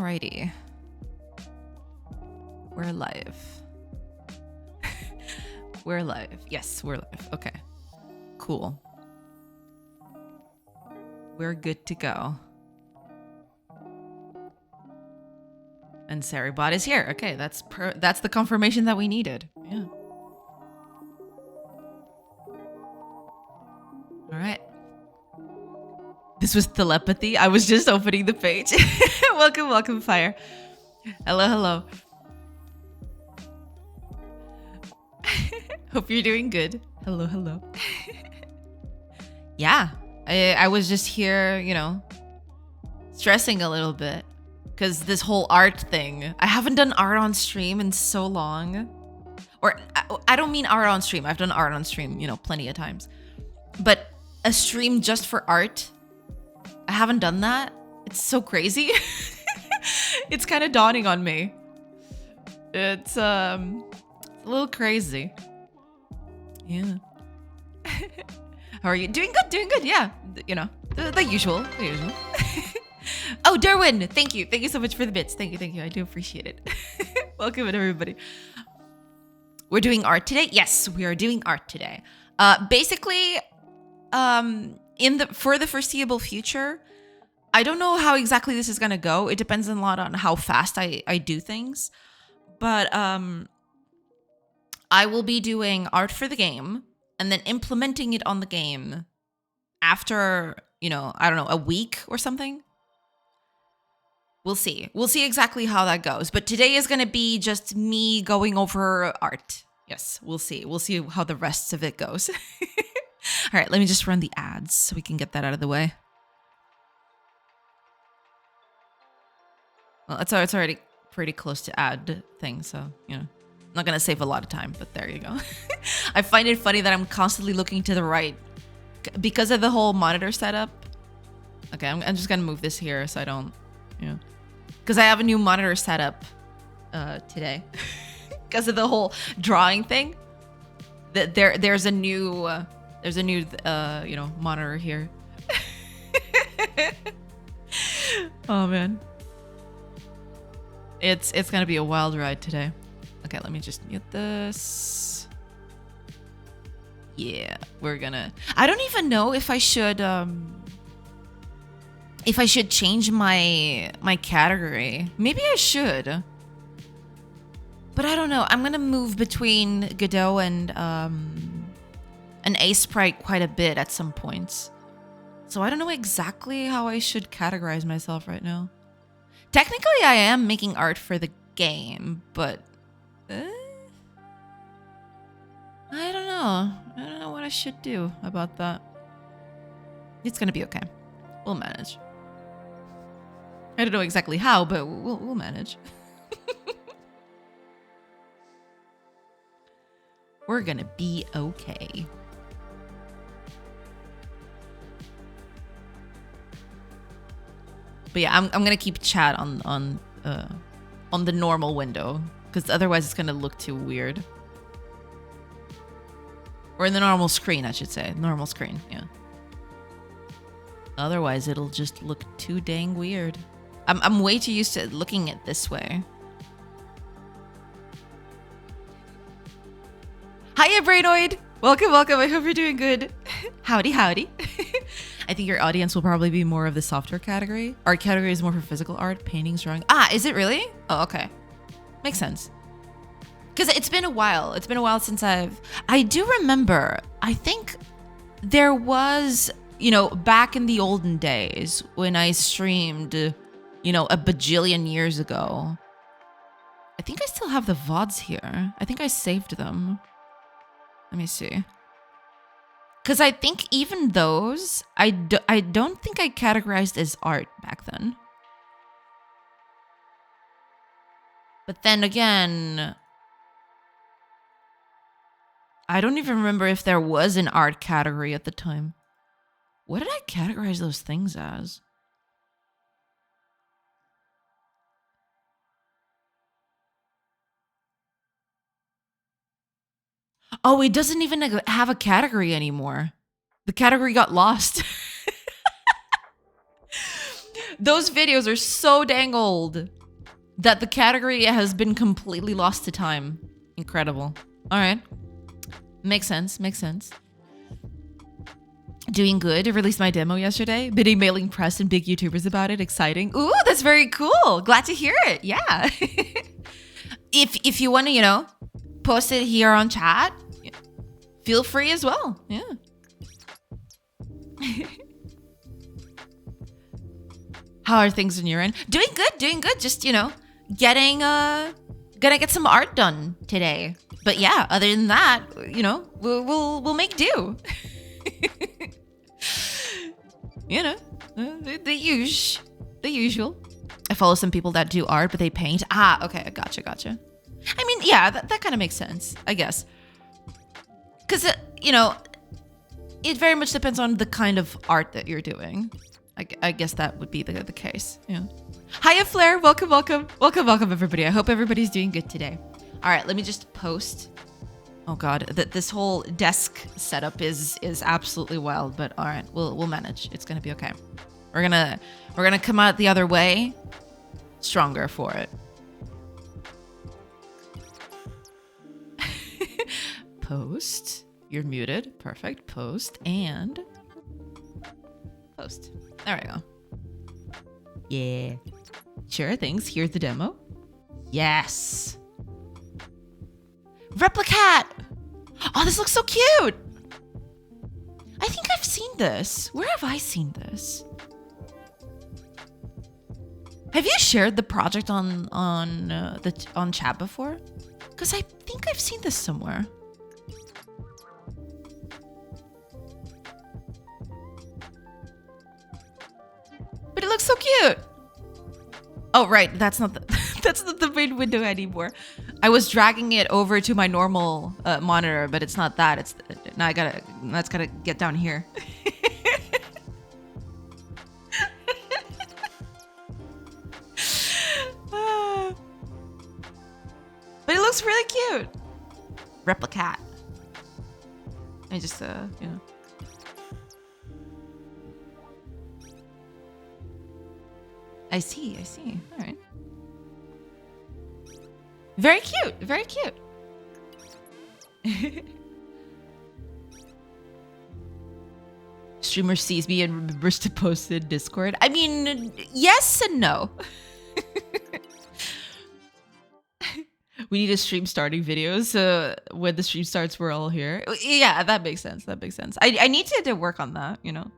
Alrighty. We're live. We're live. Yes, we're live. Okay. Cool. We're good to go. And Saribot is here. Okay, that's the confirmation that we needed. Yeah. All right. This was telepathy. I was just opening the page. Welcome, welcome, Fire. Hello, hello. Hope you're doing good. Hello, hello. Yeah, I was just here, you know, stressing a little bit because this whole art thing. I haven't done art on stream in so long. Or I don't mean art on stream. I've done art on stream, you know, plenty of times. But a stream just for art, I haven't done that. It's so crazy. It's kind of dawning on me. It's a little crazy. Yeah. How are you? Doing good, doing good. Yeah. You know, the usual, the usual. Oh, Derwin, thank you. Thank you so much for the bits. Thank you, thank you. I do appreciate it. Welcome in, everybody. We're doing art today. Yes, we are doing art today. Basically, for the foreseeable future, I don't know how exactly this is gonna go. It depends a lot on how fast I do things. But I will be doing art for the game and then implementing it on the game after, you know, I don't know, a week or something. We'll see. We'll see exactly how that goes. But today is going to be just me going over art. Yes, we'll see. We'll see how the rest of it goes. All right, let me just run the ads so we can get that out of the way. Well, it's already pretty close to ad thing, so, you know, I'm not going to save a lot of time, but there you go. I find it funny that I'm constantly looking to the right because of the whole monitor setup. Okay, I'm just going to move this here so I don't, you know, because I have a new monitor setup today because of the whole drawing thing. There's a new you know, monitor here. Oh man. It's gonna be a wild ride today. Okay, let me just mute this. Yeah, I don't even know if I should change my category. Maybe I should. But I don't know. I'm gonna move between Godot and an A sprite quite a bit at some points. So I don't know exactly how I should categorize myself right now. Technically, I am making art for the game, but I don't know. I don't know what I should do about that. It's gonna be okay. We'll manage. I don't know exactly how, but we'll manage. We're gonna be okay. But yeah, I'm gonna keep chat on the normal window because otherwise it's gonna look too weird. Or in the normal screen, I should say. Normal screen, yeah. Otherwise, it'll just look too dang weird. I'm way too used to looking at it this way. Hiya, Brainoid! Welcome, welcome. I hope you're doing good. Howdy, howdy. I think your audience will probably be more of the software category. Art category is more for physical art, paintings, drawing. Ah, is it really? Oh, okay. Makes sense. Because it's been a while. It's been a while since I do remember, I think there was, you know, back in the olden days when I streamed, you know, a bajillion years ago. I think I still have the VODs here. I think I saved them. Let me see. Because I think even those, I don't think I categorized as art back then. But then again, I don't even remember if there was an art category at the time. What did I categorize those things as? Oh, it doesn't even have a category anymore. The category got lost. Those videos are so dang old. That the category has been completely lost to time. Incredible. All right. Makes sense. Makes sense. Doing good. I released my demo yesterday. Been emailing press and big YouTubers about it. Exciting. Ooh, that's very cool. Glad to hear it. Yeah. If you want to, you know, post it here on chat, feel free as well. Yeah. How are things on your end? Doing good. Doing good. Just, you know, gonna get some art done today. But yeah, other than that, you know, we'll make do. You know, the usual. I follow some people that do art, but they paint. Ah, okay, gotcha. I mean, yeah, that kind of makes sense, I guess. Because, you know, it very much depends on the kind of art that you're doing. I guess that would be the case. Yeah. Hiya, Flair. Welcome, everybody. I hope everybody's doing good today. All right, let me just post. Oh God, this whole desk setup is absolutely wild. But all right, we'll manage. It's gonna be okay. We're gonna come out the other way stronger for it. Post. You're muted. Perfect. Post and post. There we go. Yeah. Sure, thanks. Here's the demo. Yes. Replicat! Oh, this looks so cute! I think I've seen this. Where have I seen this? Have you shared the project on chat before? Because I think I've seen this somewhere. But it looks so cute. Oh, right. That's not the main window anymore. I was dragging it over to my normal monitor, but it's not that. It's now that's gotta get down here. But it looks really cute. Replicat. I just you know. I see. All right. Very cute. Streamer sees me and remembers to post in Discord. I mean, yes and no. We need a stream starting video, so when the stream starts, we're all here. Yeah, that makes sense. I need to work on that, you know.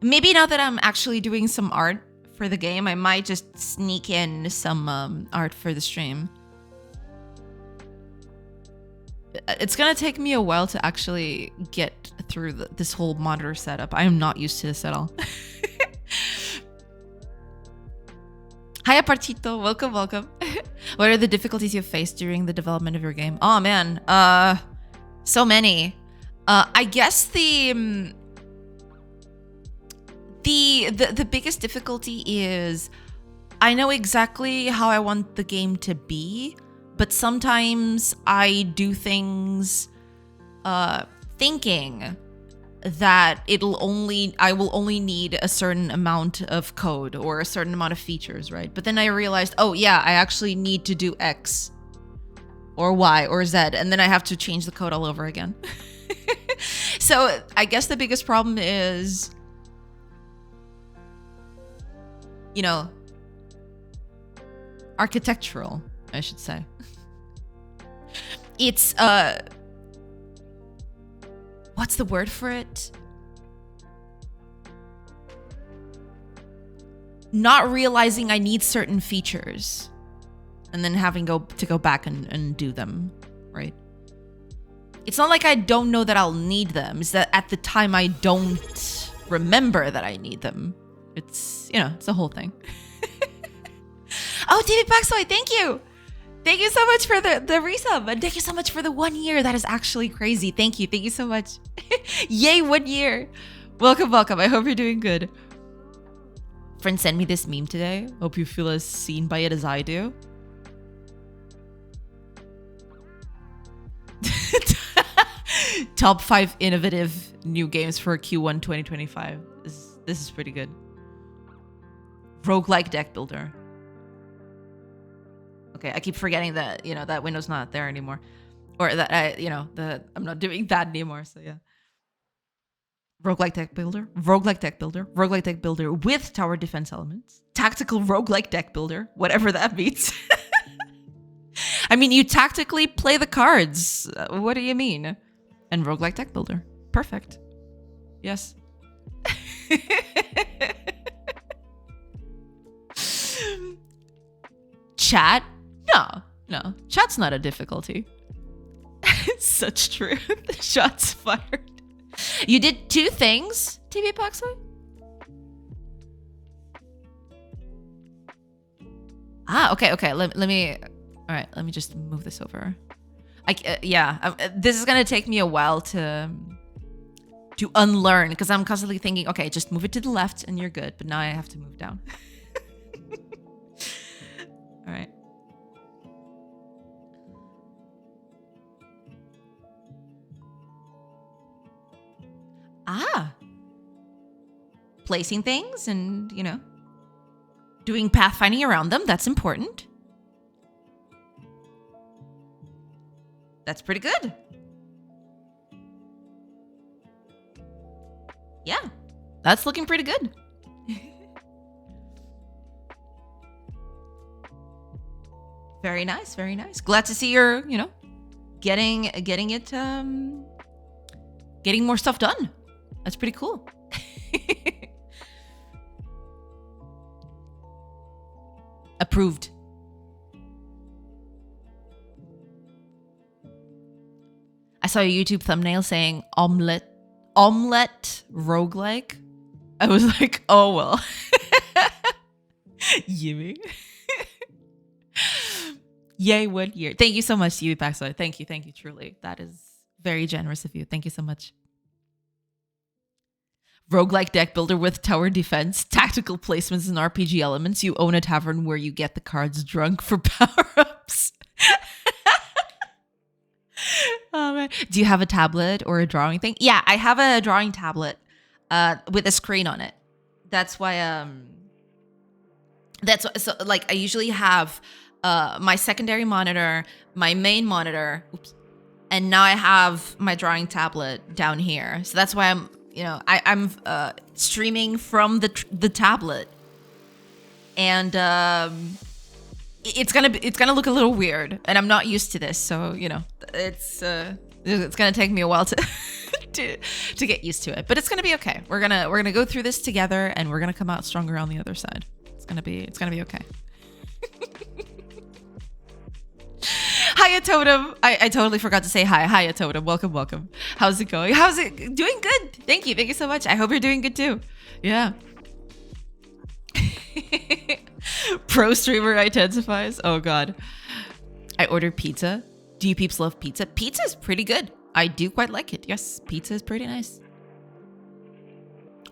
Maybe now that I'm actually doing some art for the game, I might just sneak in some art for the stream. It's gonna take me a while to actually get through this whole monitor setup. I am not used to this at all. Hiya, Partito. Welcome. What are the difficulties you've faced during the development of your game? Oh man, so many. I guess the biggest difficulty is I know exactly how I want the game to be, but sometimes I do things thinking that I will only need a certain amount of code or a certain amount of features, right? But then I realized, oh yeah, I actually need to do X or Y or Z, and then I have to change the code all over again. So I guess the biggest problem is, you know, architectural, I should say. It's what's the word for it? Not realizing I need certain features and then having to go back and do them, right? It's not like I don't know that I'll need them. It's that at the time I don't remember that I need them. It's, you know, it's a whole thing. Oh, TV Paxoy, thank you. Thank you so much for the resub. And thank you so much for the 1 year. That is actually crazy. Thank you so much. Yay, 1 year. Welcome. I hope you're doing good. Friend sent me this meme today. Hope you feel as seen by it as I do. Top 5 innovative new games for Q1 2025. This is pretty good. Roguelike deck builder. Okay, I keep forgetting that, you know, that window's not there anymore. Or that I'm not doing that anymore. So yeah. Roguelike deck builder, roguelike deck builder, roguelike deck builder with tower defense elements, tactical roguelike deck builder, whatever that means. I mean, you tactically play the cards. What do you mean? And roguelike deck builder. Perfect. Yes. Chat? No. Chat's not a difficulty. Such truth. Shots fired. You did 2 things, TV Paxley? Okay. Let me. All right, let me just move this over. This is gonna take me a while to unlearn because I'm constantly thinking, okay, just move it to the left and you're good. But now I have to move down. All right. Placing things and, you know, doing pathfinding around them. That's important. That's pretty good. Yeah, that's looking pretty good. Very nice, very nice. Glad to see you're, you know, getting more stuff done. That's pretty cool. Approved. I saw a YouTube thumbnail saying omelette roguelike. I was like, oh well. Yimmy. Yay, 1 year. Thank you so much, TV Paxley. Thank you, truly. That is very generous of you. Thank you so much. Roguelike deck builder with tower defense, tactical placements and RPG elements. You own a tavern where you get the cards drunk for power-ups. Oh, man. Do you have a tablet or a drawing thing? Yeah, I have a drawing tablet with a screen on it. That's why so like I usually have my secondary monitor, my main monitor, and now I have my drawing tablet down here. So that's why I'm streaming from the tablet, and it's gonna look a little weird, and I'm not used to this, so you know it's gonna take me a while to to get used to it, but it's gonna be okay. We're gonna go through this together, and we're gonna come out stronger on the other side. It's gonna be okay. Hiya Totem. I totally forgot to say hi. Hiya Totem. Welcome. How's it going? How's it doing? Good. Thank you so much. I hope you're doing good too. Yeah. Pro streamer intensifies. Oh god. I ordered pizza. Do you peeps love pizza? Pizza is pretty good. I do quite like it. Yes, pizza is pretty nice.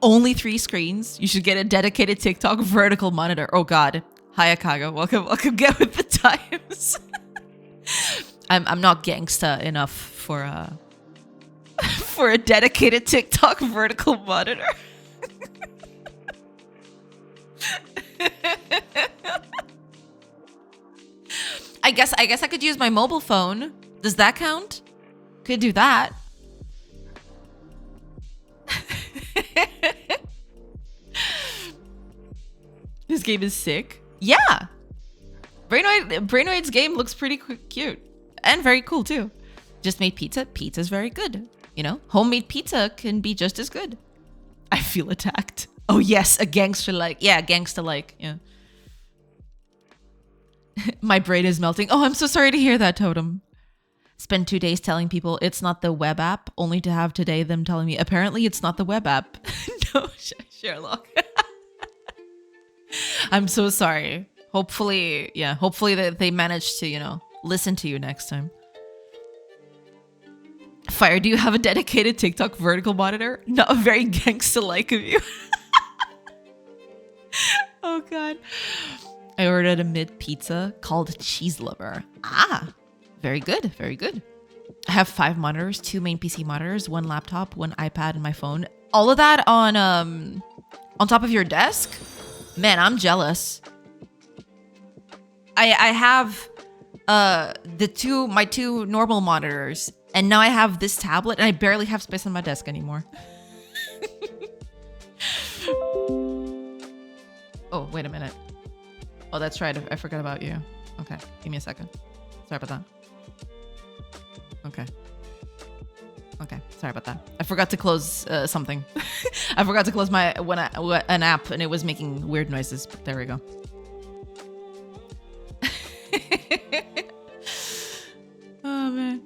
Only 3 screens. You should get a dedicated TikTok vertical monitor. Oh god. Hiya Kago. Welcome. Get with the times. I'm not gangsta enough for a dedicated TikTok vertical monitor. I guess I could use my mobile phone. Does that count? Could do that. This game is sick. Yeah. Brainoid's game looks pretty cute and very cool too. Just made pizza. Pizza's very good. You know, homemade pizza can be just as good. I feel attacked. Oh yes, a gangster-like. Yeah, gangster-like. Yeah. My brain is melting. Oh, I'm so sorry to hear that, Totem. Spend 2 days telling people it's not the web app, only to have today them telling me apparently it's not the web app. No, Sherlock. I'm so sorry. Hopefully that they manage to, you know, listen to you next time. Fire, do you have a dedicated TikTok vertical monitor? Not very gangsta-like of you. Oh god. I ordered a mid pizza called Cheese Lover. Ah, very good. I have 5 monitors, 2 main PC monitors, 1 laptop, 1 iPad, and my phone. All of that on top of your desk? Man, I'm jealous. I have my two normal monitors, and now I have this tablet, and I barely have space on my desk anymore. Oh, wait a minute. Oh, that's right. I forgot about you. Okay, give me a second. Sorry about that. Okay. Okay, sorry about that. I forgot to close something. I forgot to close an app, and it was making weird noises. But there we go. Oh man.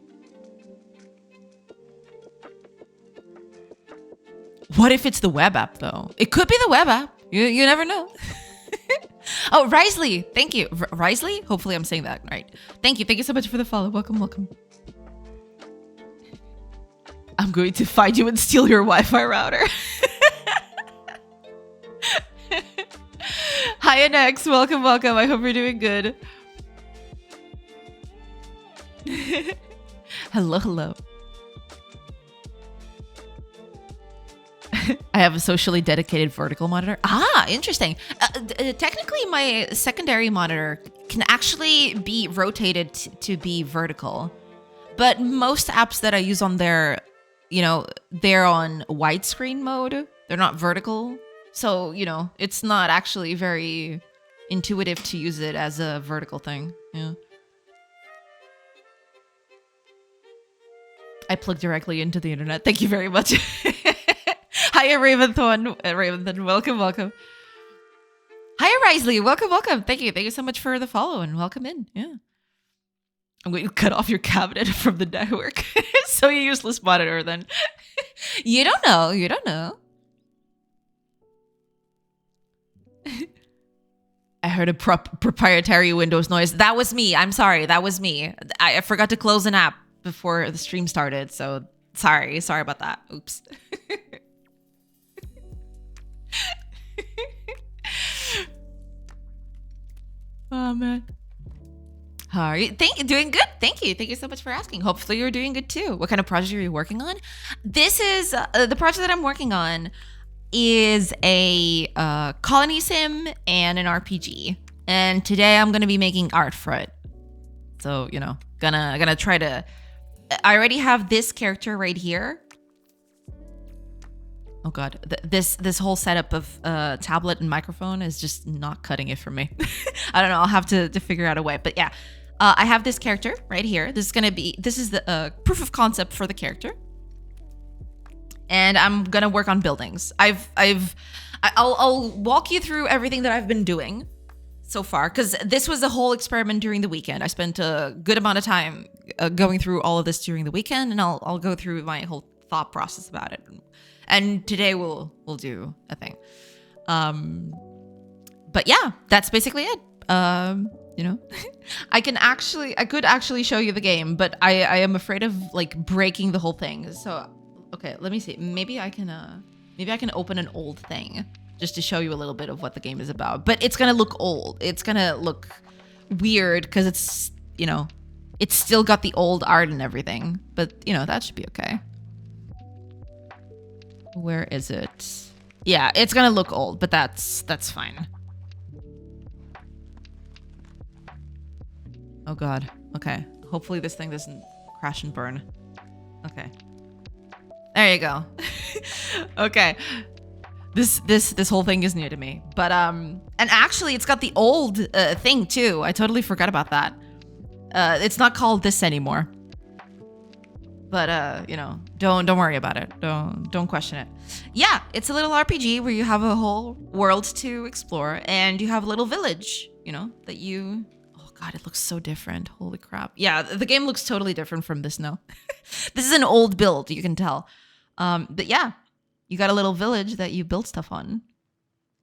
What if it's the web app though? It could be the web app. You never know. Oh, Risley, thank you. Risley? Hopefully I'm saying that right. Thank you. Thank you so much for the follow. Welcome, welcome. I'm going to find you and steal your Wi-Fi router. Hi, NX. Welcome, welcome. I hope you're doing good. Hello, hello. I have a socially dedicated vertical monitor. Ah, interesting. Technically, my secondary monitor can actually be rotated to be vertical. But most apps that I use on there, you know, they're on widescreen mode. They're not vertical. So, you know, it's not actually very intuitive to use it as a vertical thing. Yeah. I plug directly into the internet. Thank you very much. Hiya, Raventhorn. Welcome, welcome. Hiya, Risley. Welcome, welcome. Thank you. Thank you so much for the follow and welcome in. Yeah. I'm going to cut off your cabinet from the network. So you useless monitor then. You don't know. You don't know. I heard a proprietary Windows noise. That was me. I'm sorry. That was me. I forgot to close an app before the stream started. So sorry. Sorry about that. Oops. Oh, man. How are you? Doing good. Thank you. Thank you so much for asking. Hopefully you're doing good too. What kind of project are you working on? This is the project that I'm working on is a colony sim and an RPG. And today I'm gonna be making art for it. So, you know, gonna try to. I already have this character right here. Oh god, this whole setup of tablet and microphone is just not cutting it for me. I don't know. I'll have to figure out a way. But yeah, I have this character right here. This is the proof of concept for the character, and I'm gonna work on buildings. I'll walk you through everything that I've been doing so far, because this was a whole experiment during the weekend. I spent a good amount of time going through all of this during the weekend, and I'll go through my whole thought process about it. And today we'll do a thing. But yeah, that's basically it. You know, I could actually show you the game, but I am afraid of like breaking the whole thing. So, okay, let me see. Maybe I can open an old thing just to show you a little bit of what the game is about. But it's gonna look old. It's gonna look weird because it's, you know, it's still got the old art and everything. But you know, that should be okay. Where is it? Yeah, it's gonna look old, but that's fine. Oh god. Okay. Hopefully this thing doesn't crash and burn. Okay. There you go. Okay. This whole thing is new to me. But and actually it's got the old thing too. I totally forgot about that. It's not called this anymore. But you know, don't worry about it. Don't question it. Yeah, it's a little RPG where you have a whole world to explore, and you have a little village, you know, that you. Oh god, it looks so different. Holy crap! Yeah, the game looks totally different from this now. This is an old build, you can tell. But yeah, you got a little village that you build stuff on,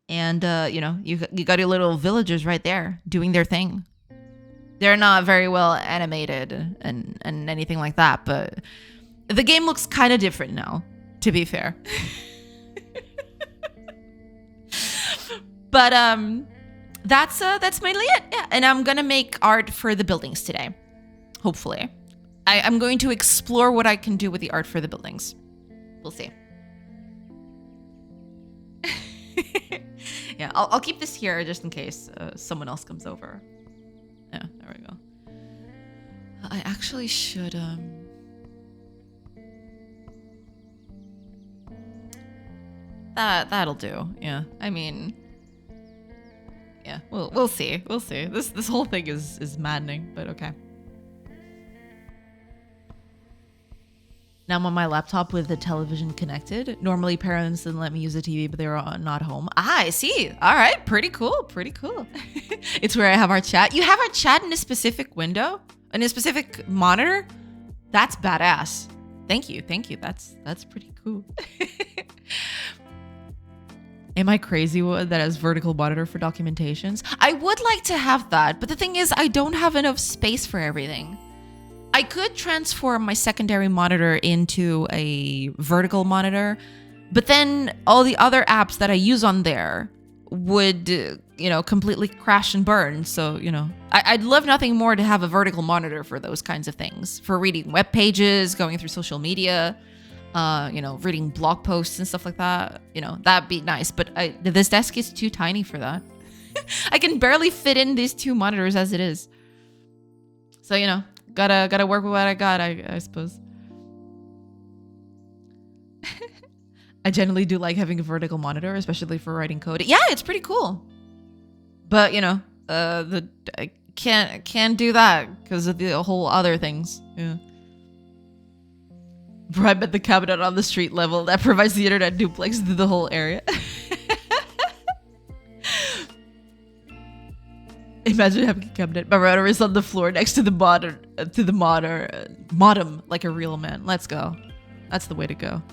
and you know, you got your little villagers right there doing their thing. They're not very well animated and anything like that, but the game looks kind of different now, to be fair. But that's mainly it. Yeah, and I'm gonna make art for the buildings today. Hopefully, I'm going to explore what I can do with the art for the buildings. We'll see. Yeah, I'll keep this here just in case someone else comes over. Yeah, there we go. I actually should that'll do. Yeah. I mean, yeah. We'll see. We'll see. This whole thing is maddening, but okay. Now I'm on my laptop with the television connected. Normally parents didn't let me use the TV, but they were not home. Ah, I see. All right. Pretty cool. Pretty cool. It's where I have our chat. You have our chat in a specific window? In a specific monitor? That's badass. Thank you. Thank you. That's pretty cool. Am I crazy that has vertical monitor for documentations? I would like to have that, but the thing is I don't have enough space for everything. I could transform my secondary monitor into a vertical monitor, but then all the other apps that I use on there would, completely crash and burn. So, I'd love nothing more to have a vertical monitor for those kinds of things, for reading web pages, going through social media, reading blog posts and stuff like that. That'd be nice. But this desk is too tiny for that. I can barely fit in these two monitors as it is. So, gotta work with what I got, I suppose. I generally do like having a vertical monitor, especially for writing code. Yeah, it's pretty cool. But I can't do that because of the whole other things. Yeah. Bribe at the cabinet on the street level that provides the internet duplex to the whole area. Imagine having a cabinet. My router is on the floor next to the modem, like a real man. Let's go. That's the way to go.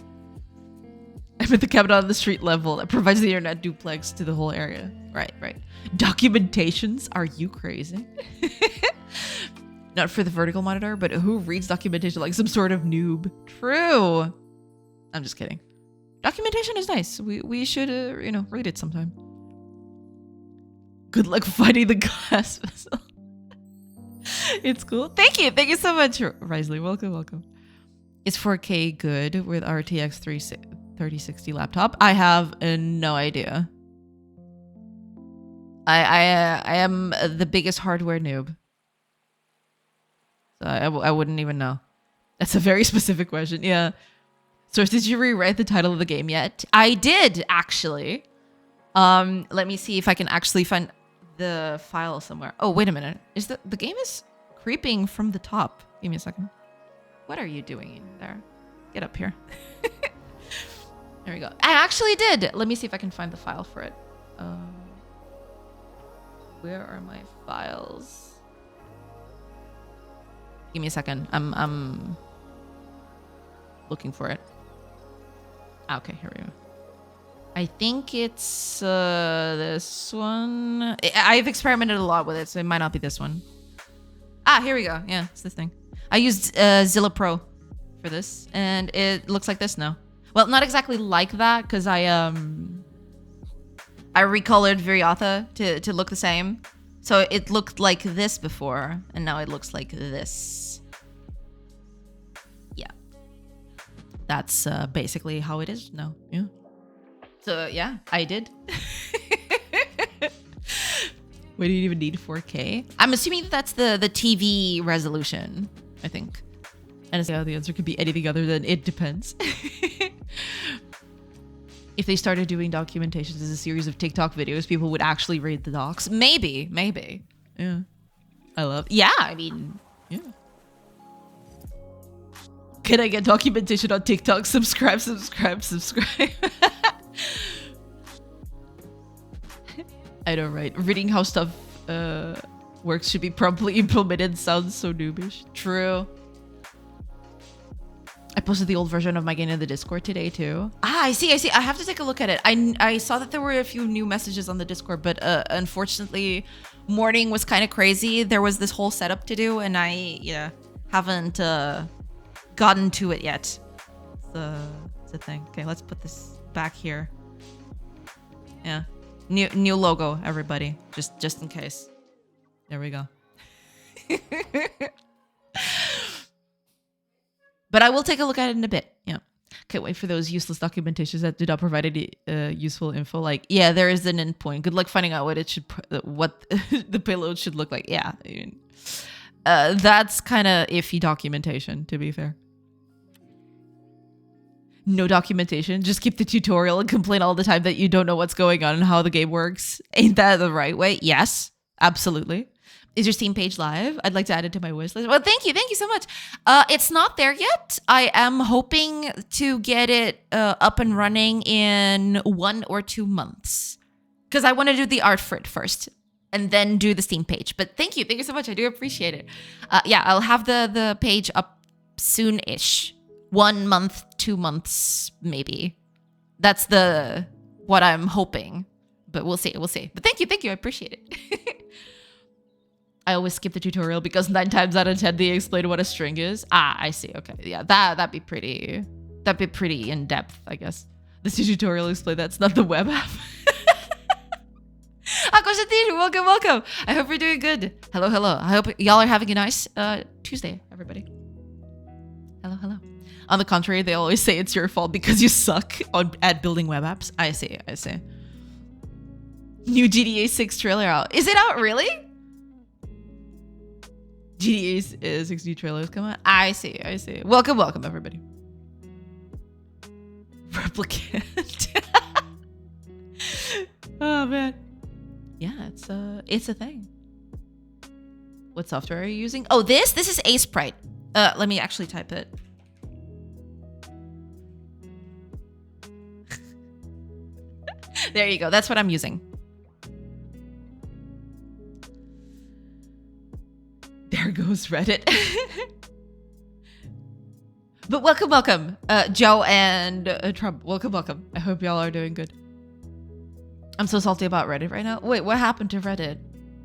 I'm at the cabinet on the street level that provides the internet duplex to the whole area. Right. Documentations? Are you crazy? Not for the vertical monitor, but who reads documentation like some sort of noob? True. I'm just kidding. Documentation is nice. We should, read it sometime. Good luck finding the glass vessel. It's cool. Thank you. Thank you so much, Risley. Welcome. Is 4K good with RTX 3060 laptop? I have no idea. I am the biggest hardware noob. So I wouldn't even know. That's a very specific question. Yeah. So did you rewrite the title of the game yet? I did, actually. Let me see if I can actually find the file somewhere. Oh, wait a minute. Is the game is creeping from the top. Give me a second. What are you doing in there? Get up here. There we go. I actually did. Let me see if I can find the file for it. Where are my files? Give me a second. I'm looking for it. Okay, here we go. I think it's this one. I've experimented a lot with it, so it might not be this one. Ah, here we go. Yeah, it's this thing. I used Zilla Pro for this, and it looks like this now. Well, not exactly like that, because I recolored Viriatha to look the same. So it looked like this before, and now it looks like this. Yeah. That's basically how it is now. Yeah. So yeah, I did. We didn't even need 4K. I'm assuming that's the TV resolution, I think. And the answer could be anything other than it depends. If they started doing documentations as a series of TikTok videos, people would actually read the docs. Maybe. Yeah. Yeah, I mean, yeah. Can I get documentation on TikTok? Subscribe. I know, right? Reading how stuff works should be promptly implemented sounds so noobish. True. I posted the old version of my game in the Discord today too. Ah, I see. I have to take a look at it. I saw that there were a few new messages on the Discord, but unfortunately, morning was kind of crazy. There was this whole setup to do, and I haven't gotten to it yet. It's a thing. Okay, let's put this back here. Yeah, new logo, everybody. Just in case. There we go. But I will take a look at it in a bit. Yeah. Can't wait for those useless documentations that do not provide any useful info. Like, yeah, there is an endpoint. Good luck finding out what it should, what the payload should look like. Yeah. That's kind of iffy documentation, to be fair. No documentation. Just keep the tutorial and complain all the time that you don't know what's going on and how the game works. Ain't that the right way? Yes, absolutely. Is your Steam page live? I'd like to add it to my wish list. Well, thank you so much. It's not there yet. I am hoping to get it up and running in 1 or 2 months, because I want to do the art for it first and then do the Steam page. But thank you so much. I do appreciate it. Yeah, I'll have the page up soon-ish. 1 month, 2 months, maybe. That's what I'm hoping. But we'll see. But thank you. I appreciate it. I always skip the tutorial because 9 times out of 10 they explain what a string is. I see. Okay. Yeah, that'd be pretty in depth, I guess. The tutorial explain that's not the web app. Akoshatin, welcome. I hope you're doing good. Hello. I hope y'all are having a nice Tuesday, everybody. Hello. On the contrary, they always say it's your fault because you suck at building web apps. I see. New GTA 6 trailer out. Is it out really? GTA 6 new trailers come out. I see. Welcome, everybody. Replicant. Oh man. Yeah, it's a thing. What software are you using? Oh, this is Sprite. Let me actually type it. There you go. That's what I'm using. There goes Reddit. But welcome, Joe and Trump. Welcome. I hope y'all are doing good. I'm so salty about Reddit right now. Wait, what happened to Reddit?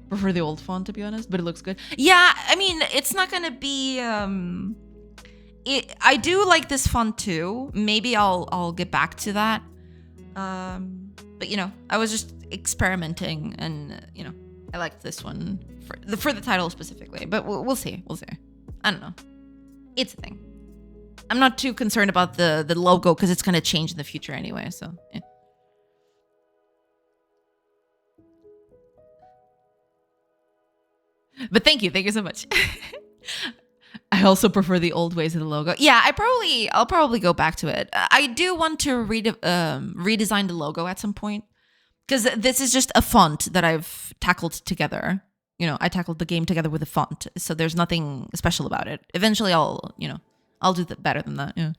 Prefer the old font, to be honest, but it looks good. Yeah, I mean, it's not gonna be. I do like this font too. Maybe I'll get back to that. But I was just experimenting, and I liked this one for the title specifically. But we'll see. I don't know. It's a thing. I'm not too concerned about the logo because it's gonna change in the future anyway. So yeah. But thank you so much. I also prefer the old ways of the logo. Yeah, I'll probably go back to it. I do want to redesign the logo at some point, because this is just a font that I've tackled together. I tackled the game together with a font, so there's nothing special about it. Eventually, I'll do better than that. Yeah.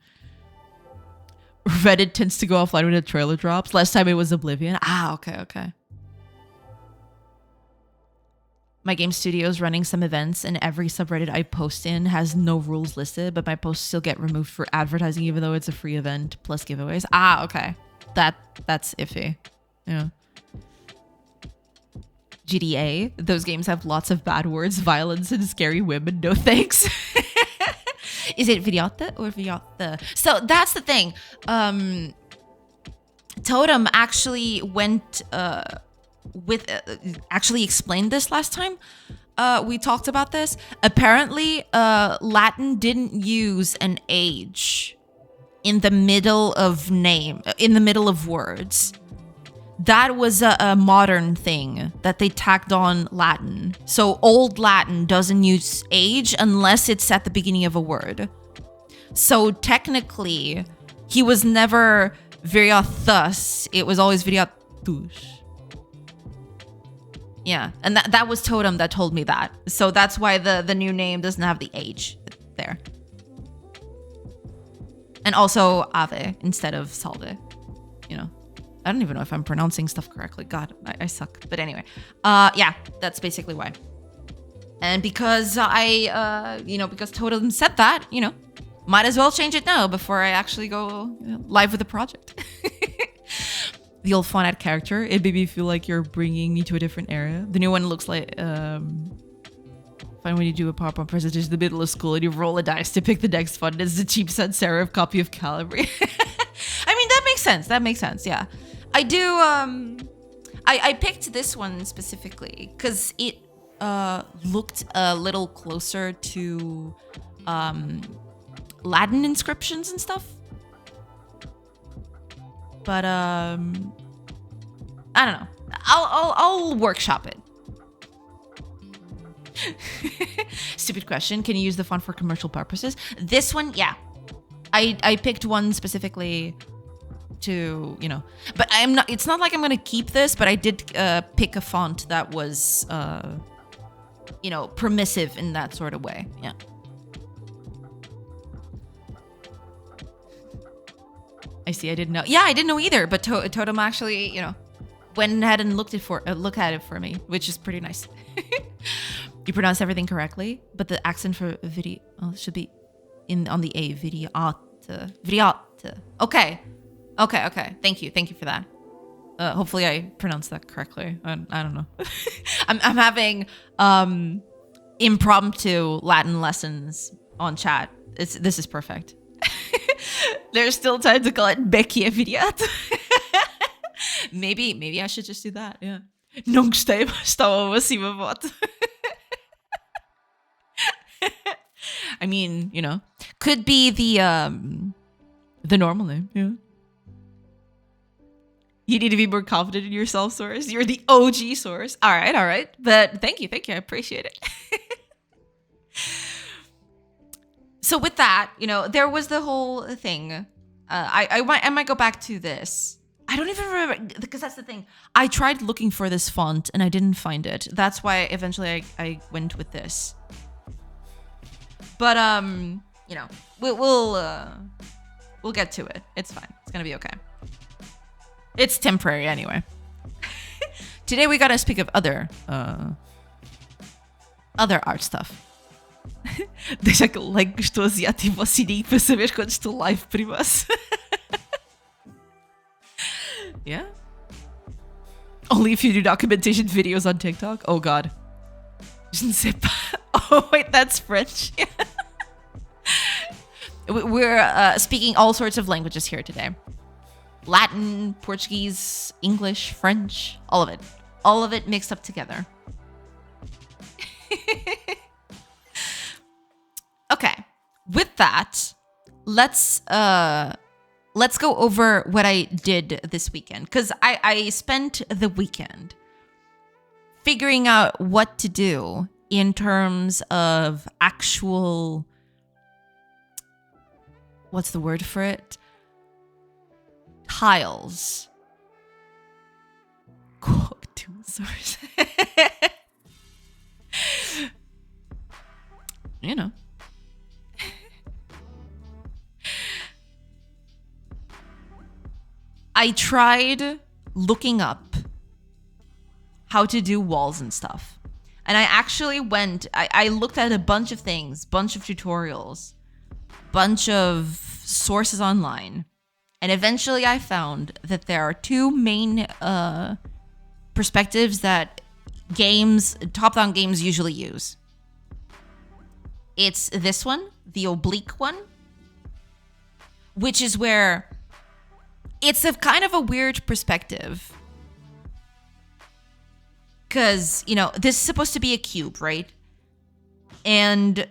Reddit tends to go offline when a trailer drops. Last time it was Oblivion. Okay. My game studio is running some events, and every subreddit I post in has no rules listed, but my posts still get removed for advertising even though it's a free event plus giveaways. Okay. That's iffy. Yeah. GTA, those games have lots of bad words, violence, and scary women. No thanks. Is it Vidyata or Vidyata? So that's the thing. Totem actually went... actually explained this last time we talked about this. Apparently Latin didn't use an age in the middle of words. That was a modern thing that they tacked on Latin. So old Latin doesn't use age unless it's at the beginning of a word. So technically he was never Viriathus, it was always Viriatus. Yeah, and that was Totem that told me that. So that's why the new name doesn't have the H there. And also Ave instead of Salve. I don't even know if I'm pronouncing stuff correctly. God, I suck. But anyway, yeah, that's basically why. And because because Totem said that, might as well change it now before I actually go live with the project. The old font character, it made me feel like you're bringing me to a different era. The new one looks like fine when you do a PowerPoint presentation in the middle of school and you roll a dice to pick the next font. It's the cheap sans serif copy of Calibri. I mean, that makes sense. Yeah, I do. I picked this one specifically because it looked a little closer to Latin inscriptions and stuff. But I don't know. I'll workshop it. Stupid question. Can you use the font for commercial purposes? This one, yeah. I picked one specifically to, but it's not like I'm going to keep this, but I did pick a font that was, permissive in that sort of way. Yeah. I see. I didn't know. Yeah, I didn't know either. But Totem actually, went ahead and look at it for me, which is pretty nice. You pronounce everything correctly, but the accent for video should be on the A. Videote. Okay. Thank you for that. Hopefully I pronounced that correctly. I don't know. I'm having impromptu Latin lessons on chat. This is perfect. There's still time to call it Becky Videote. Maybe I should just do that. Yeah. Non stavo acima voto. I mean, could be the normal name. Yeah. You need to be more confident in yourself, Source. You're the OG Source. All right. But thank you. I appreciate it. So with that, there was the whole thing. I might go back to this. I don't even remember, because that's the thing. I tried looking for this font and I didn't find it. That's why eventually I went with this. But we'll get to it. It's fine. It's gonna be okay. It's temporary anyway. Today we gotta speak of other art stuff. Deixa aquele like que estou assim, ativa o sininho para saber quando estou live primas. Yeah. Only if you do documentation videos on TikTok. Oh God. Je ne sais pas. Oh wait, that's French. We're speaking all sorts of languages here today. Latin, Portuguese, English, French, all of it. All of it mixed up together. Okay. With that, let's go over what I did this weekend, because I spent the weekend figuring out what to do in terms of actual, what's the word for it? Tiles. Tool source. I tried looking up how to do walls and stuff. And I actually I looked at a bunch of things, bunch of tutorials, bunch of sources online. And eventually I found that there are two main perspectives that top-down games usually use. It's this one, the oblique one, which is where it's a kind of a weird perspective. Because, this is supposed to be a cube, right? And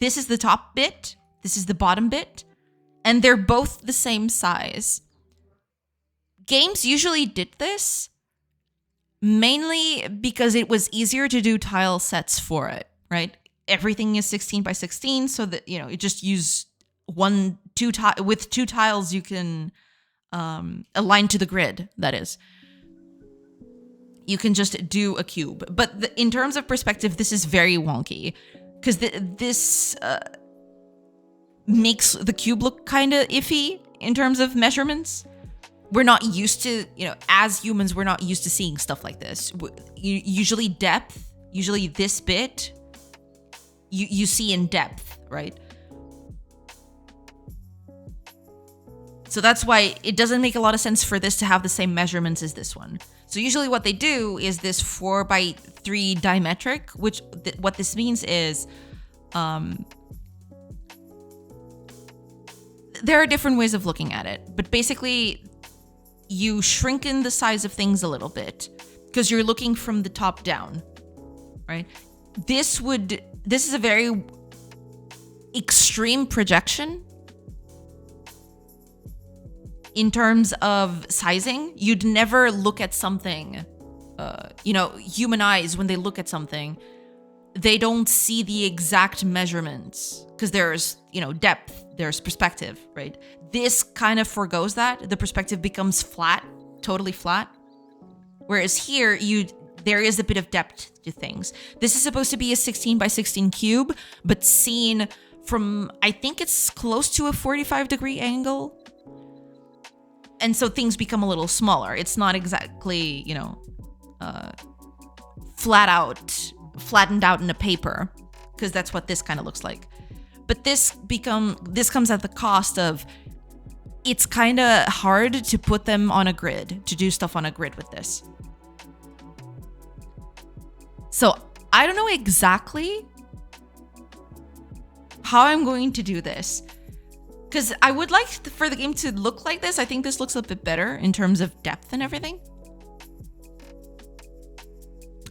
this is the top bit, this is the bottom bit, and they're both the same size. Games usually did this mainly because it was easier to do tile sets for it, right? Everything is 16 by 16, so that, you just use with two tiles you can align to the grid, that is. You can just do a cube. But in terms of perspective, this is very wonky, because this makes the cube look kind of iffy in terms of measurements. We're not used to, as humans, we're not used to seeing stuff like this. Usually depth, usually this bit, you see in depth, right? So that's why it doesn't make a lot of sense for this to have the same measurements as this one. So usually what they do is this 4x3 diametric, which what this means is there are different ways of looking at it, but basically you shrinken the size of things a little bit because you're looking from the top down, right? This is a very extreme projection. In terms of sizing, you'd never look at something human eyes, when they look at something, they don't see the exact measurements because there's, depth, there's perspective, right? This kind of forgoes that. The perspective becomes flat, totally flat. Whereas here, there is a bit of depth to things. This is supposed to be a 16 by 16 cube, but seen from, I think it's close to a 45-degree angle. And so things become a little smaller. It's not exactly, flattened out in a paper, because that's what this kind of looks like. But this comes at the cost of, it's kind of hard to put them on a grid, to do stuff on a grid with this. So I don't know exactly how I'm going to do this, because I would like for the game to look like this. I think this looks a bit better in terms of depth and everything.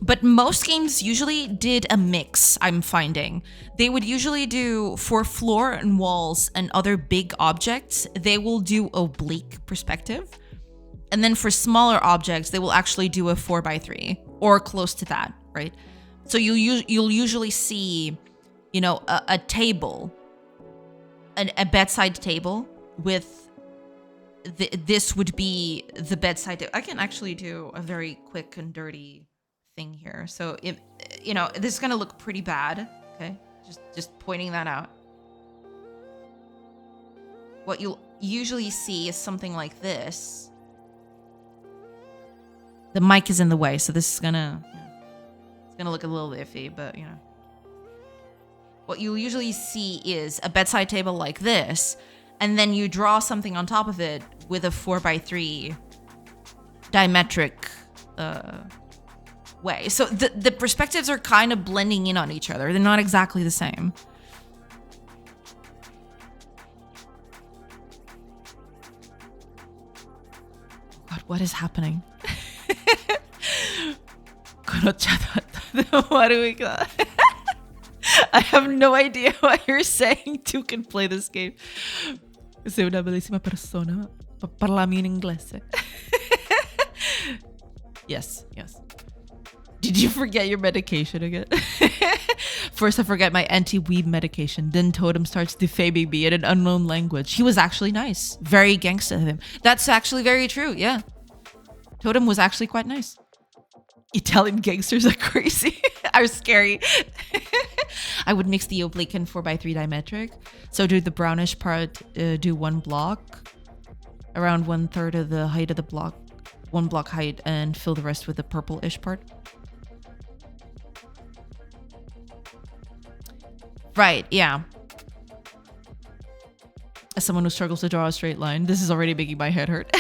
But most games usually did a mix, I'm finding. They would usually do, for floor and walls and other big objects, they will do oblique perspective. And then for smaller objects, they will actually do a 4x3 or close to that, right? So you'll usually see, a table, a bedside table with this would be the bedside table. I can actually do a very quick and dirty thing here. So if this is gonna look pretty bad. Okay, just pointing that out. What you'll usually see is something like this. The mic is in the way, so this is gonna look a little iffy, but what you'll usually see is a bedside table like this, and then you draw something on top of it with a 4x3 diametric way. So the perspectives are kind of blending in on each other. They're not exactly the same. God, what is happening? What do we got? I have no idea what you're saying. Two can play this game. Sei una bellissima persona. Parlami in inglese. Yes. Did you forget your medication again? First, I forget my anti-weeb medication. Then Totem starts defaming me in an unknown language. He was actually nice. Very gangsta of him. That's actually very true, yeah. Totem was actually quite nice. Italian gangsters are crazy. Are scary. I would mix the oblique and 4x3 diametric. So do the brownish part, do one block. Around 1/3 of the height of the block. 1 block height, and fill the rest with the purple-ish part. Right, yeah. As someone who struggles to draw a straight line, this is already making my head hurt.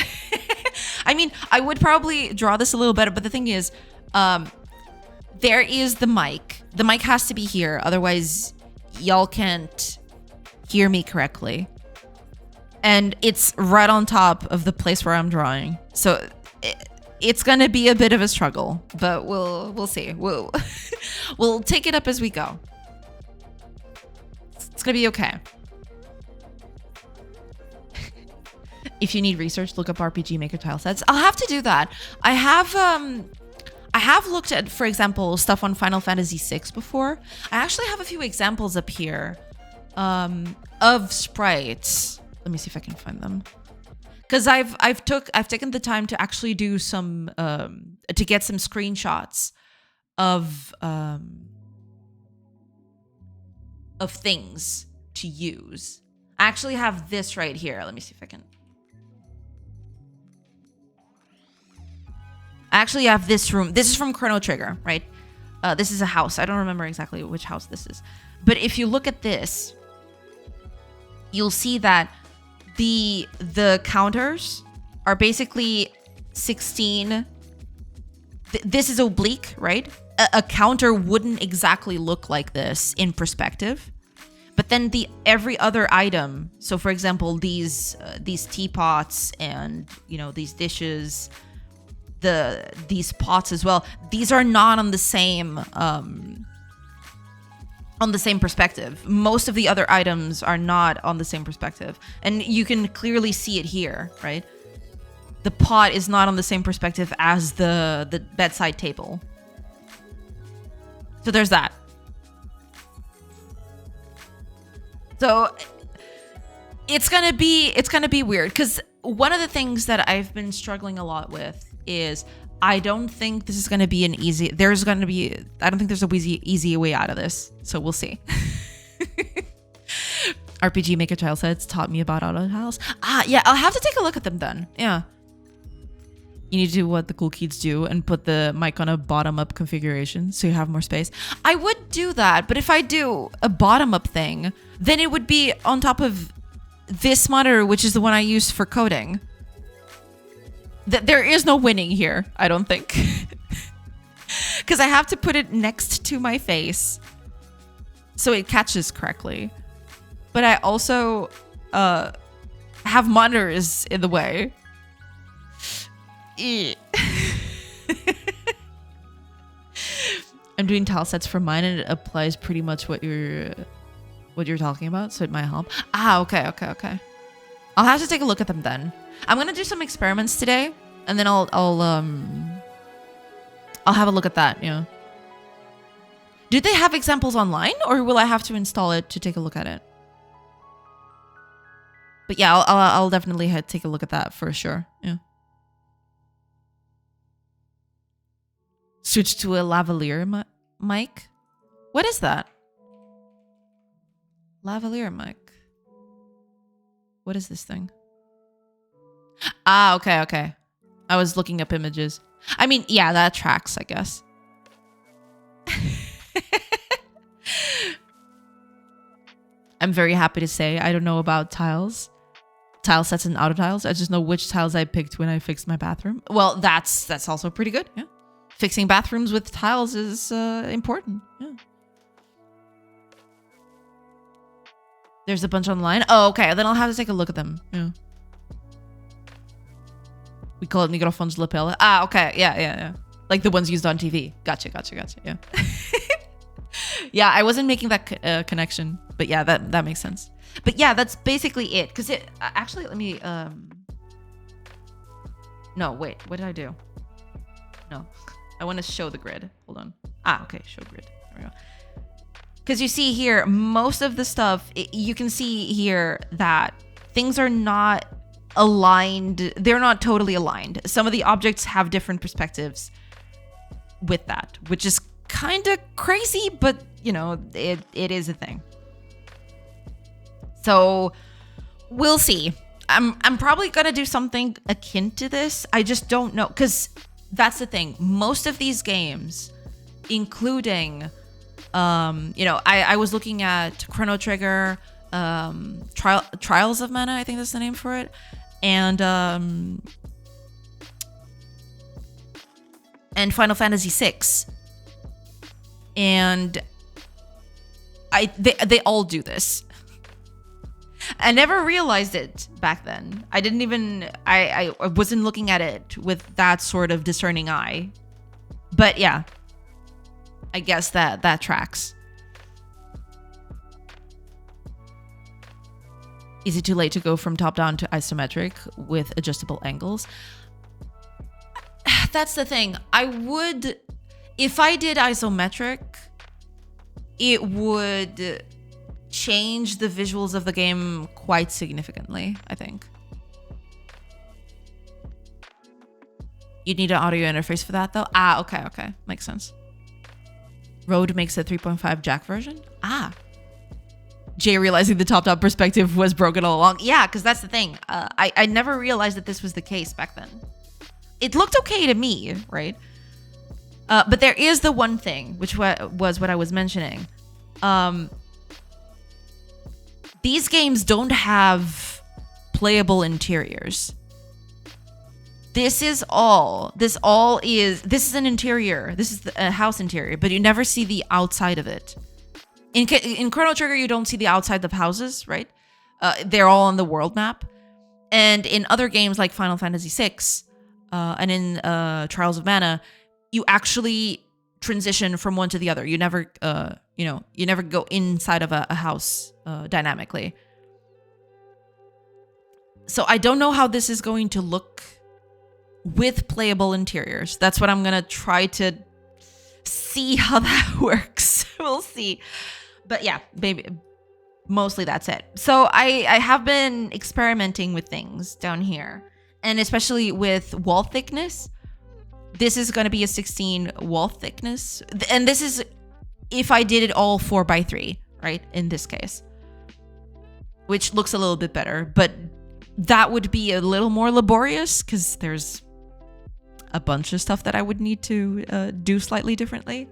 I mean, I would probably draw this a little better, but the thing is, there is the mic. The mic has to be here, otherwise y'all can't hear me correctly. And it's right on top of the place where I'm drawing. So it's gonna be a bit of a struggle, but we'll see. We'll take it up as we go. It's gonna be okay. If you need research, look up RPG Maker tile sets. I'll have to do that. I have looked at, for example, stuff on Final Fantasy VI before. I actually have a few examples up here of sprites. Let me see if I can find them. Because I've taken the time to actually do some to get some screenshots of things to use. I actually have this right here. Let me see if I can. I actually have this room. This is from Chrono Trigger, right? This is a house. I don't remember exactly which house this is. But if you look at this, you'll see that the counters are basically 16. This is oblique, right? A counter wouldn't exactly look like this in perspective. But then every other item, so for example, these teapots and, these dishes, these pots as well, these are not on the same perspective. Most of the other items are not on the same perspective, and you can clearly see it here, right? the pot is not on the same perspective as the bedside table. So there's that. So it's gonna be weird, because one of the things that I've been struggling a lot with is I don't think this is gonna be an easy. I don't think there's a easy way out of this. So we'll see. RPG Maker tile sets taught me about auto tiles. Yeah, I'll have to take a look at them then. Yeah. You need to do what the cool kids do and put the mic on a bottom-up configuration so you have more space. I would do that, but if I do a bottom-up thing, then it would be on top of this monitor, which is the one I use for coding. There is no winning here, I don't think. Because I have to put it next to my face so it catches correctly. But I also have monitors in the way. I'm doing tile sets for mine, and it applies pretty much what you're talking about, so it might help. Okay. I'll have to take a look at them then. I'm gonna do some experiments today, and then I'll have a look at that. Yeah. Do they have examples online, or will I have to install it to take a look at it? But yeah, I'll definitely take a look at that for sure. Yeah. Switch to a lavalier mic. What is that? Lavalier mic. What is this thing? Okay. I was looking up images. I mean, yeah, that tracks, I guess. I'm very happy to say I don't know about tile sets and auto tiles. I just know which tiles I picked when I fixed my bathroom. Well, that's also pretty good. Yeah. Fixing bathrooms with tiles is important. Yeah. There's a bunch online. Oh, okay. Then I'll have to take a look at them. Yeah. We call it microphones lapel. Okay. Yeah. Like the ones used on TV. Gotcha. Yeah. Yeah, I wasn't making that connection, but yeah, that makes sense. But yeah, that's basically it. Because it actually, let me. No, wait. What did I do? No. I want to show the grid. Hold on. Okay. Show grid. There we go. Because you see here, most of the stuff, you can see here that things are not aligned. They're not totally aligned. Some of the objects have different perspectives with that, which is kind of crazy, but, you know, it is a thing. So we'll see. I'm probably going to do something akin to this. I just don't know, because that's the thing. Most of these games, including, I was looking at Chrono Trigger, Trials of Mana, I think that's the name for it, and Final Fantasy VI, and they all do this. I never realized it back then. I wasn't looking at it with that sort of discerning eye. But yeah, I guess that tracks. Is it too late to go from top down to isometric with adjustable angles? That's the thing. If I did isometric, it would change the visuals of the game quite significantly, I think. You'd need an audio interface for that, though? Okay. Makes sense. Rode makes a 3.5 jack version? Jay realizing the top-down perspective was broken all along. Yeah, because that's the thing. I never realized that this was the case back then. It looked okay to me, right? But there is the one thing, which was what I was mentioning. These games don't have playable interiors. This is an interior. This is a house interior, but you never see the outside of it. In Chrono Trigger, you don't see the outside of houses, right? They're all on the world map. And in other games like Final Fantasy VI and in Trials of Mana, you actually transition from one to the other. You never, you never go inside of a house dynamically. So I don't know how this is going to look with playable interiors. That's what I'm gonna try to see how that works. We'll see. But yeah, baby, mostly that's it. So I have been experimenting with things down here, and especially with wall thickness. This is going to be a 16 wall thickness, and this is if I did it all 4x3, right? In this case, which looks a little bit better, but that would be a little more laborious because there's a bunch of stuff that I would need to do slightly differently.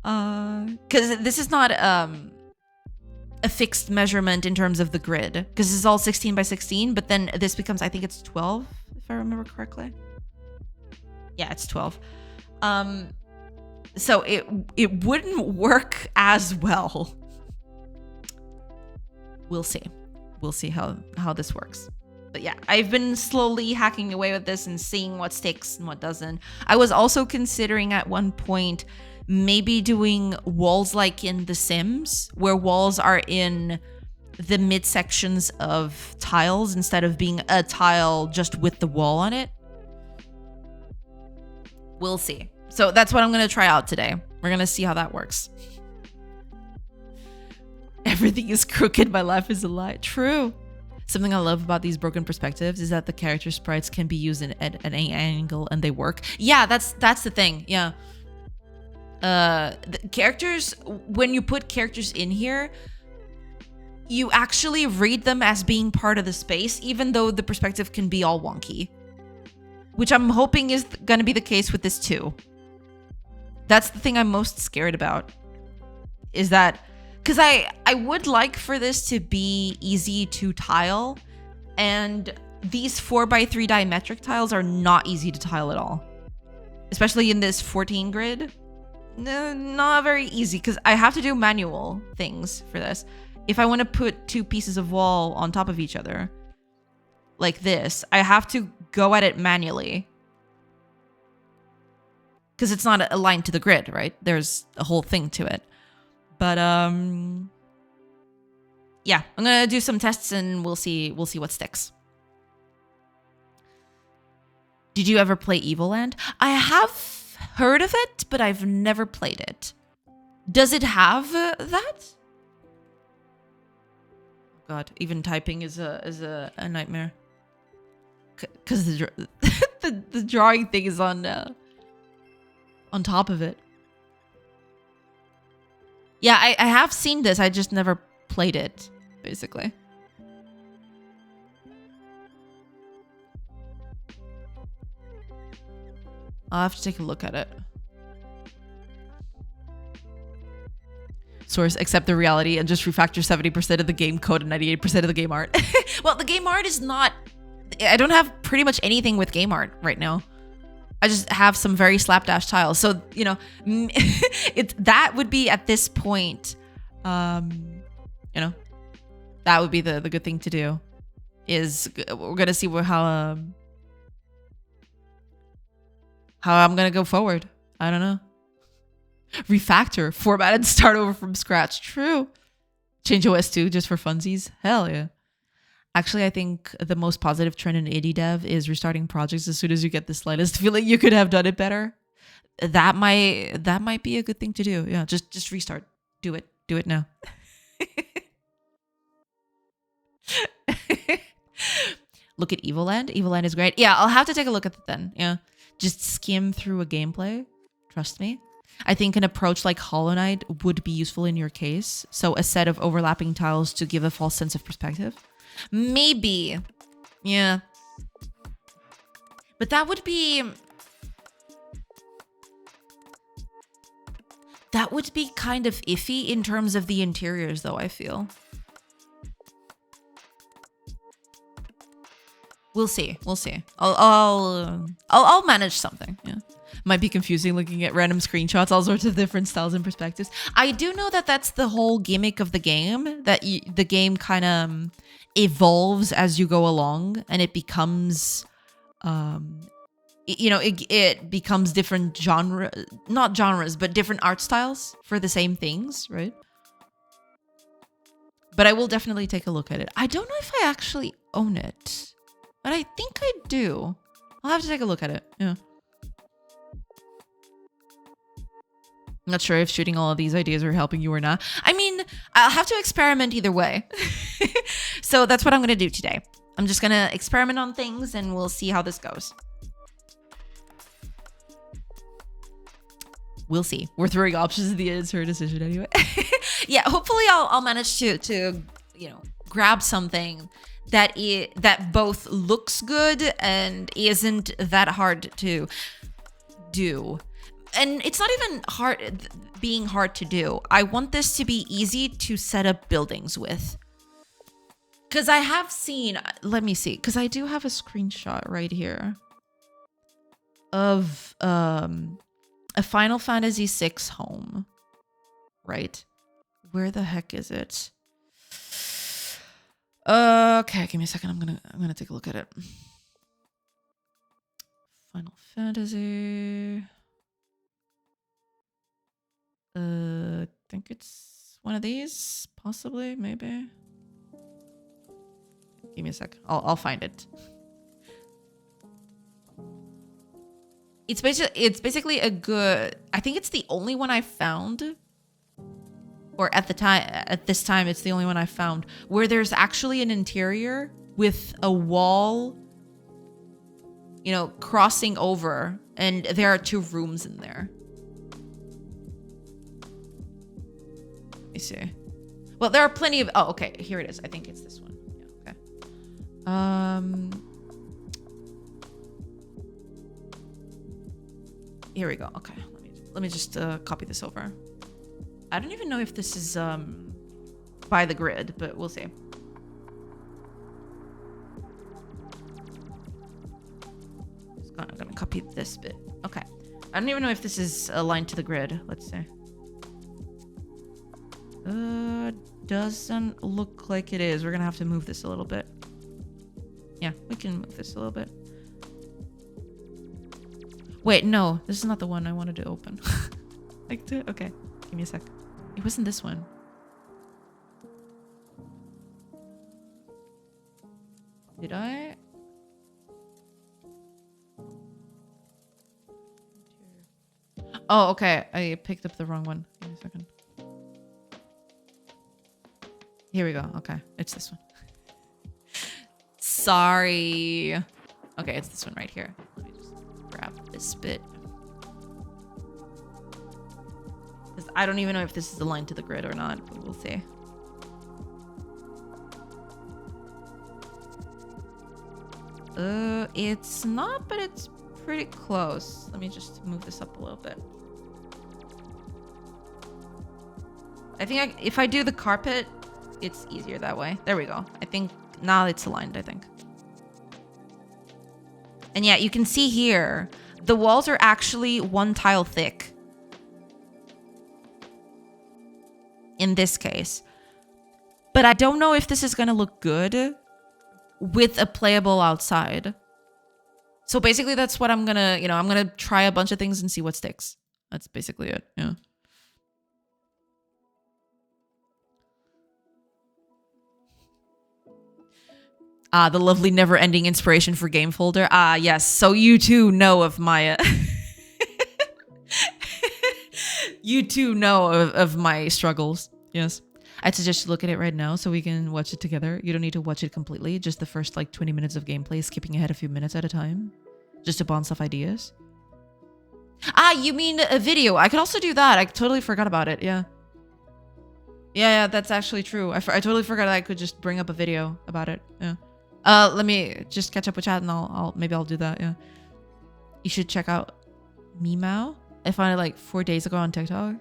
Because this is not a fixed measurement in terms of the grid, because this is all 16 by 16, but then this becomes, I think it's 12, if I remember correctly. Yeah, it's 12. So it wouldn't work as well. We'll see. We'll see how this works. But yeah, I've been slowly hacking away with this and seeing what sticks and what doesn't. I was also considering at one point maybe doing walls like in The Sims, where walls are in the midsections of tiles instead of being a tile just with the wall on it. We'll see. So that's what I'm going to try out today. We're going to see how that works. Everything is crooked. My life is a lie. True. Something I love about these broken perspectives is that the character sprites can be used at an angle and they work. Yeah, that's the thing. Yeah. The characters, when you put characters in here, you actually read them as being part of the space, even though the perspective can be all wonky. Which I'm hoping is going to be the case with this too. That's the thing I'm most scared about. Is that... Because I would like for this to be easy to tile. And these 4x3 diametric tiles are not easy to tile at all. Especially in this 14 grid. No, not very easy. Because I have to do manual things for this. If I want to put two pieces of wall on top of each other, like this, I have to go at it manually. Because it's not aligned to the grid, right? There's a whole thing to it. But yeah, I'm gonna do some tests and we'll see what sticks. Did you ever play Evoland? I have heard of it, but I've never played it. Does it have that? God, even typing is a nightmare. Because the drawing thing is on top of it. Yeah, I have seen this. I just never played it, basically. I'll have to take a look at it. Source, accept the reality and just refactor 70% of the game code and 98% of the game art. Well, the game art is not... I don't have pretty much anything with game art right now. I just have some very slapdash tiles. So, you know, that would be at this point, you know, that would be the good thing to do. Is we're going to see how I'm going to go forward. I don't know. Refactor, format, and start over from scratch. True. Change OS 2 just for funsies. Hell yeah. Actually, I think the most positive trend in indie dev is restarting projects as soon as you get the slightest feeling you could have done it better. That might be a good thing to do. Yeah, just restart. Do it. Do it now. Look at Evoland. Evoland is great. Yeah, I'll have to take a look at it then. Yeah, just skim through a gameplay. Trust me. I think an approach like Hollow Knight would be useful in your case. So a set of overlapping tiles to give a false sense of perspective. Maybe. Yeah. But that would be... That would be kind of iffy in terms of the interiors, though, I feel. We'll see. We'll see. I'll manage something. Yeah. Might be confusing looking at random screenshots, all sorts of different styles and perspectives. I do know that that's the whole gimmick of the game, that the game kind of evolves as you go along, and it becomes, you know, it becomes different not genres, but different art styles for the same things, right? But I will definitely take a look at it. I don't know if I actually own it, but I think I do. I'll have to take a look at it. Yeah. I'm not sure if shooting all of these ideas are helping you or not. I mean, I'll have to experiment either way. So that's what I'm going to do today. I'm just going to experiment on things and we'll see how this goes. We'll see. We're throwing options at the end. It's her decision anyway. Yeah, hopefully I'll manage to grab something that both looks good and isn't that hard to do. And it's not even being hard to do. I want this to be easy to set up buildings with. Because I have seen, let me see, because I do have a screenshot right here of a Final Fantasy VI home. Right? Where the heck is it? Okay, give me a second. I'm gonna take a look at it. Final Fantasy. I think it's one of these, possibly, maybe. Give me a sec. I'll find it. It's basically a good. I think it's the only one I found. Or at this time, it's the only one I found where there's actually an interior with a wall, crossing over, and there are 2 rooms in there. Let me see. Well, there are plenty of. Oh, okay. Here it is. I think it's this one. Yeah. Okay. Here we go. Okay. Let me just copy this over. I don't even know if this is by the grid, but we'll see. I'm gonna copy this bit. Okay. I don't even know if this is aligned to the grid. Let's see. Doesn't look like it is. We're gonna have to move this a little bit. Yeah, we can move this a little bit. Wait, no, this is not the one I wanted to open. Okay, give me a sec. It wasn't this one. Did I? Oh, okay. I picked up the wrong one. Give me a second. Here we go. Okay, it's this one. Sorry. Okay, it's this one right here. Let me just grab this bit. Because I don't even know if this is aligned to the grid or not, but we'll see. It's not, but it's pretty close. Let me just move this up a little bit. I think if I do the carpet, it's easier that way. There we go. I think now it's aligned, I think. And yeah, you can see here, the walls are actually 1 tile thick. In this case. But I don't know if this is gonna look good with a playable outside. So basically that's what I'm gonna, I'm gonna try a bunch of things and see what sticks. That's basically it, yeah. The lovely never-ending inspiration for game folder. Yes. So you too know of my... you too know of my struggles. Yes. I'd suggest you look at it right now so we can watch it together. You don't need to watch it completely. Just the first 20 minutes of gameplay, skipping ahead a few minutes at a time. Just to bounce off ideas. You mean a video. I could also do that. I totally forgot about it. Yeah. Yeah, that's actually true. I totally forgot I could just bring up a video about it. Yeah. Let me just catch up with chat and maybe I'll do that. Yeah. You should check out Meow. I found it like 4 days ago on TikTok.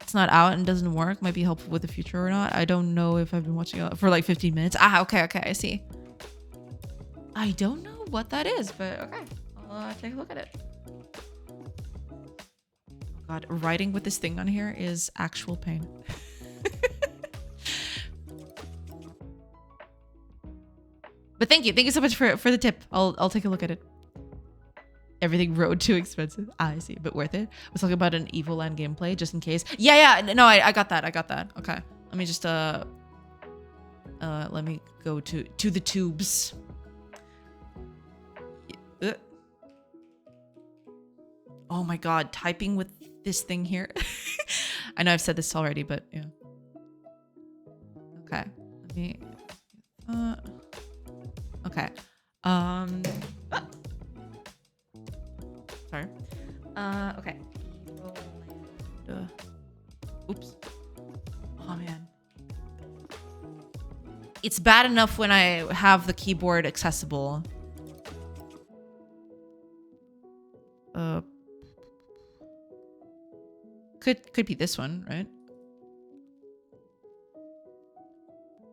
It's not out and doesn't work. Might be helpful with the future or not. I don't know if I've been watching it for like 15 minutes. Okay, I see. I don't know what that is, but okay. I'll take a look at it. Oh God, writing with this thing on here is actual pain. But thank you so much for the tip. I'll take a look at it. Everything road too expensive. I see, but worth it. I was talking about an Evil Land gameplay just in case. Yeah. No, I got that. Okay. Let me just let me go to the tubes. Oh my god, typing with this thing here. I know I've said this already, but yeah. Okay. Let me okay. Sorry. Okay. Oops. Oh man. It's bad enough when I have the keyboard accessible. Could be this one, right?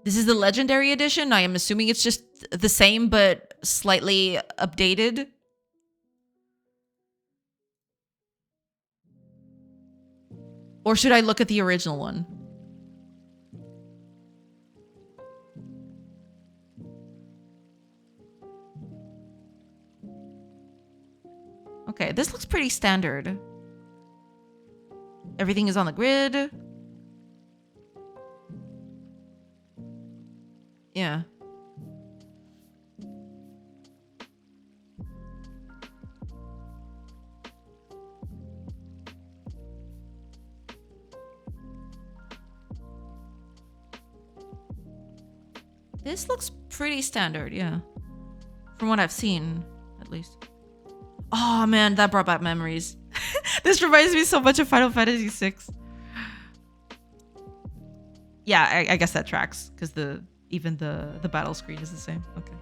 This is the Legendary Edition. I am assuming it's just the same, but slightly updated. Or should I look at the original one? Okay, this looks pretty standard. Everything is on the grid. Yeah. This looks pretty standard, yeah. From what I've seen, at least. Oh man, that brought back memories. This reminds me so much of Final Fantasy VI. Yeah, I guess that tracks, because even the battle screen is the same. Okay.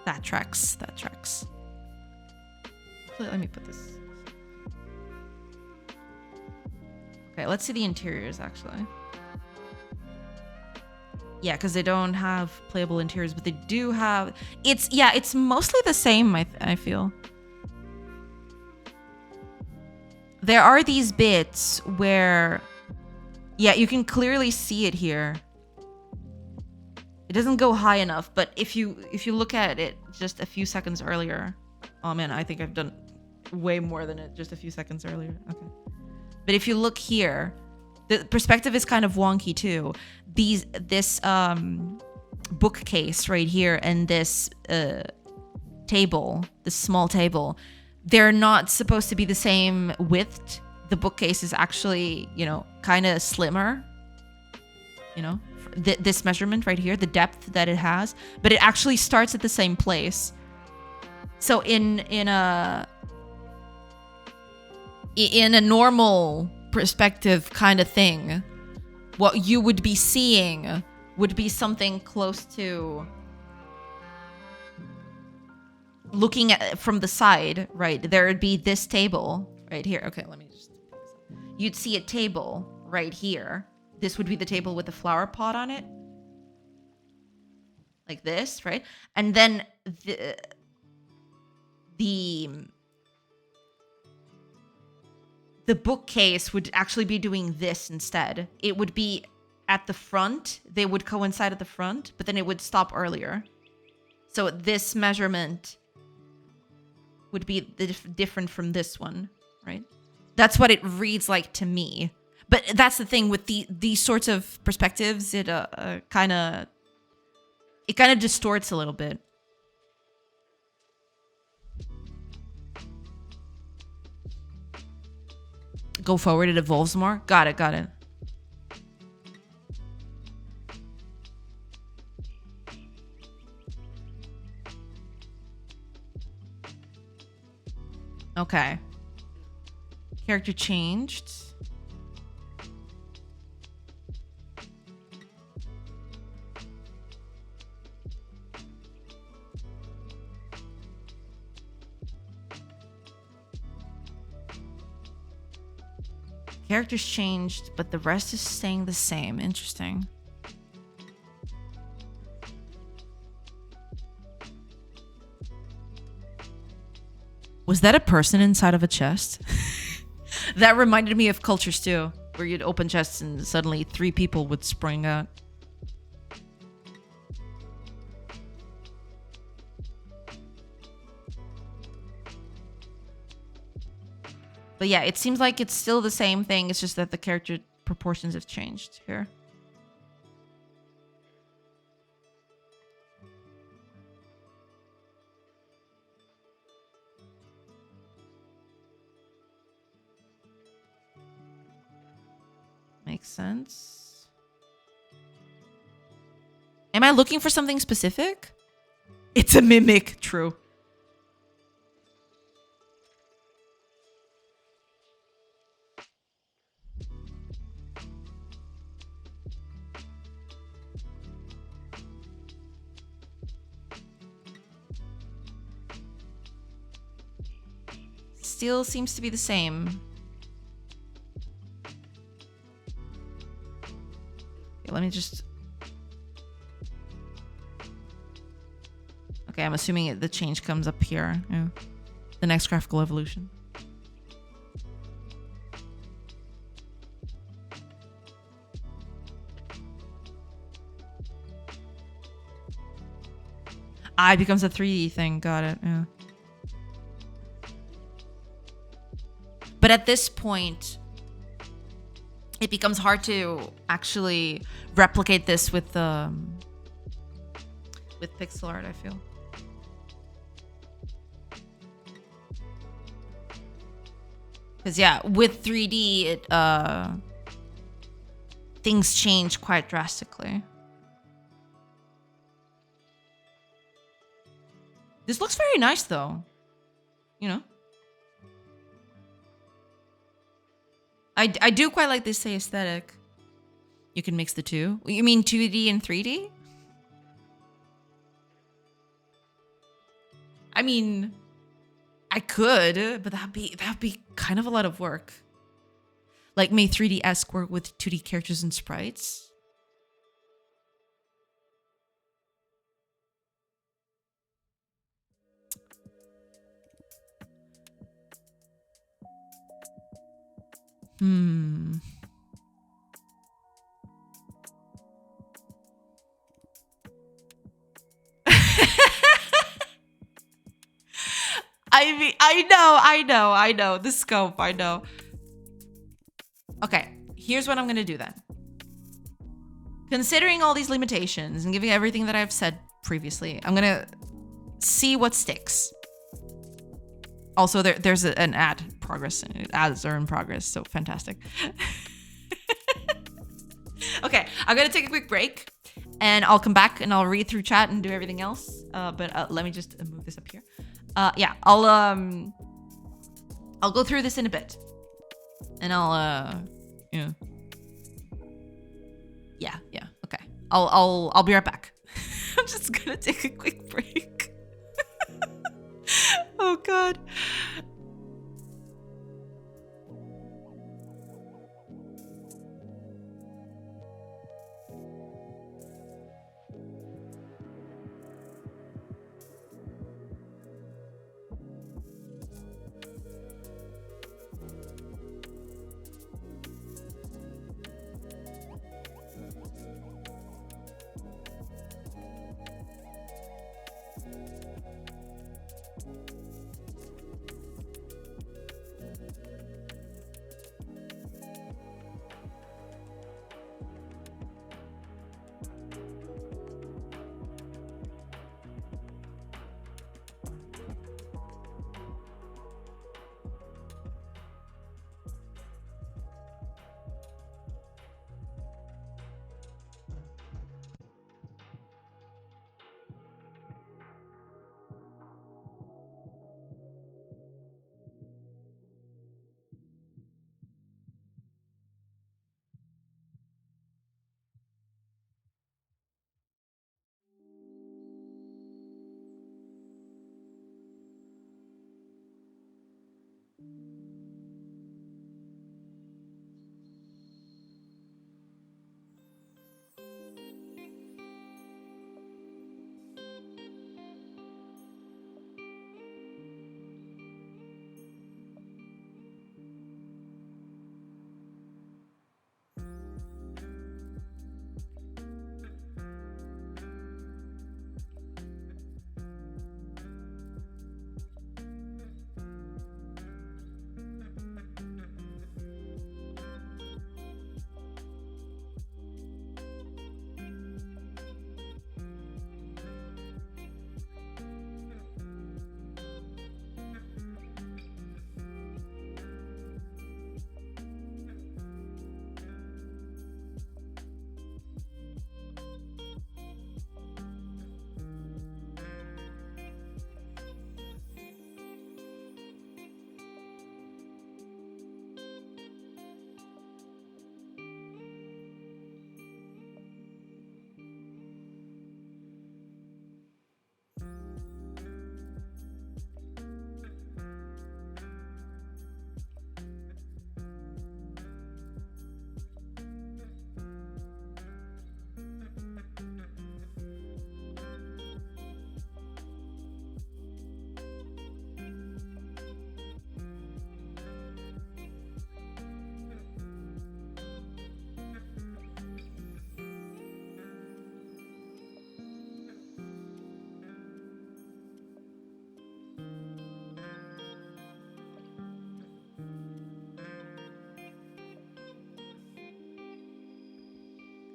That tracks. That tracks. Let me put this. Okay, let's see the interiors, actually. Yeah, because they don't have playable interiors, but they do have... It's mostly the same, I feel. There are these bits where... Yeah, you can clearly see it here. It doesn't go high enough, but if you look at it just a few seconds earlier... Oh man, I think I've done way more than it just a few seconds earlier. Okay. But if you look here... The perspective is kind of wonky too. This bookcase right here and this table, this small table, they're not supposed to be the same width. The bookcase is actually, kind of slimmer. This measurement right here, the depth that it has, but it actually starts at the same place. So in a normal perspective kind of thing, what you would be seeing would be something close to looking at from the side, right? There would be this table right here. Okay, let me just pick this up. You'd see a table right here. This would be the table with the flower pot on it. Like this, right? And then the bookcase would actually be doing this instead. It would be at the front. They would coincide at the front, but then it would stop earlier. So this measurement would be different from this one, right? That's what it reads like to me. But that's the thing with these sorts of perspectives. It kind of distorts a little bit. Go forward, it evolves more. Got it. Okay. Character changed. Characters changed, but the rest is staying the same. Interesting. Was that a person inside of a chest? That reminded me of Cultures too, where you'd open chests and suddenly 3 people would spring out. But yeah, it seems like it's still the same thing. It's just that the character proportions have changed here. Makes sense. Am I looking for something specific? It's a mimic. True. Still seems to be the same. Okay, let me just... Okay, I'm assuming the change comes up here. Yeah. The next graphical evolution. It becomes a 3D thing. Got it. Yeah. But at this point, it becomes hard to actually replicate this with pixel art, I feel. Because yeah, with 3D, things change quite drastically. This looks very nice, though. You know? I do quite like this aesthetic. You can mix the two. You mean 2D and 3D? I mean, I could, but that'd be kind of a lot of work. Like make 3D-esque work with 2D characters and sprites. I mean, I know. The scope, I know. Okay, here's what I'm gonna do then. Considering all these limitations and giving everything that I've said previously, I'm gonna see what sticks. Also, there's an ad progress. Ads are in progress, so fantastic. Okay, I'm gonna take a quick break, and I'll come back and I'll read through chat and do everything else. But let me just move this up here. Yeah, I'll go through this in a bit, and I'll yeah, okay. I'll be right back. I'm just gonna take a quick break. Oh God.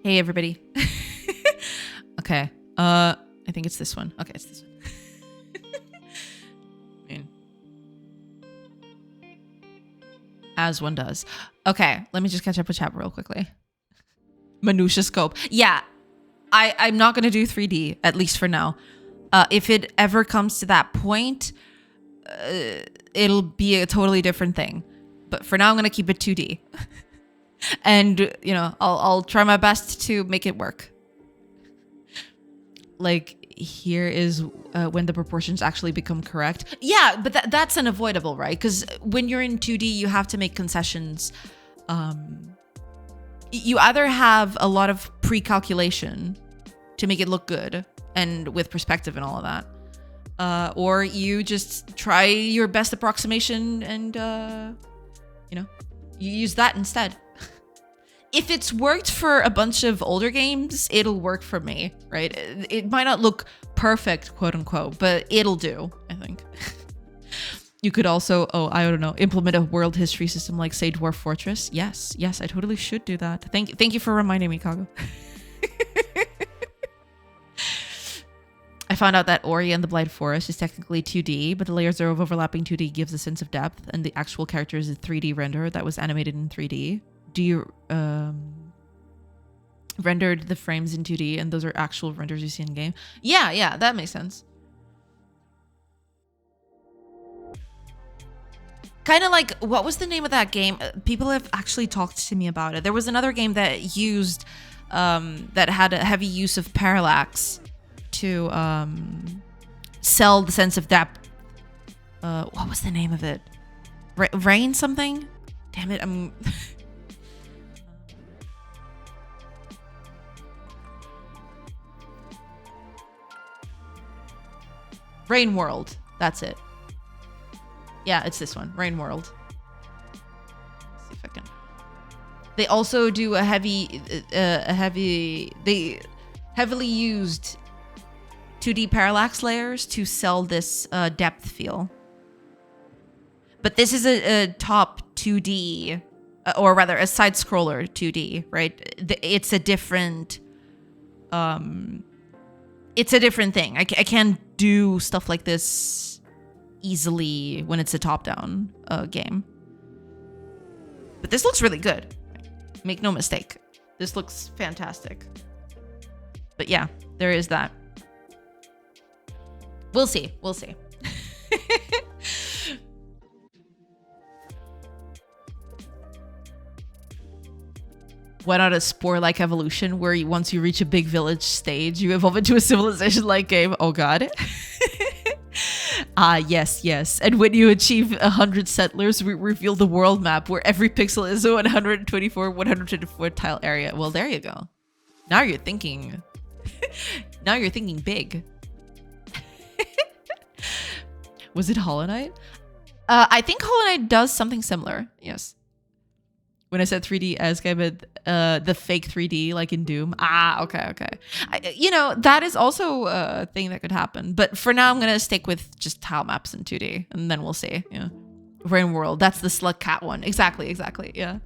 Hey, everybody. Okay. I think it's this one. Okay, it's this one. I mean, as one does. Okay, let me just catch up with chat real quickly. Minutia scope. Yeah, I'm not going to do 3D, at least for now. If it ever comes to that point, it'll be a totally different thing. But for now, I'm going to keep it 2D. And, you know, I'll try my best to make it work. Like, here is when the proportions actually become correct. Yeah, but that's unavoidable, right? Because when you're in 2D, you have to make concessions. You either have a lot of pre-calculation to make it look good and with perspective and all of that. Or you just try your best approximation and, you know, you use that instead. If it's worked for a bunch of older games, it'll work for me, right? It might not look perfect, quote unquote, but it'll do, I think. You could also, I don't know, implement a world history system like, say, Dwarf Fortress. Yes, I totally should do that. Thank you for reminding me, Kago. I found out that Ori and the Blight Forest is technically 2D, but the layers of overlapping 2D gives a sense of depth, and the actual character is a 3D render that was animated in 3D. Do you rendered the frames in 2D and those are actual renders you see in game? Yeah, that makes sense. Kind of like, what was the name of that game? People have actually talked to me about it. There was another game that used, that had a heavy use of parallax to sell the sense of depth. What was the name of it? Rain something? Damn it, I'm... Rain World. That's it. Yeah, it's this one. Rain World. Let's see if I can. They also do they heavily used 2D parallax layers to sell this depth feel. But this is a top 2D, or rather a side scroller 2D, right? It's a different, it's a different thing. I can't do stuff like this easily when it's a top-down game. But this looks really good. Make no mistake. This looks fantastic. But yeah, there is that. We'll see. We'll see. Why not a spore-like evolution where once you reach a big village stage, you evolve into a civilization-like game? Oh god. Yes. And when you achieve 100 settlers, we reveal the world map where every pixel is a 124 tile area. Well, there you go. Now you're thinking. Now you're thinking big. Was it Hollow Knight? I think Hollow Knight does something similar. Yes. When I said 3D as I meant the fake 3D like in Doom. Okay. You know, that is also a thing that could happen. But for now, I'm going to stick with just tile maps in 2D. And then we'll see. Yeah. Rain World. That's the Slug Cat one. Exactly. Yeah.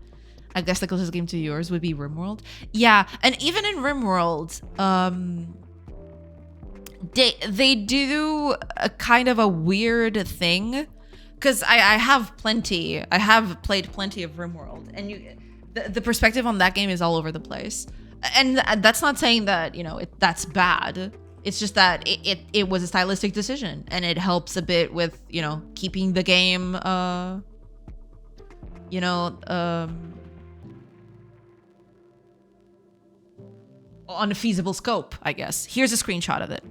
I guess the closest game to yours would be RimWorld. Yeah. And even in RimWorld, they do a kind of a weird thing. Because I have played plenty of RimWorld, and the perspective on that game is all over the place. And that's not saying that, you know, that's bad. It's just that it was a stylistic decision, and it helps a bit with, you know, keeping the game, you know, on a feasible scope, I guess. Here's a screenshot of it.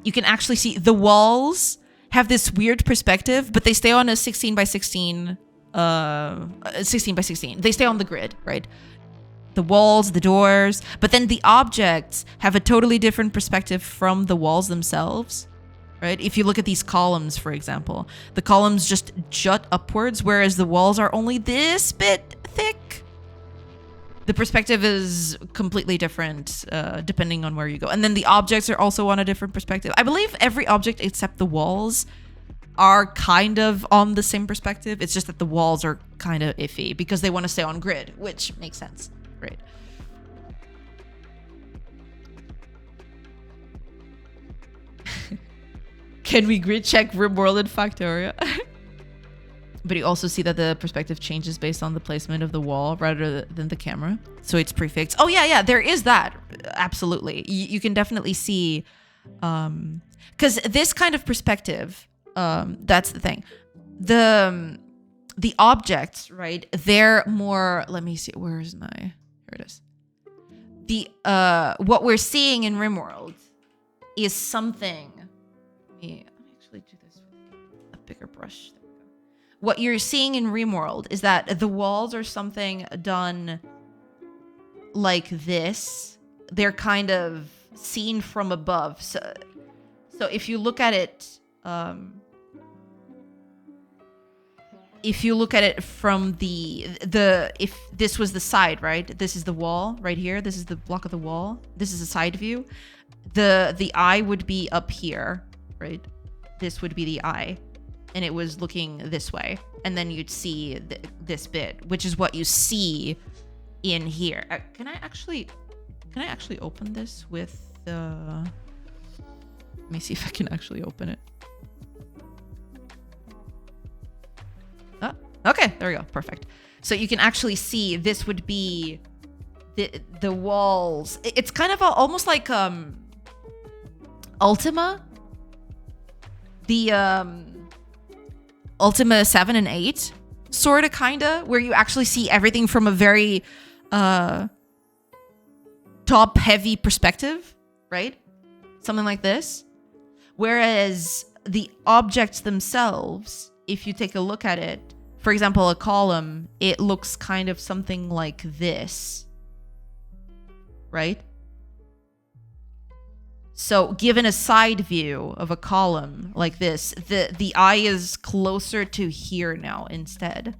You can actually see the walls have this weird perspective, but they stay on a 16 by 16. They stay on the grid, right? The walls, the doors, but then the objects have a totally different perspective from the walls themselves, right? If you look at these columns, for example, the columns just jut upwards, whereas the walls are only this bit thick. The perspective is completely different depending on where you go. And then the objects are also on a different perspective. I believe every object except the walls are kind of on the same perspective. It's just that the walls are kind of iffy because they want to stay on grid, which makes sense, right? Can we grid check RimWorld and Factoria? But you also see that the perspective changes based on the placement of the wall rather than the camera. So it's prefixed. Oh yeah, there is that. Absolutely. You can definitely see, because this kind of perspective, that's the thing. The objects, right? They're more, let me see, here it is. What we're seeing in RimWorld is something, let me actually do this with a bigger brush. What you're seeing in RimWorld is that the walls are something done like this. They're kind of seen from above. So if you look at it, from if this was the side, right? This is the wall right here. This is the block of the wall. This is a side view. The eye would be up here, right? This would be the eye. And it was looking this way, and then you'd see this bit, which is what you see in here. Can I actually open this with the? Let me see if I can actually open it. Oh, okay, there we go, perfect. So you can actually see this would be the walls. It's kind of almost like Ultima. The Ultima 7 and 8, sort of, kind of, where you actually see everything from a very top-heavy perspective, right? Something like this. Whereas the objects themselves, if you take a look at it, for example, a column, it looks kind of something like this, right? So given a side view of a column like this, the eye is closer to here now instead.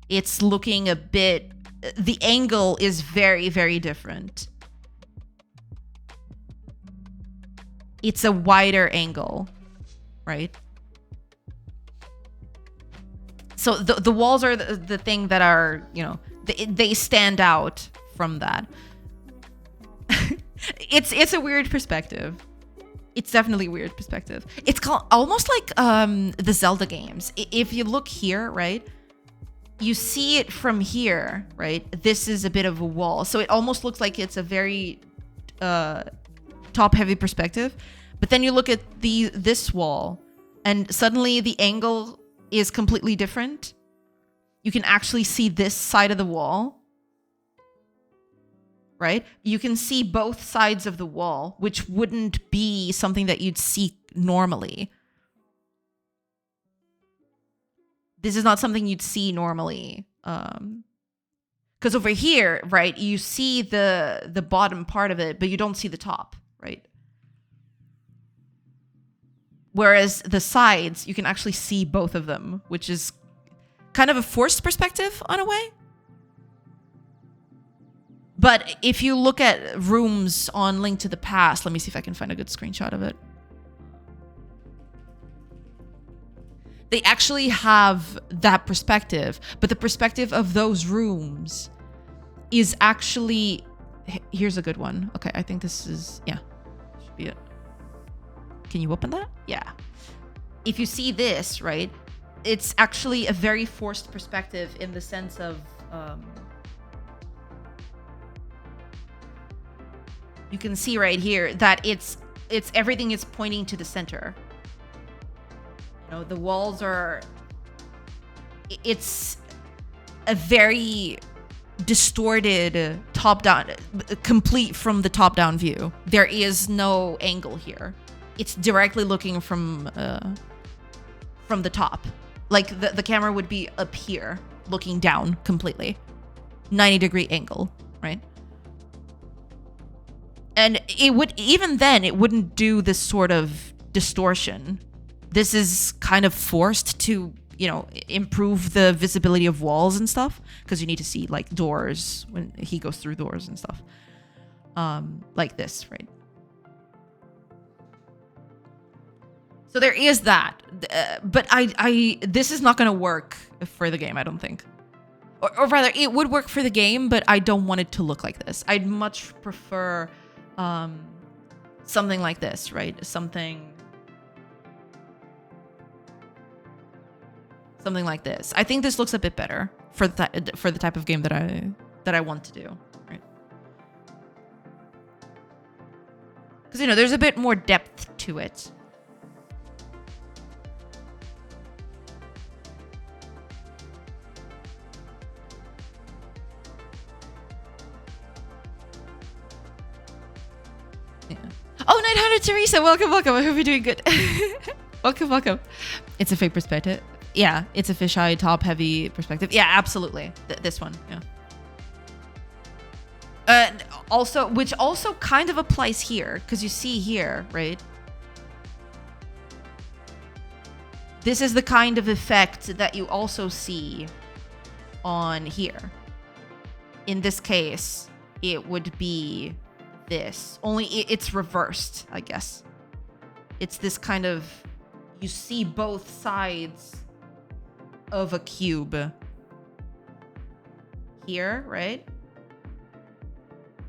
It's looking a bit, the angle is very, very different. It's a wider angle, right? So the walls are the thing that are, you know, they stand out from that. It's a weird perspective. It's definitely a weird perspective. It's called almost like the Zelda games. If you look here, right, you see it from here, right? This is a bit of a wall, so it almost looks like it's a very top-heavy perspective. But then you look at this wall, and suddenly the angle is completely different. You can actually see this side of the wall. Right? You can see both sides of the wall, which wouldn't be something that you'd see normally. This is not something you'd see normally. Because over here, right, you see the bottom part of it, but you don't see the top, right? Whereas the sides, you can actually see both of them, which is kind of a forced perspective on a way. But if you look at rooms on Link to the Past, let me see if I can find a good screenshot of it. They actually have that perspective, but the perspective of those rooms is actually... Here's a good one. Okay, I think this is... Yeah, should be it. Can you open that? Yeah. If you see this, right, it's actually a very forced perspective in the sense of... you can see right here that it's everything is pointing to the center. You know, the walls are... It's a very distorted top-down, complete from the top-down view. There is no angle here. It's directly looking from the top. Like the camera would be up here, looking down completely. 90-degree angle, right? And it would, even then, it wouldn't do this sort of distortion. This is kind of forced to, you know, improve the visibility of walls and stuff, because you need to see like doors when he goes through doors and stuff. Like this, right? So there is that, but this is not going to work for the game, I don't think. Or rather, it would work for the game, but I don't want it to look like this. I'd much prefer something like this, right? Something like this. I think this looks a bit better for the type of game that I want to do, right? Because, you know, there's a bit more depth to it. Yeah. Oh, 900 Teresa, welcome. I hope you're doing good. welcome. It's a fake perspective. Yeah, it's a fisheye, top-heavy perspective. Yeah, absolutely. This one, yeah. Also, which also kind of applies here, because you see here, right? This is the kind of effect that you also see on here. In this case, it would be this. Only it's reversed, I guess. It's this kind of... You see both sides of a cube here, right?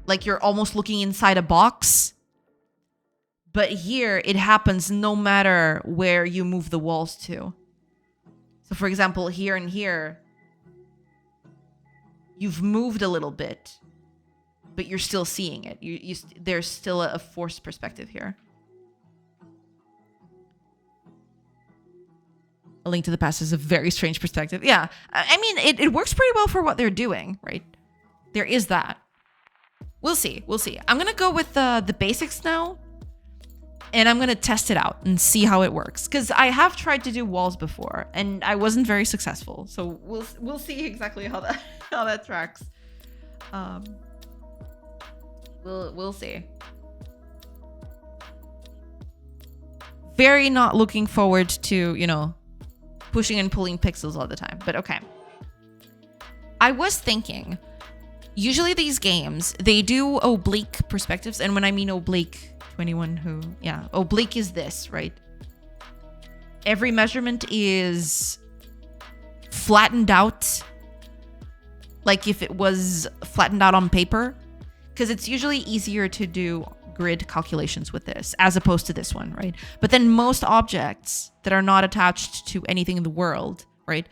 Like you're almost looking inside a box. But here, it happens no matter where you move the walls to. So for example, here and here, you've moved a little bit, but you're still seeing it. There's still a forced perspective here. A Link to the Past is a very strange perspective. Yeah, I mean, it works pretty well for what they're doing, right? There is that. We'll see. I'm going to go with the basics now. And I'm going to test it out and see how it works. Because I have tried to do walls before, and I wasn't very successful. So we'll see exactly how that tracks. We'll see. Very not looking forward to, you know, pushing and pulling pixels all the time, but okay. I was thinking, usually these games, they do oblique perspectives, and when I mean oblique, to anyone who, yeah, oblique is this, right? Every measurement is flattened out, like if it was flattened out on paper, because it's usually easier to do grid calculations with this as opposed to this one, right? But then most objects that are not attached to anything in the world, right?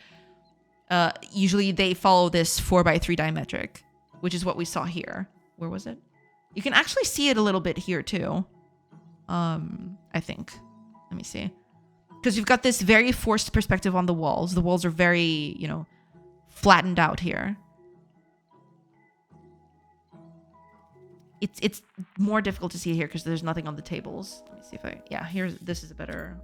Usually they follow this 4x3 diametric, which is what we saw here. Where was it? You can actually see it a little bit here too. I think. Let me see. Because you've got this very forced perspective on the walls. The walls are very, you know, flattened out here. It's more difficult to see here because there's nothing on the tables. Let me see if I... Yeah, this is a better...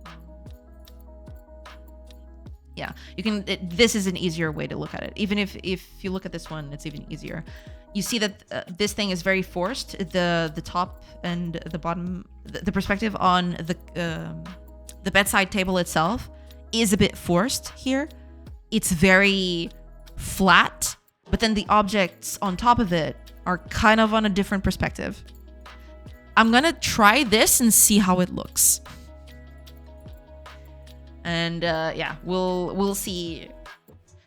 Yeah, you can... This is an easier way to look at it. Even if you look at this one, it's even easier. You see that this thing is very forced. The top and the bottom... The perspective on the bedside table itself is a bit forced here. It's very flat, but then the objects on top of it are kind of on a different perspective. I'm gonna try this and see how it looks. And yeah, we'll see.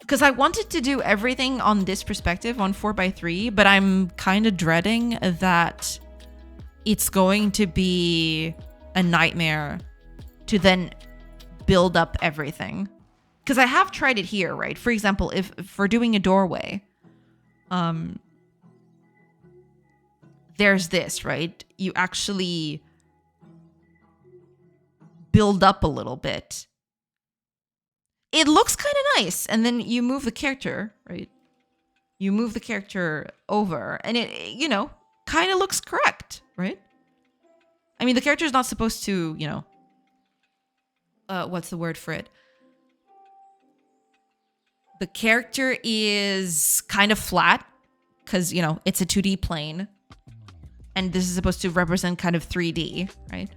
Because I wanted to do everything on this perspective on 4x3, but I'm kind of dreading that it's going to be a nightmare to then build up everything. Because I have tried it here, right? For example, if for doing a doorway, there's this, right? You actually build up a little bit. It looks kind of nice. And then you move the character, right? You move the character over and it, you know, kind of looks correct, right? I mean, the character is not supposed to, you know, what's the word for it? The character is kind of flat because, you know, it's a 2D plane. And this is supposed to represent kind of 3D, right?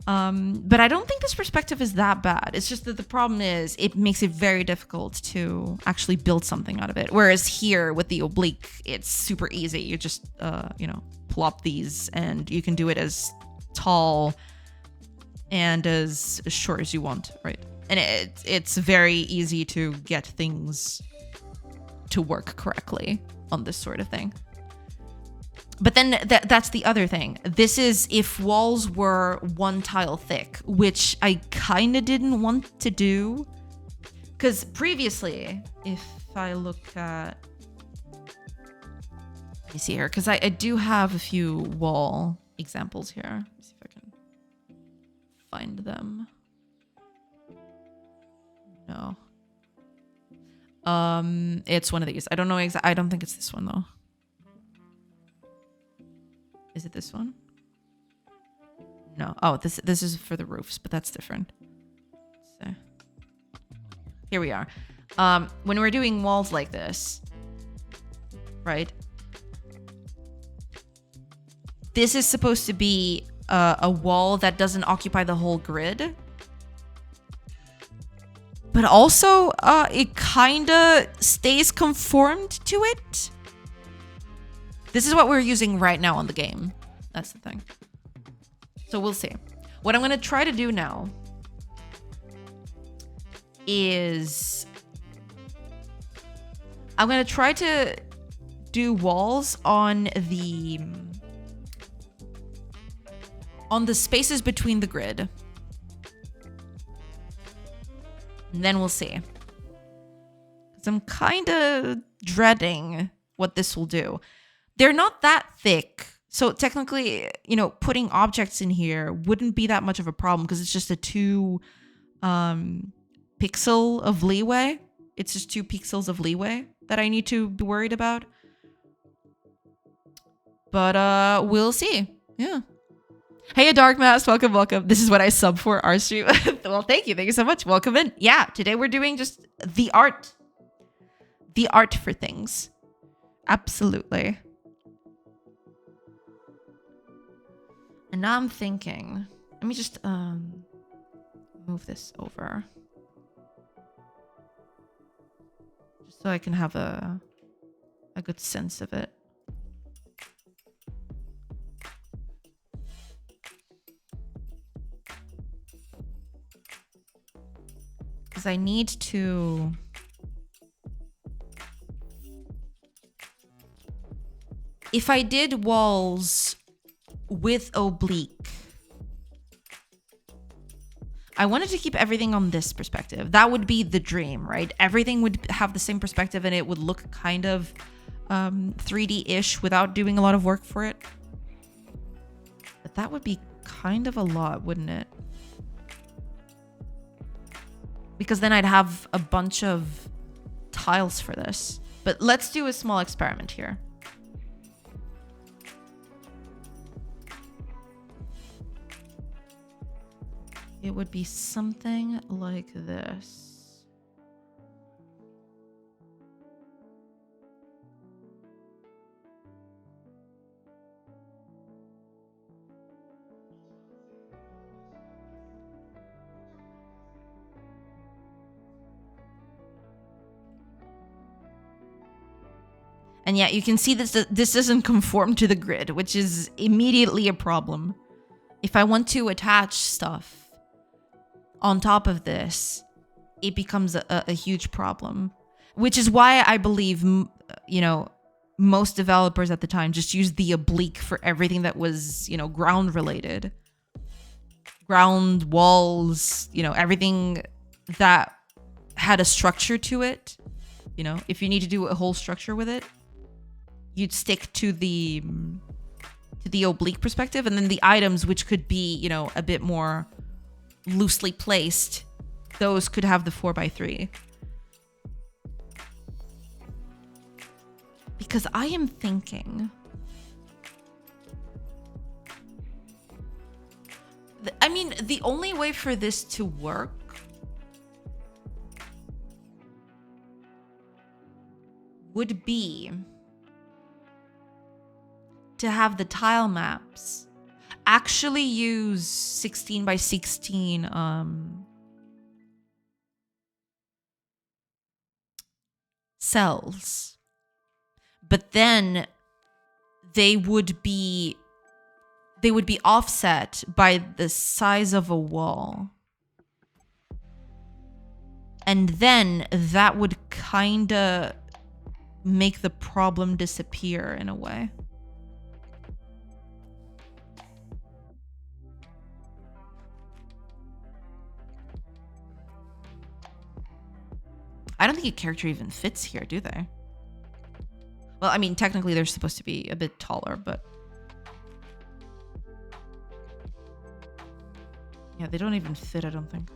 But I don't think this perspective is that bad. It's just that the problem is it makes it very difficult to actually build something out of it. Whereas here with the oblique, it's super easy. You just, you know, plop these and you can do it as tall and as short as you want, right? And it's very easy to get things to work correctly on this sort of thing. But then that's the other thing. This is if walls were 1 tile thick, which I kind of didn't want to do. Because previously, if I look at... Let me see here, because I do have a few wall examples here. Let me see if I can find them. No. It's one of these. I don't know I don't think it's this one though. Is it this one? No. Oh, this is for the roofs, but that's different. So, here we are. When we're doing walls like this, right? This is supposed to be a wall that doesn't occupy the whole grid. But also, it kind of stays conformed to it. This is what we're using right now on the game. That's the thing. So we'll see. What I'm going to try to do now is... I'm going to try to do walls on the spaces between the grid. And then we'll see. Because I'm kind of dreading what this will do. They're not that thick. So technically, you know, putting objects in here wouldn't be that much of a problem because it's just a 2 pixel of leeway. It's just 2 pixels of leeway that I need to be worried about. But we'll see. Yeah. Hey, Dark Mask, welcome, welcome. This is what I sub for our stream. Well, thank you so much. Welcome in. Yeah, today we're doing just the art for things. Absolutely. And now I'm thinking, let me just move this over, just so I can have a good sense of it. Because I need to... If I did walls with oblique, I wanted to keep everything on this perspective. That would be the dream, right? Everything would have the same perspective and it would look kind of 3D-ish without doing a lot of work for it. But that would be kind of a lot, wouldn't it? Because then I'd have a bunch of tiles for this. But let's do a small experiment here. It would be something like this. And yeah, you can see this doesn't conform to the grid, which is immediately a problem. If I want to attach stuff on top of this, it becomes a huge problem. Which is why I believe, you know, most developers at the time just used the oblique for everything that was, you know, ground related. Ground, walls, you know, everything that had a structure to it. You know, if you need to do a whole structure with it, you'd stick to the oblique perspective, and then the items, which could be, you know, a bit more loosely placed, those could have the 4x3. Because I am thinking, I mean, the only way for this to work would be to have the tile maps actually use 16 by 16 cells, but then they would be offset by the size of a wall, and then that would kind of make the problem disappear in a way. I don't think a character even fits here, do they? Well, I mean, technically they're supposed to be a bit taller, but... yeah, they don't even fit, I don't think.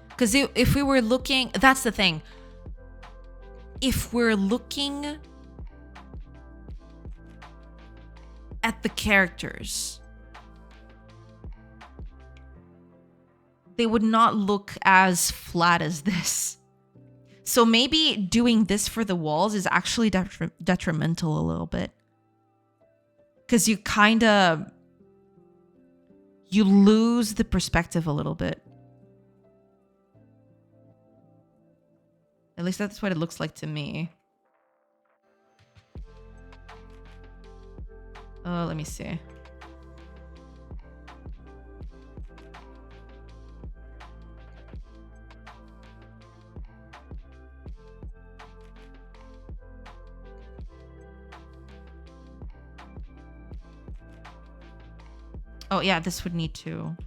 Because if we were looking... that's the thing. If we're looking at the characters, they would not look as flat as this. So maybe doing this for the walls is actually detrimental a little bit. Because you kind of... you lose the perspective a little bit. At least that's what it looks like to me. Oh, let me see. Oh, yeah, this would need to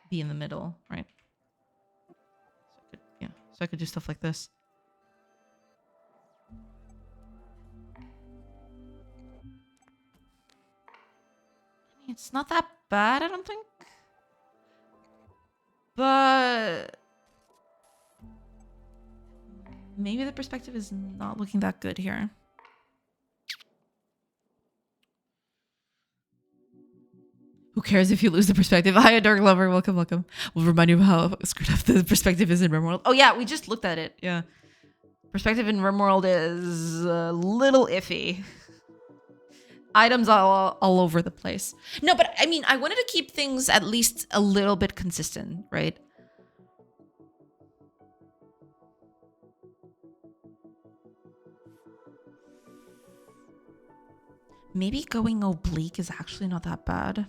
be in the middle, right? So I could do stuff like this. I mean, it's not that bad, I don't think. But maybe the perspective is not looking that good here. Who cares if you lose the perspective? Hi, a dark lover. Welcome, welcome. We'll remind you of how screwed up the perspective is in RimWorld. Oh, yeah, we just looked at it. Yeah. Perspective in RimWorld is a little iffy. Items all over the place. No, but I mean, I wanted to keep things at least a little bit consistent, right? Maybe going oblique is actually not that bad.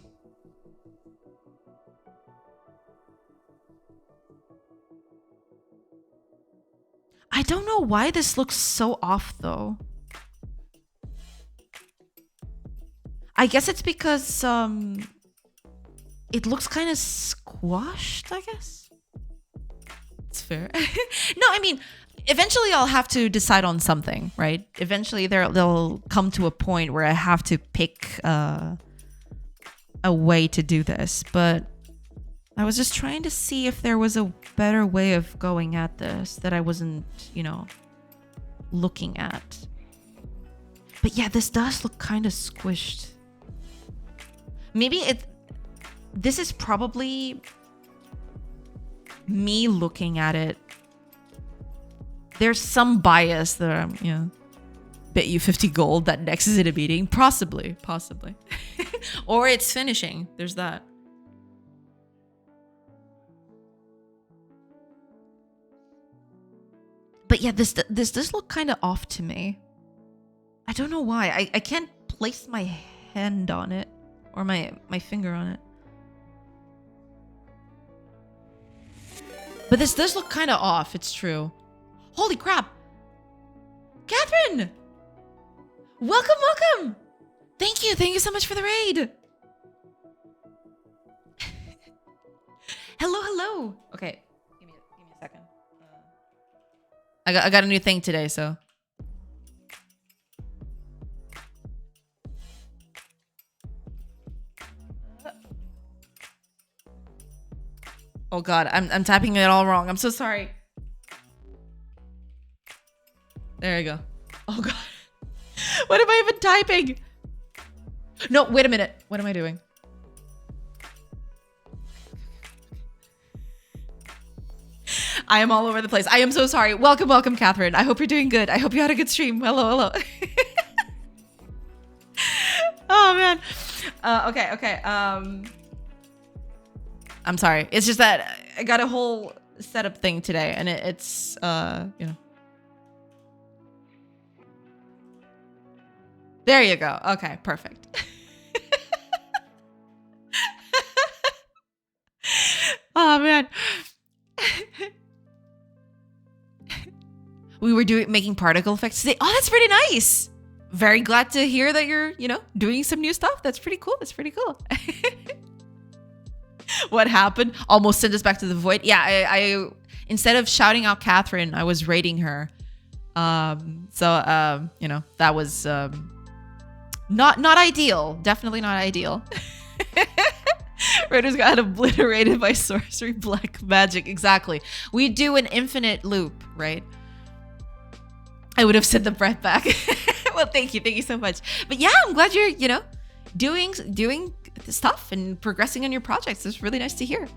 I don't know why this looks so off, though. I guess it's because it looks kind of squashed, I guess. It's fair. No, I mean, eventually I'll have to decide on something, right? Eventually they'll come to a point where I have to pick a way to do this, but I was just trying to see if there was a better way of going at this that I wasn't, you know, looking at. But yeah, this does look kind of squished. Maybe this is probably me looking at it. There's some bias that I'm, you know, bet you 50 gold that Nex is in a meeting. Possibly. Or it's finishing. There's that. But yeah, this does look kind of off to me. I don't know why. I can't place my hand on it or my finger on it. But this does look kind of off. It's true. Holy crap. Catherine! Welcome! Thank you so much for the raid. Hello. Okay, give me a second. I got a new thing today, so. Oh god, I'm tapping it all wrong. I'm so sorry. There you go. Oh god. What am I even typing? No, wait a minute. What am I doing? I am all over the place. I am so sorry. Welcome, Catherine. I hope you're doing good. I hope you had a good stream. Hello. Oh, man. Okay. I'm sorry. It's just that I got a whole setup thing today, and it's, you know. There you go. Okay, perfect. Oh, man. We were making particle effects today. Oh, that's pretty nice. Very glad to hear that you're, you know, doing some new stuff. That's pretty cool. What happened? Almost sent us back to the void. Yeah, I instead of shouting out Catherine, I was raiding her. You know, that was not ideal. Definitely not ideal. Raiders got obliterated by sorcery black magic. Exactly. We do an infinite loop, right? I would have sent the breath back. Well, thank you so much. But yeah, I'm glad you're, you know, doing stuff and progressing on your projects. It's really nice to hear.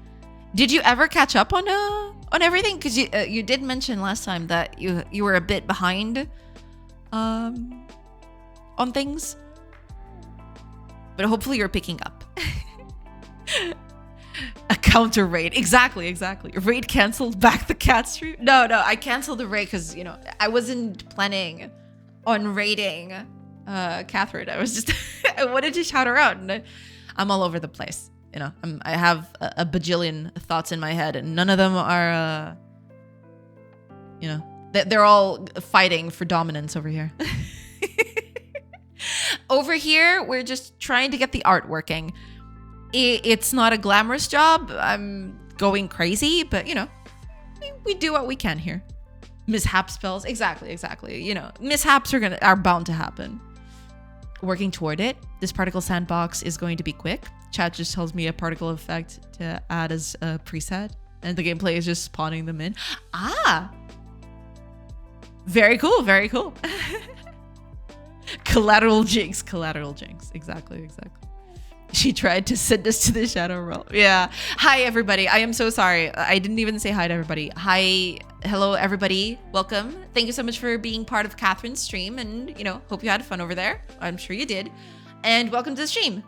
Did you ever catch up on everything? Because you did mention last time that you were a bit behind on things, but hopefully you're picking up. A counter raid. Exactly. Raid canceled, back the cat stream. No, I canceled the raid because, you know, I wasn't planning on raiding Catherine. I was just I wanted to shout her out, and I'm all over the place. You know, I have a bajillion thoughts in my head, and none of them are you know, they're all fighting for dominance over here. Over here, we're just trying to get the art working. It's not a glamorous job. I'm going crazy, but you know, we do what we can here. Mishap spells, exactly. You know, mishaps are bound to happen. Working toward it. This particle sandbox is going to be quick. Chat just tells me a particle effect to add as a preset, and the gameplay is just spawning them in. Ah, very cool. Collateral jinx. Exactly. She tried to send us to the shadow realm. Yeah. Hi, everybody. I am so sorry. I didn't even say hi to everybody. Hi. Hello, everybody. Welcome. Thank you so much for being part of Catherine's stream. And, you know, hope you had fun over there. I'm sure you did. And welcome to the stream.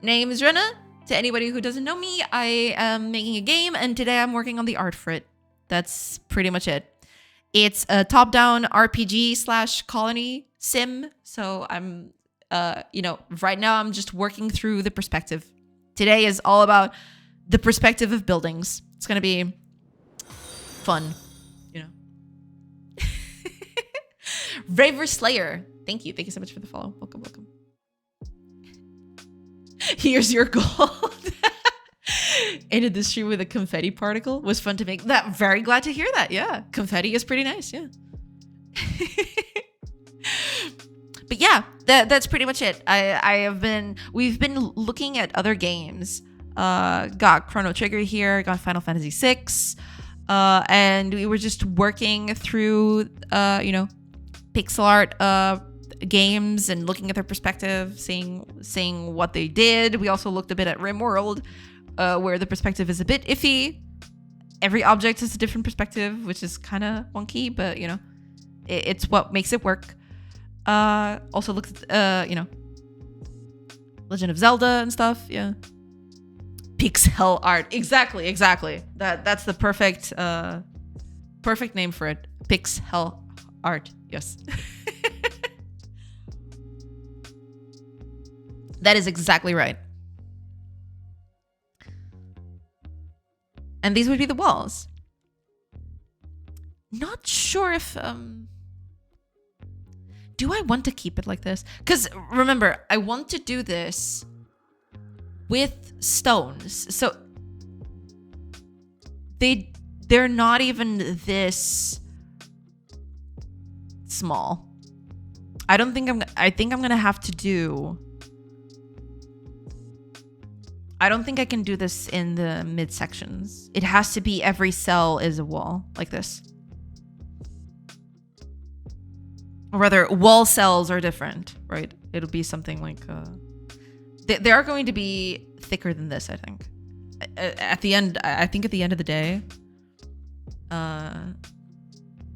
Name is Rena. To anybody who doesn't know me, I am making a game. And today I'm working on the art for it. That's pretty much it. It's a top-down RPG / colony sim. So I'm... you know, right now I'm just working through the perspective. Today is all about the perspective of buildings. It's going to be fun, you know. Raver Slayer. Thank you so much for the follow. Welcome. Here's your gold. Ended the stream with a confetti particle. Was fun to make. That. Very glad to hear that. Yeah. Confetti is pretty nice. Yeah. But yeah, that's pretty much it. We've been looking at other games. Got Chrono Trigger here, got Final Fantasy VI, and we were just working through, you know, pixel art games and looking at their perspective, seeing what they did. We also looked a bit at RimWorld, where the perspective is a bit iffy. Every object has a different perspective, which is kind of wonky, but you know, it's what makes it work. Also looked at, you know, Legend of Zelda and stuff. Yeah. Pixel art. Exactly. That's the perfect name for it. Pixel art. Yes. That is exactly right. And these would be the walls. Not sure if, do I want to keep it like this? Because remember, I want to do this with stones. So they're not even this small. I think I'm gonna have to do. I don't think I can do this in the mid sections. It has to be every cell is a wall like this. Or rather, wall cells are different, right? It'll be something like... They are going to be thicker than this, I think. At the end, I think at the end of the day, I'm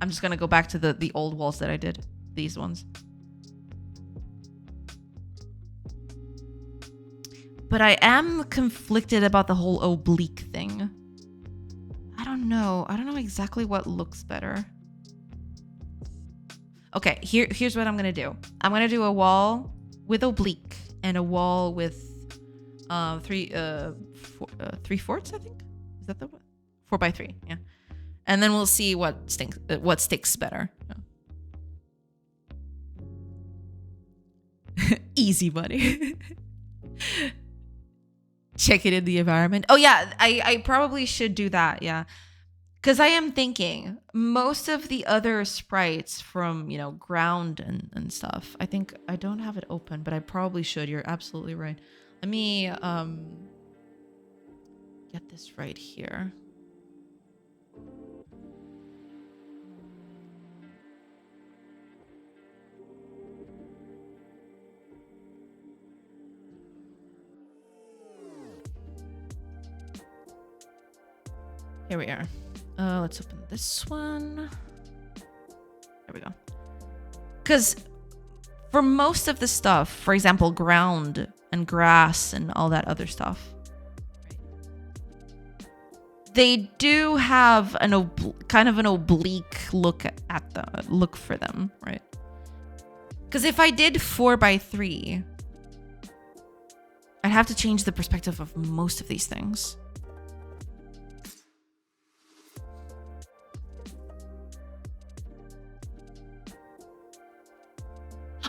just going to go back to the old walls that I did. These ones. But I am conflicted about the whole oblique thing. I don't know exactly what looks better. Okay, here's what I'm gonna do. I'm gonna do a wall with oblique and a wall with 3/4, I think. Is that the one? 4x3, yeah. And then we'll see what sticks better. Yeah. Easy money. Check it in the environment. Oh yeah, I probably should do that. Yeah. Because I am thinking most of the other sprites from, ground and stuff. I think I don't have it open, but I probably should. You're absolutely right. Let me get this right here. Here we are. Let's open this one. There we go. Because for most of the stuff, for example, ground and grass and all that other stuff, they do have kind of an oblique look for them, right? Because if I did 4x3, I'd have to change the perspective of most of these things.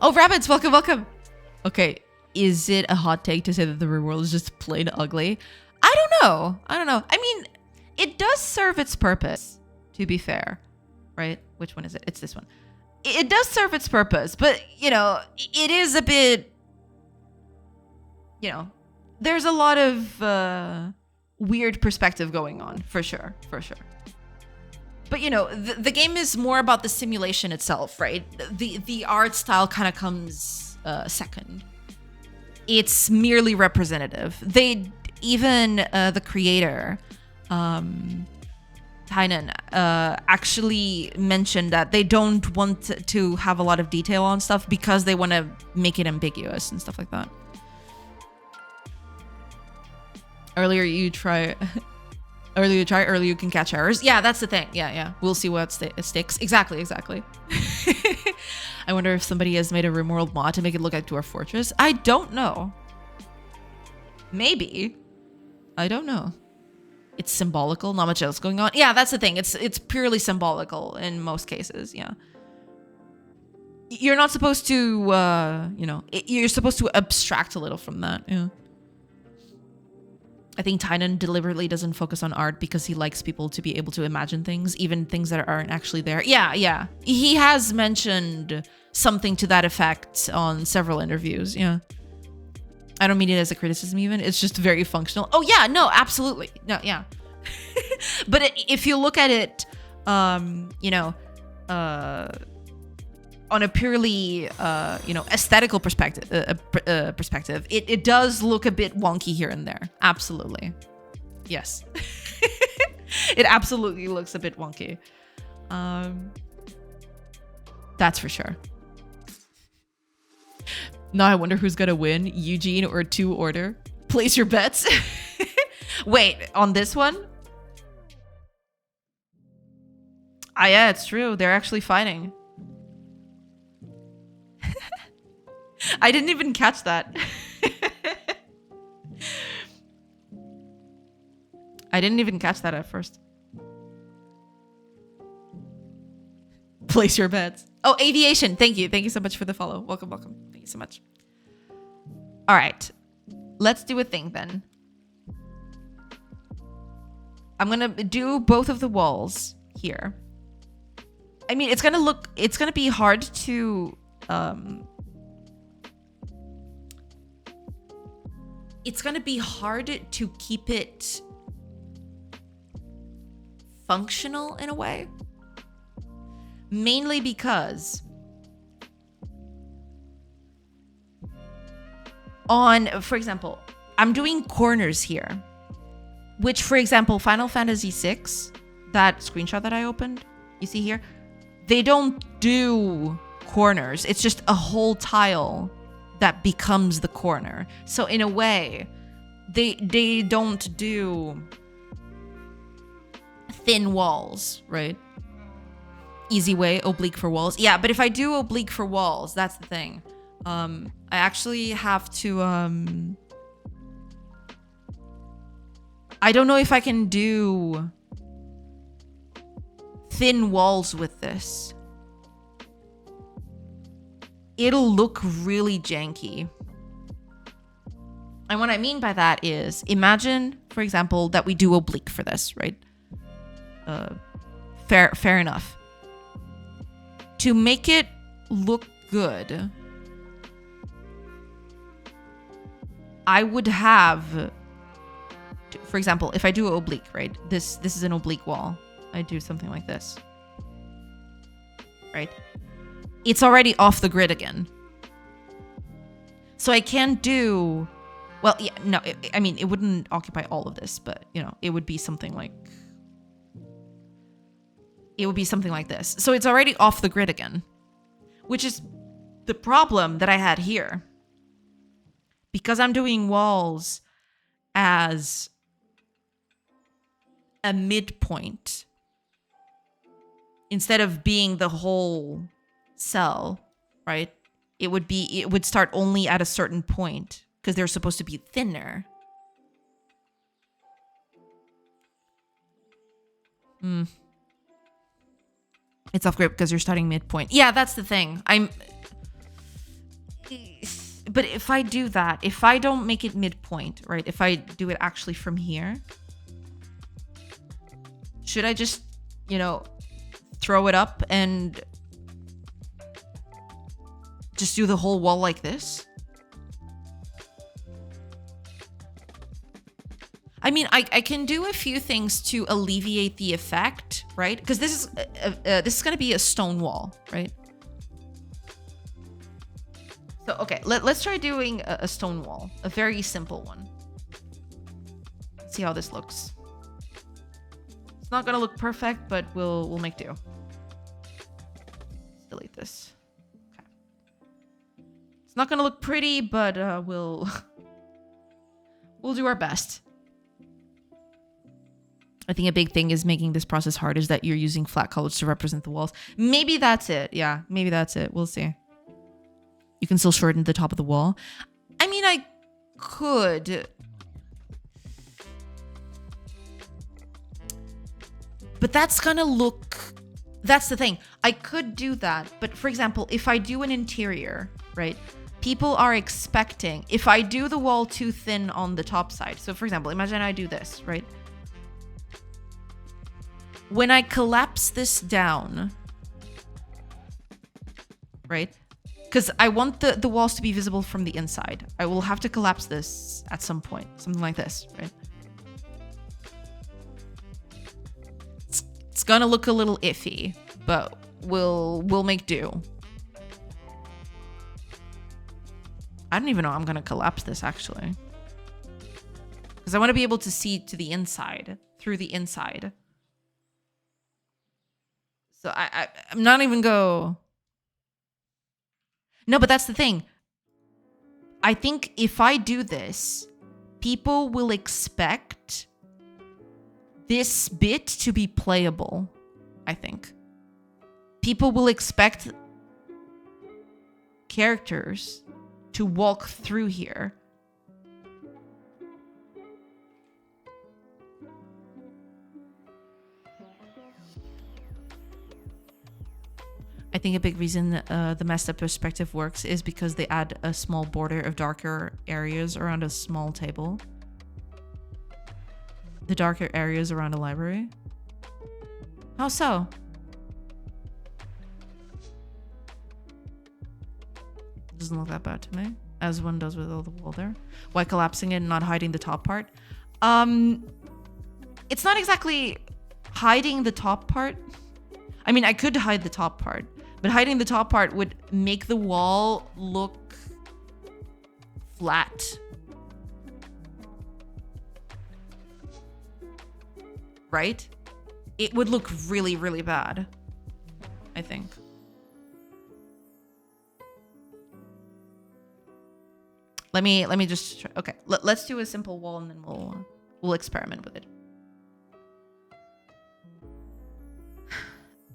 Oh, rabbits, welcome, welcome. Okay, is it a hot take to say that the real world is just plain ugly? I don't know. I mean, it does serve its purpose, to be fair, right? Which one is it? It's this one. It does serve its purpose, but, it is a bit, there's a lot of weird perspective going on, for sure. But, the game is more about the simulation itself, right? The art style kind of comes second. It's merely representative. Even the creator, Tynan, actually mentioned that they don't want to have a lot of detail on stuff because they want to make it ambiguous and stuff like that. Earlier you can catch errors. Yeah, that's the thing. Yeah. We'll see what sticks. Exactly. I wonder if somebody has made a RimWorld mod to make it look like Dwarf Fortress. I don't know. Maybe. I don't know. It's symbolical. Not much else going on. Yeah, that's the thing. It's purely symbolical in most cases. Yeah. You're not supposed to, you're supposed to abstract a little from that. Yeah. I think Tynan deliberately doesn't focus on art because he likes people to be able to imagine things, even things that aren't actually there. Yeah. He has mentioned something to that effect on several interviews. Yeah. I don't mean it as a criticism even. It's just very functional. Oh, yeah. No, absolutely. No, yeah. But if you look at it, on a purely, aesthetical perspective, it does look a bit wonky here and there. Absolutely. Yes. It absolutely looks a bit wonky. That's for sure. Now I wonder who's gonna win, Eugene or 2 Order. Place your bets. Wait, on this one? Ah, yeah, it's true. They're actually fighting. I didn't even catch that. I didn't even catch that at first. Place your bets. Oh, Aviation. Thank you. Thank you so much for the follow. Welcome. Thank you so much. All right. Let's do a thing then. I'm going to do both of the walls here. I mean, it's going to be hard to... it's going to be hard to keep it functional in a way. Mainly because for example, I'm doing corners here, which, for example, Final Fantasy VI, that screenshot that I opened, you see here, they don't do corners. It's just a whole tile that becomes the corner. So in a way, they don't do thin walls, right? Easy way, oblique for walls. Yeah, but if I do oblique for walls, that's the thing. I actually have to... I don't know if I can do thin walls with this. It'll look really janky. And what I mean by that is, imagine, for example, that we do oblique for this, right? Fair enough. To make it look good, I would have, for example, if I do oblique, right? This is an oblique wall. I do something like this, right? It's already off the grid again. So I can't do, well, yeah, no, I mean, it wouldn't occupy all of this, but, you know, it would be something like, this. So it's already off the grid again, which is the problem that I had here. Because I'm doing walls as a midpoint instead of being the whole cell, right? It would start only at a certain point because they're supposed to be thinner. It's off grid because you're starting midpoint. Yeah, that's the thing. But if I do that, if I don't make it midpoint, right? If I do it actually from here, should I just, you know, throw it up and just do the whole wall like this? I mean, I can do a few things to alleviate the effect, right? Because this is going to be a stone wall, right? So, okay, let's try doing a stone wall. A very simple one. Let's see how this looks. It's not going to look perfect, but we'll make do. Let's delete this. Okay. It's not going to look pretty, but we'll do our best. I think a big thing is making this process hard is that you're using flat colors to represent the walls. Maybe that's it. Yeah, maybe that's it. We'll see. You can still shorten the top of the wall. I mean, I could. But that's gonna look... That's the thing. I could do that. But for example, if I do an interior, right? People are expecting... If I do the wall too thin on the top side. So for example, imagine I do this, right? When I collapse this down, right? Because I want the walls to be visible from the inside. I will have to collapse this at some point. Something like this, right? It's gonna look a little iffy, but we'll make do. I don't even know how I'm gonna collapse this, actually. Because I want to be able to see to the inside, through the inside. So I'm not even go... No, but that's the thing. I think if I do this, people will expect this bit to be playable, I think. People will expect characters to walk through here. I think a big reason the messed up perspective works is because they add a small border of darker areas around a small table. The darker areas around a library. How so? Doesn't look that bad to me, as one does with all the wall there. Why collapsing it and not hiding the top part? It's not exactly hiding the top part. I mean, I could hide the top part, but hiding the top part would make the wall look flat. Right? It would look really, really bad, I think. Let me just try. Okay, let's do a simple wall and then we'll experiment with it.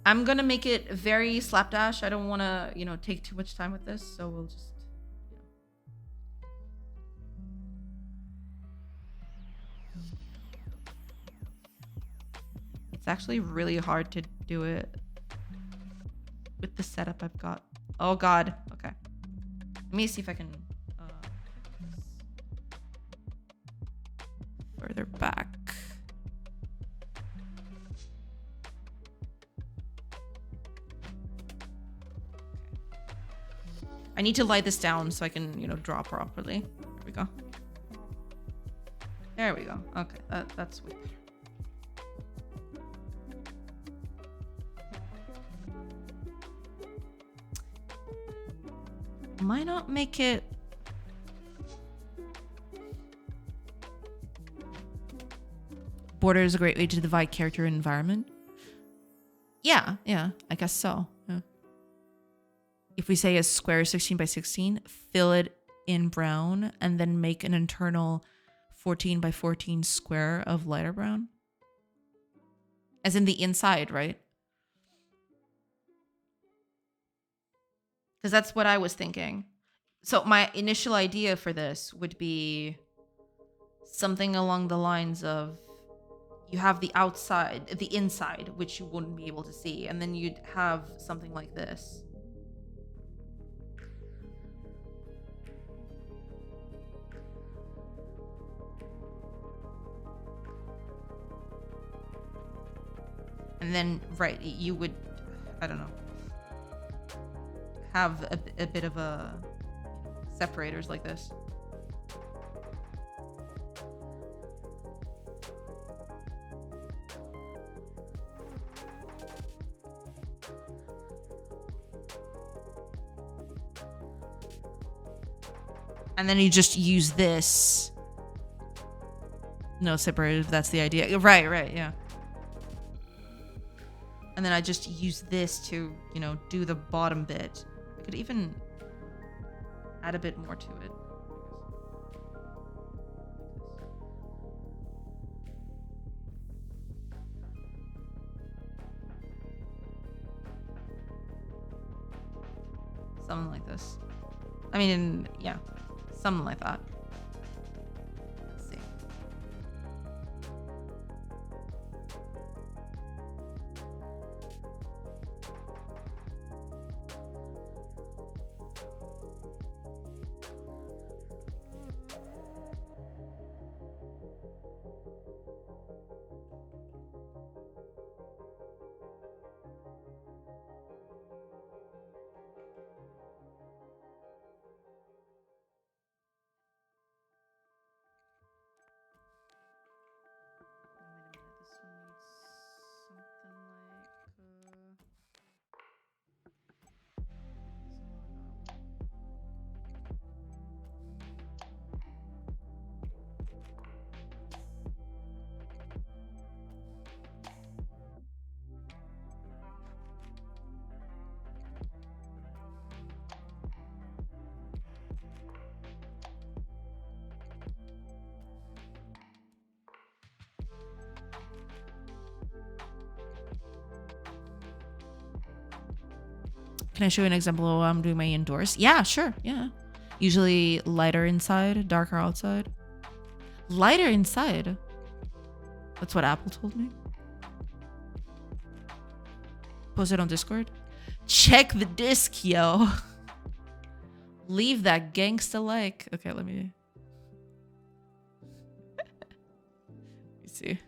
I'm gonna make it very slapdash. I don't want to, you know, take too much time with this, so we'll just... It's actually really hard to do it with the setup I've got. Oh God. Okay. Let me see if I can. I need to lie this down so I can, you know, draw properly. There we go. There we go. Okay, that's way better. Why not make it... Border is a great way to divide character and environment. Yeah, I guess so. Yeah. If we say a square is 16 by 16, fill it in brown and then make an internal 14 by 14 square of lighter brown. As in the inside, right? Because that's what I was thinking. So my initial idea for this would be something along the lines of you have the outside, the inside, which you wouldn't be able to see, and then you'd have something like this. And then, right, you would, I don't know, have a bit of a separators like this. And then you just use this. No separators, that's the idea. Right, yeah. And then I just use this to, you know, do the bottom bit. I could even add a bit more to it. Something like this. I mean, yeah, something like that. Let's see. Can I show you an example of how I'm doing my indoors? Yeah, sure. Yeah. Usually lighter inside, darker outside. Lighter inside. That's what Apple told me. Post it on Discord. Check the disc, yo. Leave that gangsta like. Okay, let me see.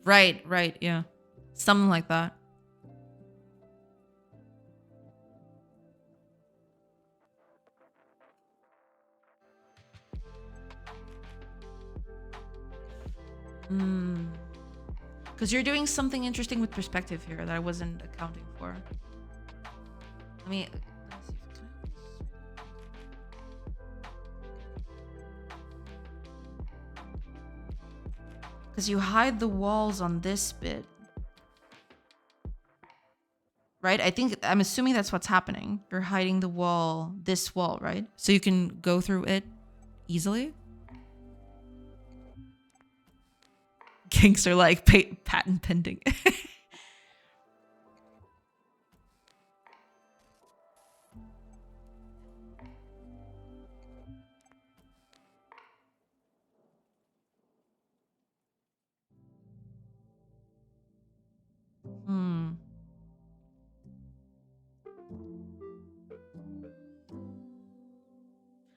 Right, yeah. Something like that. Because you're doing something interesting with perspective here that I wasn't accounting for. Let me see if because you hide the walls on this bit. Right? I'm assuming that's what's happening. You're hiding the wall, this wall, right? So you can go through it easily. Gangster like patent pending.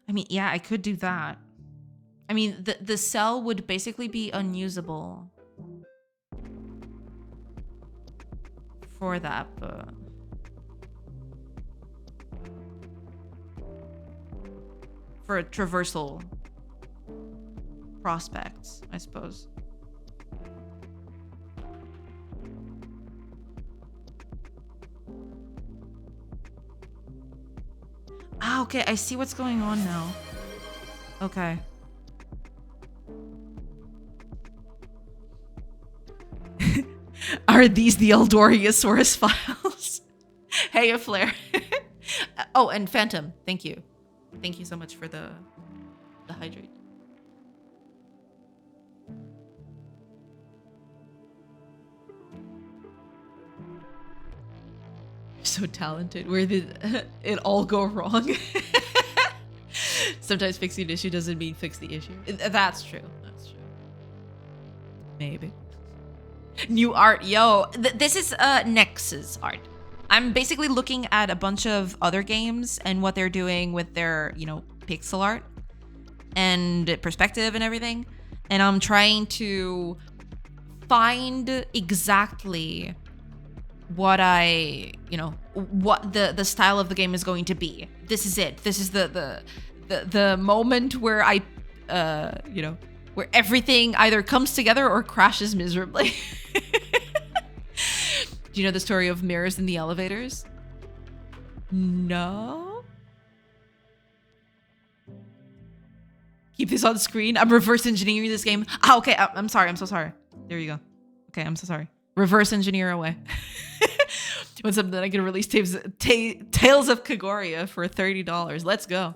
I mean, yeah, I could do that. I mean, the cell would basically be unusable. for that, but for traversal prospects, I suppose. Ah, okay, I see what's going on now. Okay. Are these the Eldoriosaurus files? Hey, a flare. Oh, and Phantom, thank you. Thank you so much for the hydrate. You're so talented. Where did it all go wrong? Sometimes fixing an issue doesn't mean fix the issue. That's true. That's true. Maybe. New art, yo. This is Nex's art. I'm basically looking at a bunch of other games and what they're doing with their, you know, pixel art and perspective and everything. And I'm trying to find exactly what I, you know, what the style of the game is going to be. This is it. This is the moment where I, you know, where everything either comes together or crashes miserably. Do you know the story of mirrors in the elevators? No? Keep this on screen. I'm reverse engineering this game. Ah, okay. I'm sorry. I'm so sorry. There you go. Okay, I'm so sorry. Reverse engineer away. When something I can release Tales of Kagoria for $30. Let's go.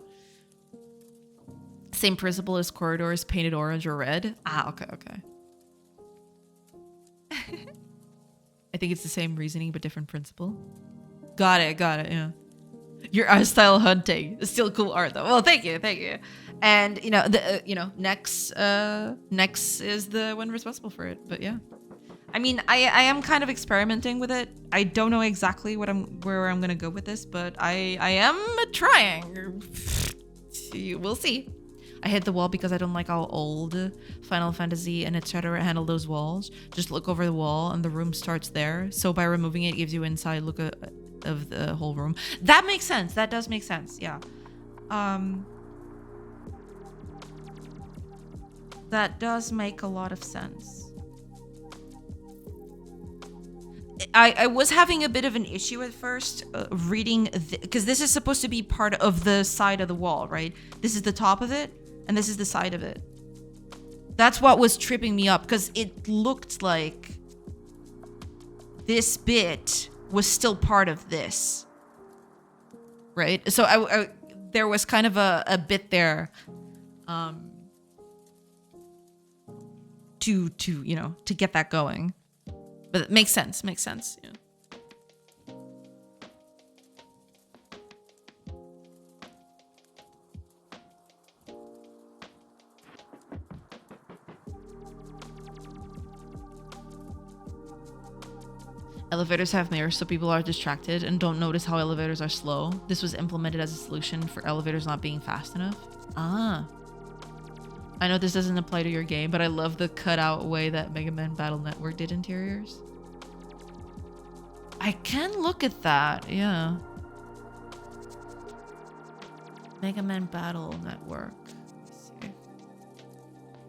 Same principle as corridors painted orange or red. Ah, okay, okay. I think it's the same reasoning but different principle. Got it, yeah. Your art style hunting. It's still cool art though. Well, thank you. And you know, Nex is the one responsible for it. But yeah, I mean, I am kind of experimenting with it. I don't know exactly where I'm gonna go with this, but I am trying. We'll see. I hit the wall because I don't like how old Final Fantasy and etc. handle those walls. Just look over the wall and the room starts there. So by removing it, gives you inside look of the whole room. That makes sense. That does make sense. Yeah. That does make a lot of sense. I was having a bit of an issue at first reading because this is supposed to be part of the side of the wall, right? This is the top of it. And this is the side of it. That's what was tripping me up because it looked like this bit was still part of this. Right? So I there was kind of a bit there to you know, to get that going. But it makes sense, yeah. Elevators have mirrors so people are distracted and don't notice how elevators are slow. This was implemented as a solution for elevators not being fast enough. Ah. I know this doesn't apply to your game, but I love the cutout way that Mega Man Battle Network did interiors. I can look at that, yeah. Mega Man Battle Network. Let's see.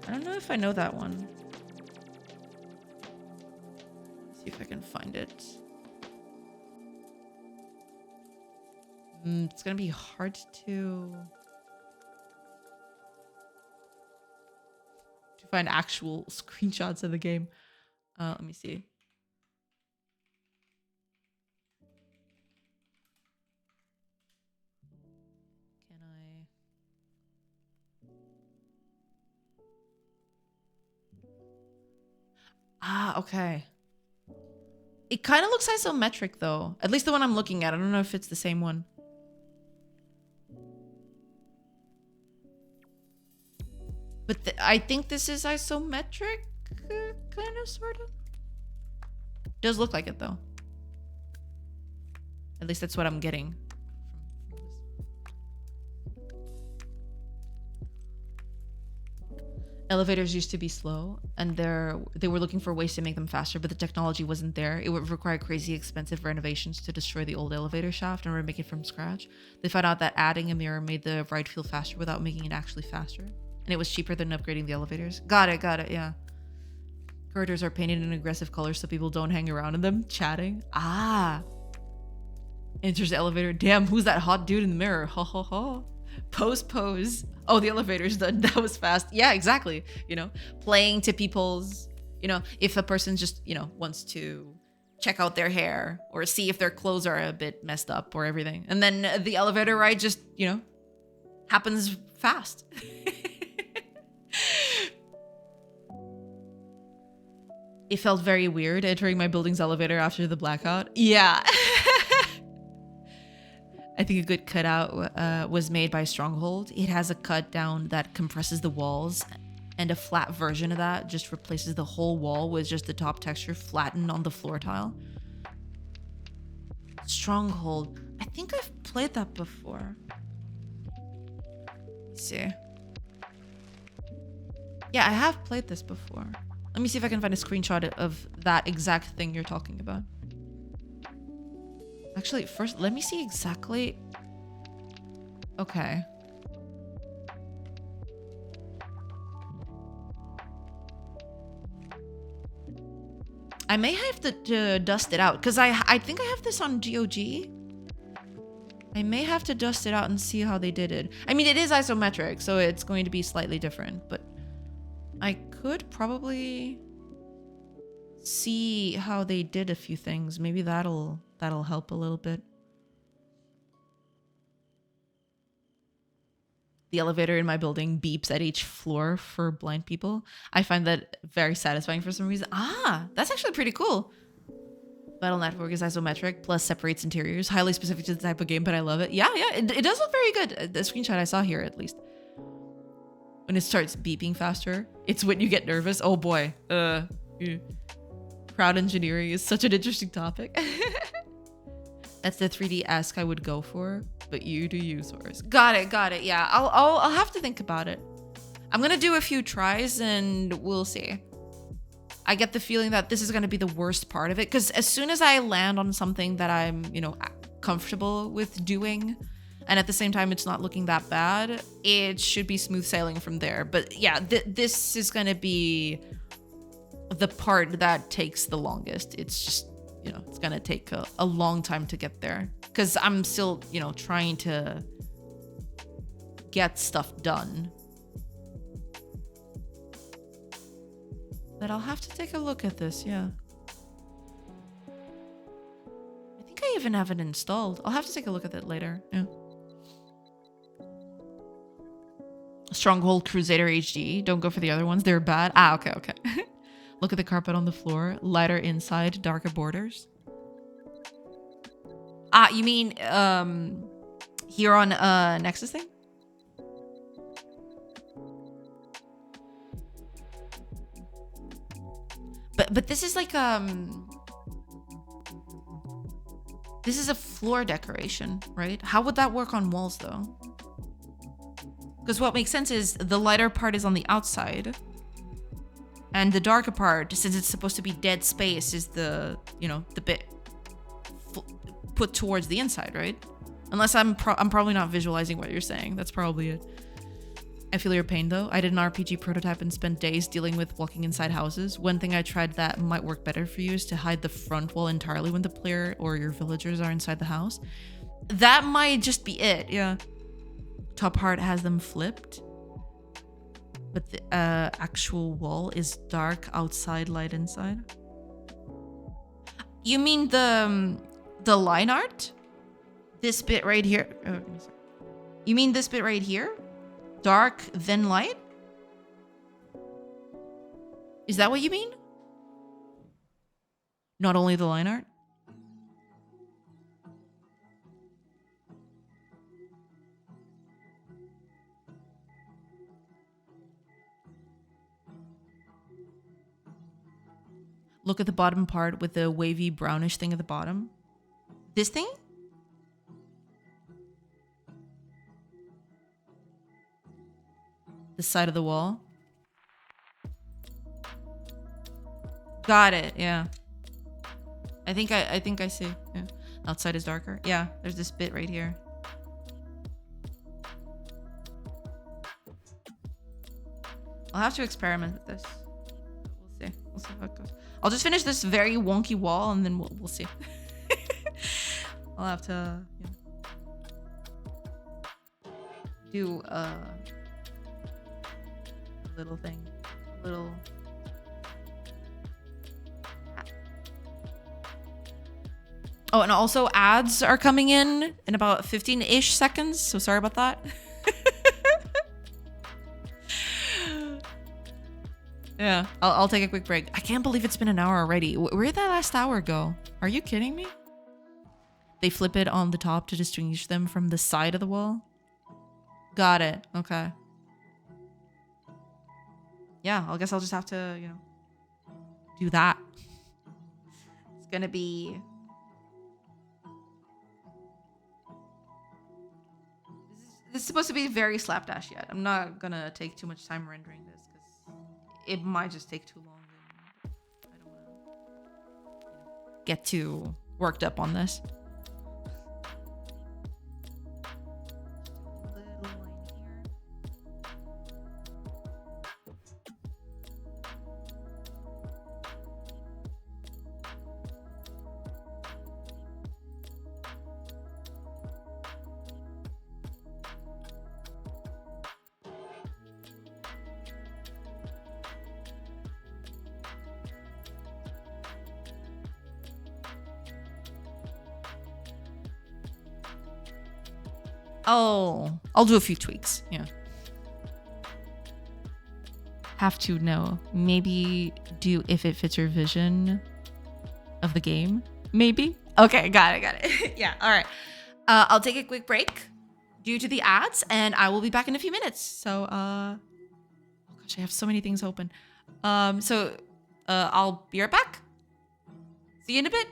I don't know if I know that one. See if I can find it. It's gonna be hard to find actual screenshots of the game. Let me see. Can I? Ah, okay. It kind of looks isometric though. At least the one I'm looking at. I don't know if it's the same one. But I think this is isometric, kind of, sort of. Does look like it though. At least that's what I'm getting from this. Elevators used to be slow, and they were looking for ways to make them faster, but the technology wasn't there. It would require crazy expensive renovations to destroy the old elevator shaft and remake it from scratch. They found out that adding a mirror made the ride feel faster without making it actually faster. And it was cheaper than upgrading the elevators. Got it, yeah. Corridors are painted in aggressive colors so people don't hang around in them, chatting. Ah. Enters the elevator. Damn, who's that hot dude in the mirror? Ho ho ho. Pose. Oh, the elevator's done. That was fast. Yeah, exactly. You know, playing to people's, you know, if a person just, you know, wants to check out their hair or see if their clothes are a bit messed up or everything. And then the elevator ride just, you know, happens fast. It felt very weird entering my building's elevator after the blackout. Yeah. I think a good cutout was made by Stronghold. It has a cut down that compresses the walls, and a flat version of that just replaces the whole wall with just the top texture flattened on the floor tile. Stronghold. I think I've played that before. Let's see. Yeah, I have played this before. Let me see if I can find a screenshot of that exact thing you're talking about. Actually, first, let me see exactly. Okay. I may have to dust it out because I think I have this on GOG. I may have to dust it out and see how they did it. I mean, it is isometric, so it's going to be slightly different, but I could probably see how they did a few things. Maybe that'll help a little bit. The elevator in my building beeps at each floor for blind people. I find that very satisfying for some reason. Ah, that's actually pretty cool. Battle Network is isometric, plus separates interiors. Highly specific to the type of game, but I love it. Yeah, it does look very good. The screenshot I saw here, at least. When it starts beeping faster, it's when you get nervous. Oh boy. Crowd engineering is such an interesting topic. That's the 3D-esque I would go for, but you do you, Source. Got it. Yeah, I'll have to think about it. I'm gonna do a few tries and we'll see. I get the feeling that this is gonna be the worst part of it, because as soon as I land on something that I'm, you know, comfortable with doing, and at the same time it's not looking that bad, it should be smooth sailing from there. But yeah, this is gonna be the part that takes the longest. It's just, you know, it's gonna take a long time to get there because I'm still, you know, trying to get stuff done. But I'll have to take a look at this, yeah. I think I even have it installed. I'll have to take a look at it later, yeah. Stronghold Crusader HD. Don't go for the other ones. They're bad. Ah, okay. Look at the carpet on the floor. Lighter inside, darker borders. Ah, you mean here on Nexus thing? But this is like this is a floor decoration, right? How would that work on walls though? Because what makes sense is the lighter part is on the outside. And the darker part, since it's supposed to be dead space, is the, you know, the bit put towards the inside, right? Unless I'm probably not visualizing what you're saying. That's probably it. I feel your pain though. I did an RPG prototype and spent days dealing with walking inside houses. One thing I tried that might work better for you is to hide the front wall entirely when the player or your villagers are inside the house. That might just be it, yeah. Top part has them flipped. But the actual wall is dark outside, light inside. You mean the line art? This bit right here? You mean this bit right here? Dark, then light? Is that what you mean? Not only the line art? Look at the bottom part with the wavy brownish thing at the bottom. This thing? The side of the wall. Got it. Yeah. I think I see. Yeah. Outside is darker. Yeah, there's this bit right here. I'll have to experiment with this. We'll see. We'll see how it goes. I'll just finish this very wonky wall and then we'll see. I'll have to, you know, do a little thing. A little. Oh, and also ads are coming in about 15-ish seconds. So sorry about that. Yeah, I'll take a quick break. I can't believe it's been an hour already. Where did that last hour go? Are you kidding me? They flip it on the top to distinguish them from the side of the wall. Got it. Okay. Yeah, I guess I'll just have to, you know, do that. It's gonna be... This is supposed to be very slapdash yet. I'm not gonna take too much time rendering this because it might just take too long. And I don't want to get too worked up on this. I'll do a few tweaks. Yeah. Have to know. Maybe do if it fits your vision of the game. Maybe. Okay, got it. Yeah, all right. I'll take a quick break due to the ads, and I will be back in a few minutes. So, oh gosh, I have so many things open. I'll be right back. See you in a bit.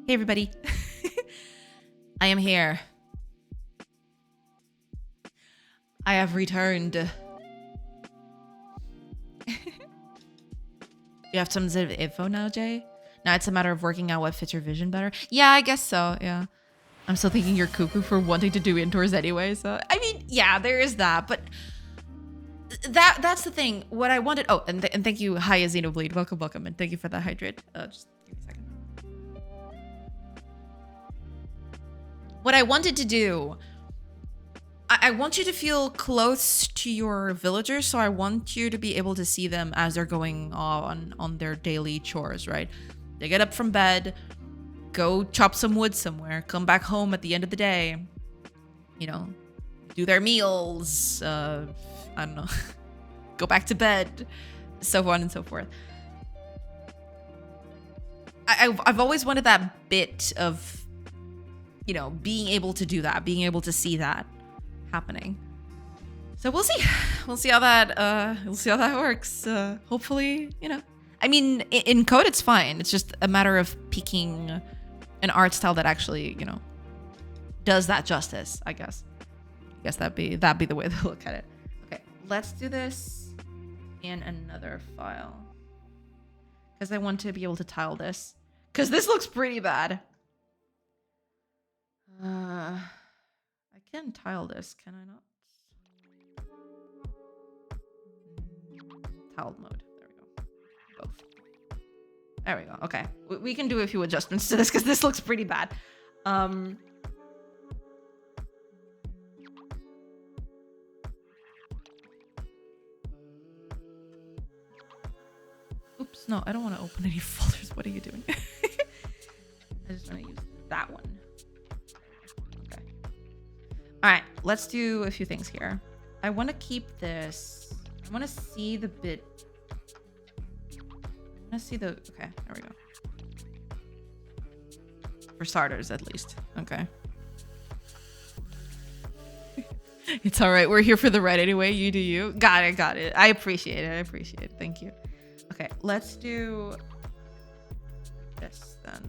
Hey, everybody. I am here. I have returned. You have some info now, Jay? Now it's a matter of working out what fits your vision better. Yeah, I guess so, yeah. I'm still thinking you're cuckoo for wanting to do indoors anyway, so... I mean, yeah, there is that, but... That's the thing. What I wanted... Oh, and thank you, hi, Xenobleed. Welcome, and thank you for that hydrate. Just give me a second. What I wanted to do... I want you to feel close to your villagers, so I want you to be able to see them as they're going on their daily chores, right? They get up from bed, go chop some wood somewhere, come back home at the end of the day, you know, do their meals, I don't know, go back to bed, so on and so forth. I've always wanted that bit of, you know, being able to do that, being able to see that happening. So we'll see how that works. Hopefully, you know, I mean, in code it's fine. It's just a matter of picking an art style that actually, you know, does that justice, I guess. I guess that'd be the way to look at it. Okay, let's do this in another file, because I want to be able to tile this, because this looks pretty bad. I can tile this, can I not? Tiled mode. There we go. Both. There we go. Okay. We can do a few adjustments to this because this looks pretty bad. Oops. No, I don't want to open any folders. What are you doing? I just want to use that one. Okay. All right. Let's do a few things here. I want to keep this. I want to see the bit. I want to see the. Okay, there we go. For starters, at least. Okay. It's all right. We're here for the red anyway. You do you. Got it. I appreciate it. Thank you. Okay, let's do this then.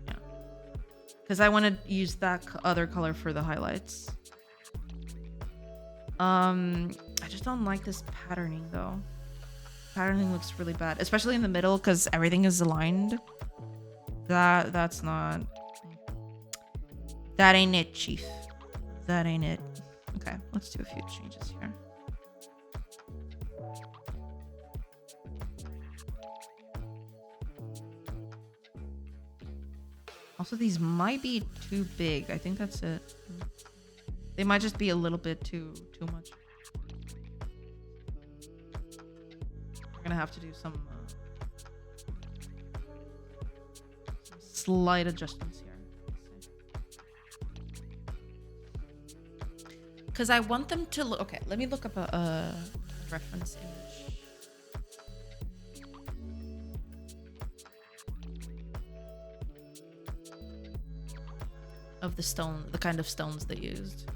Yeah. Because I want to use that other color for the highlights. I just don't like this patterning though. Patterning looks really bad, especially in the middle because everything is aligned. That's not. That ain't it, chief. That ain't it. Okay, let's do a few changes here. Also, these might be too big. I think that's it. They might just be a little bit too much. We're gonna have to do some slight adjustments here. Because I want them to look. Okay, let me look up a reference image of the stone, the kind of stones they used.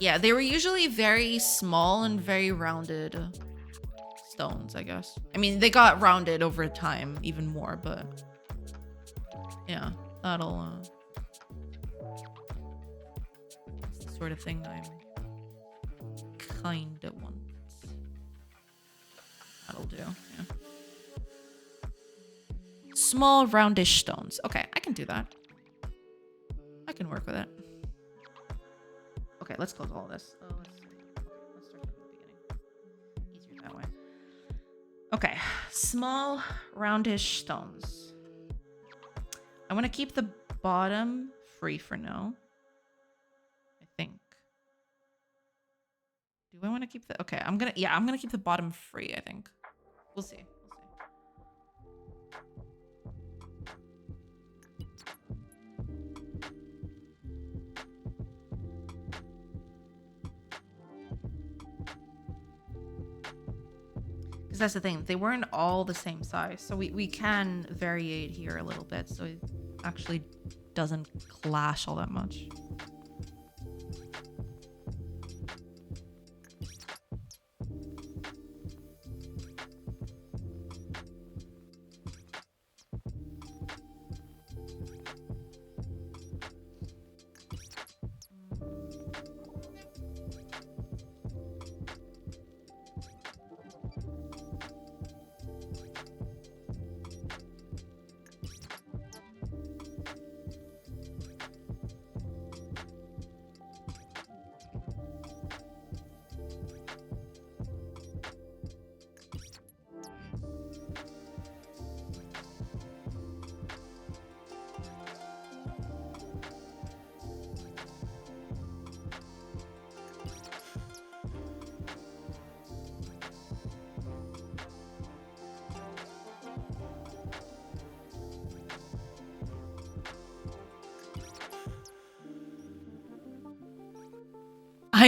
Yeah, they were usually very small and very rounded stones, I guess. I mean, they got rounded over time even more, but yeah, that'll that's the sort of thing I'm kinda want. That'll do, yeah. Small roundish stones. Okay, I can do that. I can work with it. Okay, let's close all of this. Let's see. Okay, let's start from the beginning. Easier that way. Okay, small, roundish stones. I want to keep the bottom free for now. I think. Do I want to keep the? Okay, I'm gonna keep the bottom free. I think. We'll see. That's the thing, they weren't all the same size, so we can variate here a little bit so it actually doesn't clash all that much.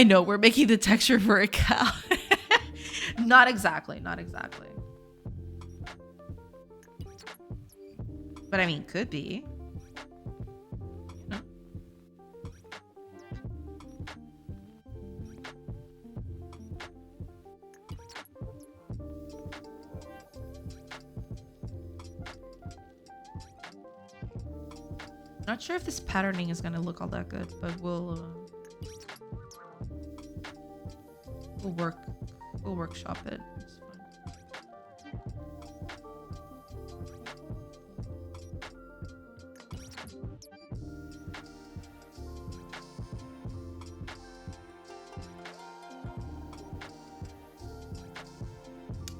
I know, we're making the texture for a cow. Not exactly, not exactly. But I mean, could be. You know? Not sure if this patterning is gonna look all that good, but we'll workshop it. It's fine.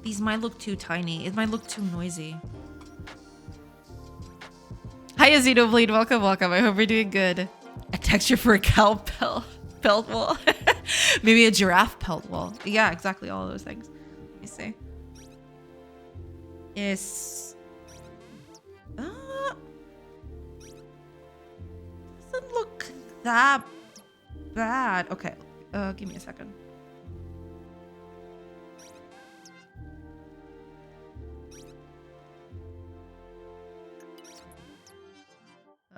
These might look too tiny. It might look too noisy. Hi, Xenoblade. Welcome, welcome. I hope you're doing good. A texture for a cow pelt wall. Maybe a giraffe pelt wall. Yeah, exactly. All those things. Let me see. Yes. Doesn't look that bad. Okay. Give me a second.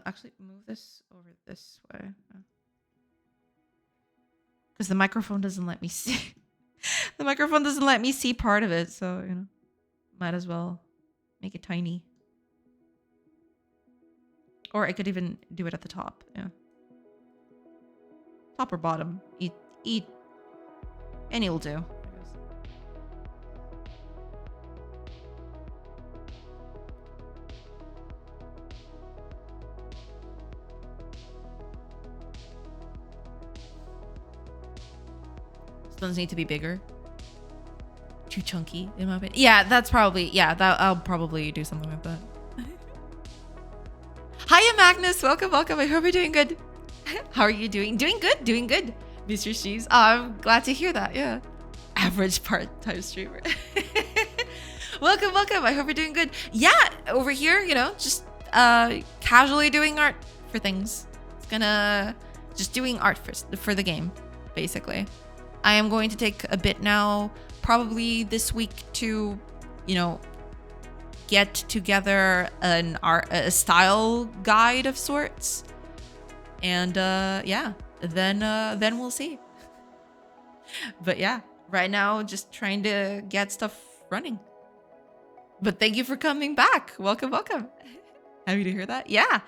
Actually, move this over this way. Because the microphone doesn't let me see. The microphone doesn't let me see part of it, so, you know, might as well make it tiny. Or I could even do it at the top, yeah. Top or bottom. Eat. Any will do. Stones need to be bigger. Too chunky, in my opinion. Yeah, that's probably, yeah, I'll probably do something like that. Hiya, Magnus. Welcome, welcome. I hope you're doing good. How are you doing? Doing good, doing good, Mr. Sheaves. Oh, I'm glad to hear that, yeah. Average part-time streamer. Welcome, welcome. I hope you're doing good. Yeah, over here, you know, just casually doing art for things. It's gonna, just doing art for the game, basically. I am going to take a bit now, probably this week, to, you know, get together a style guide of sorts, and yeah, then we'll see. But yeah, right now just trying to get stuff running. But thank you for coming back. Welcome, welcome. Happy to hear that. Yeah,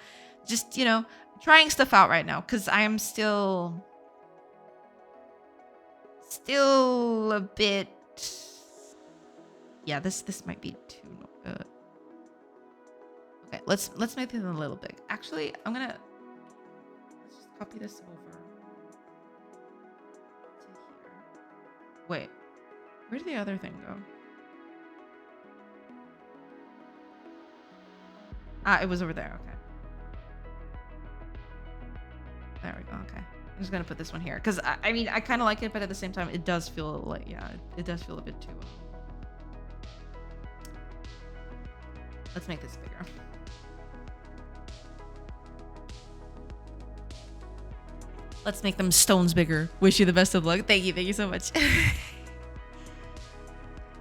just, you know, trying stuff out right now because I am still a bit. Yeah, this might be too. Okay, let's make it a little big. Actually, let's just copy this over to here. Wait, where did the other thing go? Ah, it was over there. Okay. There we go. Okay. I'm just gonna put this one here because I mean I kind of like it, but at the same time it does feel like, yeah, it does feel a bit too. Let's make this bigger. Let's make them stones bigger. Wish you the best of luck. Thank you so much.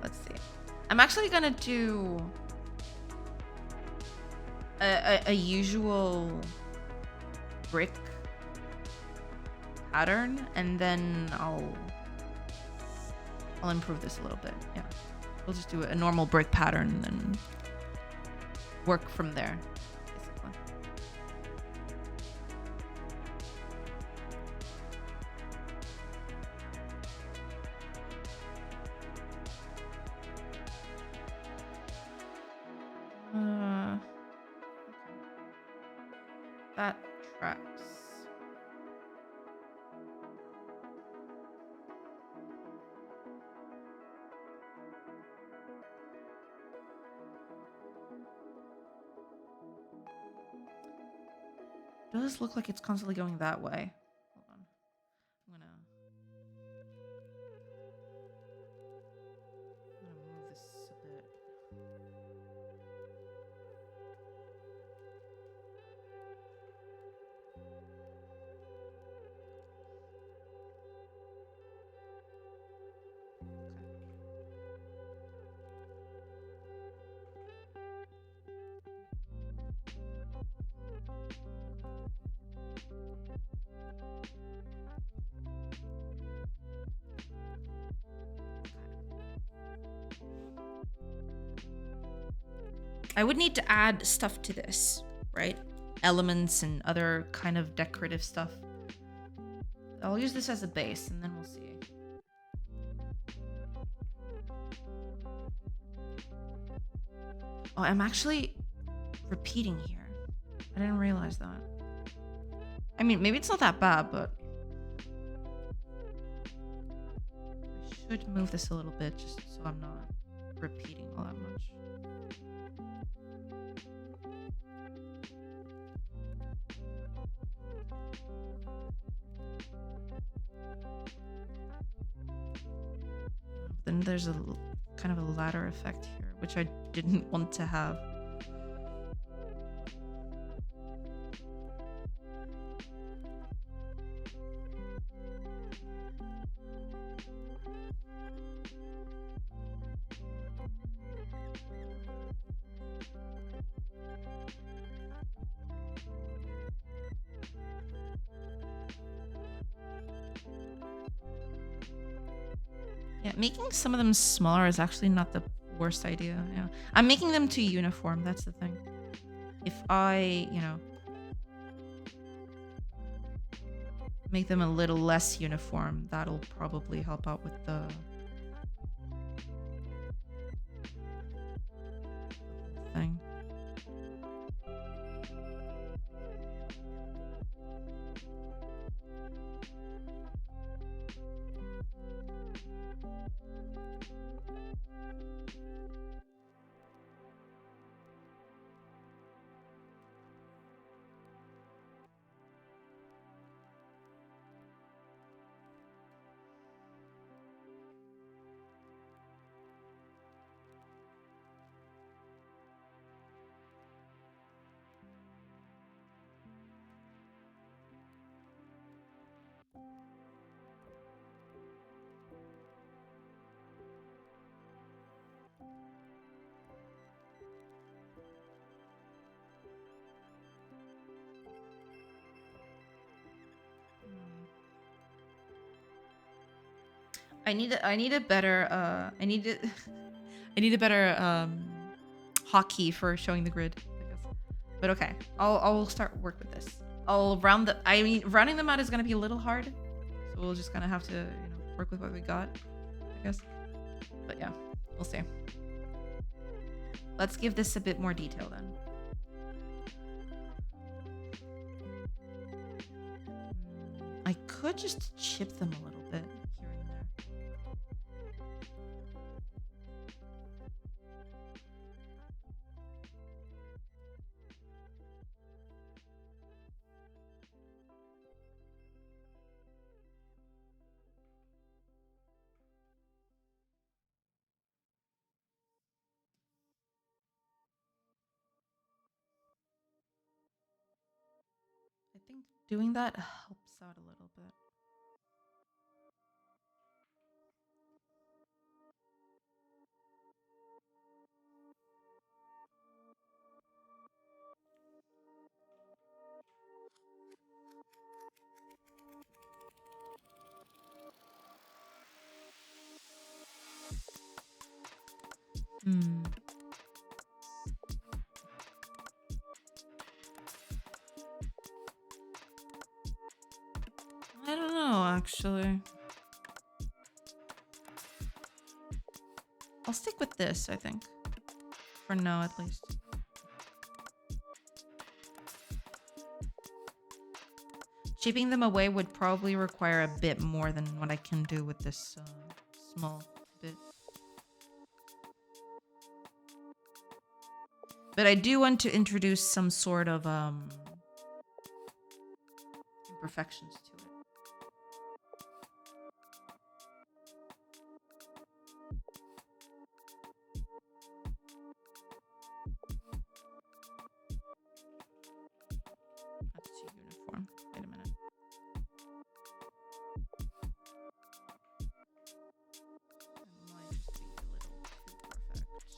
Let's see. I'm actually gonna do a usual brick pattern, and then I'll improve this a little bit. Yeah, we'll just do a normal brick pattern and then work from there, basically. That tracks. Does look like it's constantly going that way. Hold on. I'm gonna move this a bit. I would need to add stuff to this, right? Elements and other kind of decorative stuff. I'll use this as a base and then we'll see. Oh, I'm actually repeating here. I didn't realize that. I mean, maybe it's not that bad, but I should move this a little bit just so I'm not repeating all that much. Then there's a kind of a ladder effect here, which I didn't want to have. Yeah, making some of them smaller is actually not the worst idea. Yeah, I'm making them too uniform. That's the thing. If I, make them a little less uniform, that'll probably help out with the thing. I need a better I need a better hotkey for showing the grid, I guess. But okay, I'll start work with this. Rounding them out is gonna be a little hard, so we'll just kind of have to work with what we got, I guess. But yeah, we'll see. Let's give this a bit more detail then. I could just chip them a little bit here and there. I think doing that helps out a little bit. I don't know, actually. I'll stick with this, I think. For now, at least. Chipping them away would probably require a bit more than what I can do with this small bit. But I do want to introduce some sort of imperfections to it. That's too uniform. Wait a minute. That might just be a little too perfect.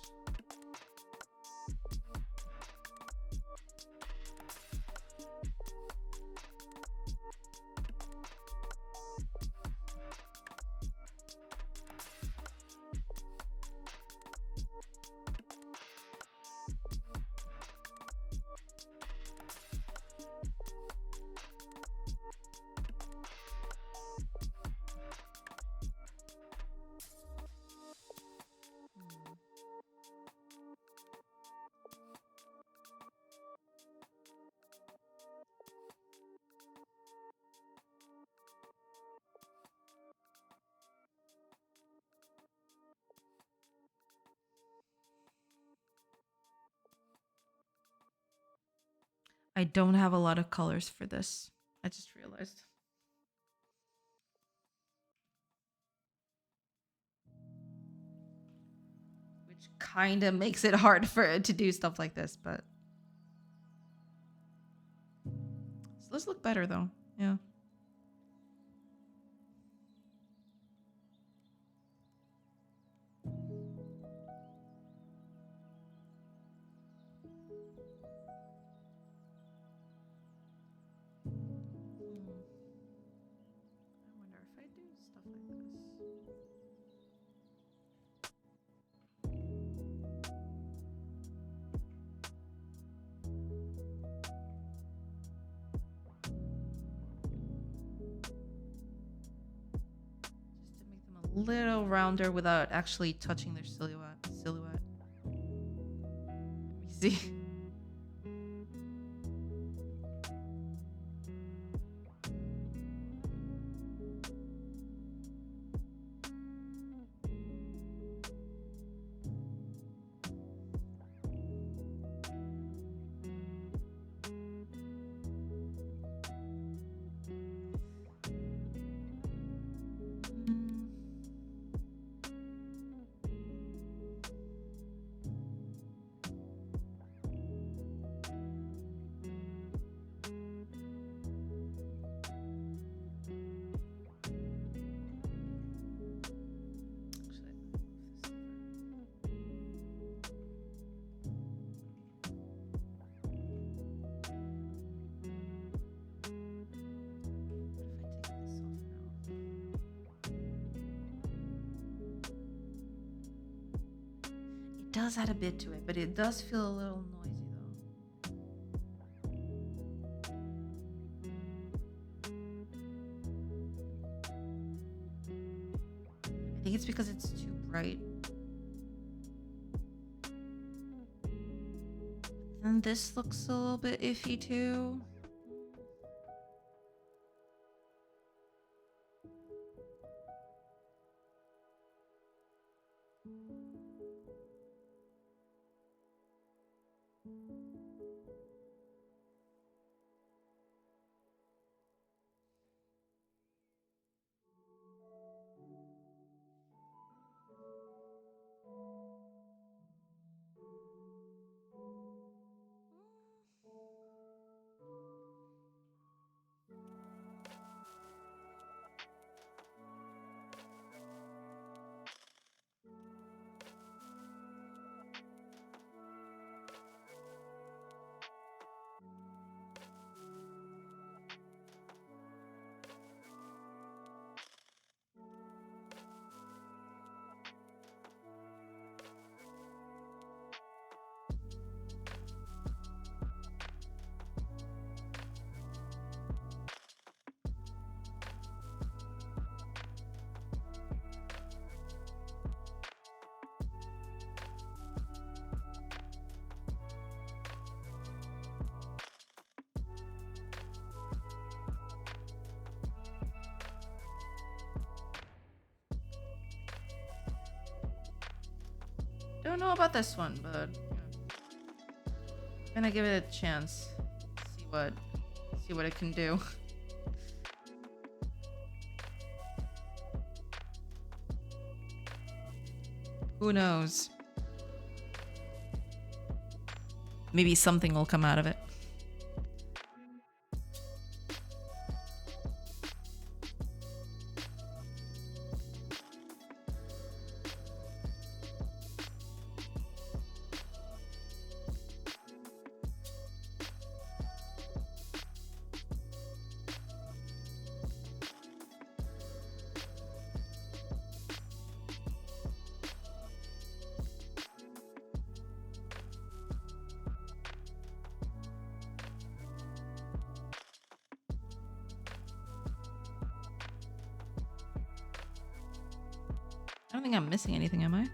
I don't have a lot of colors for this. I just realized. Which kind of makes it hard for it to do stuff like this, but so let's look better though. Yeah. I wonder if I do stuff like this. Just to make them a little rounder without actually touching their silhouette. Let me see. It does add a bit to it, but it does feel a little noisy though. I think it's because it's too bright. And this looks a little bit iffy too. Don't know about this one, but gonna give it a chance. See what it can do. Who knows? Maybe something will come out of it. I don't think I'm missing anything, am I?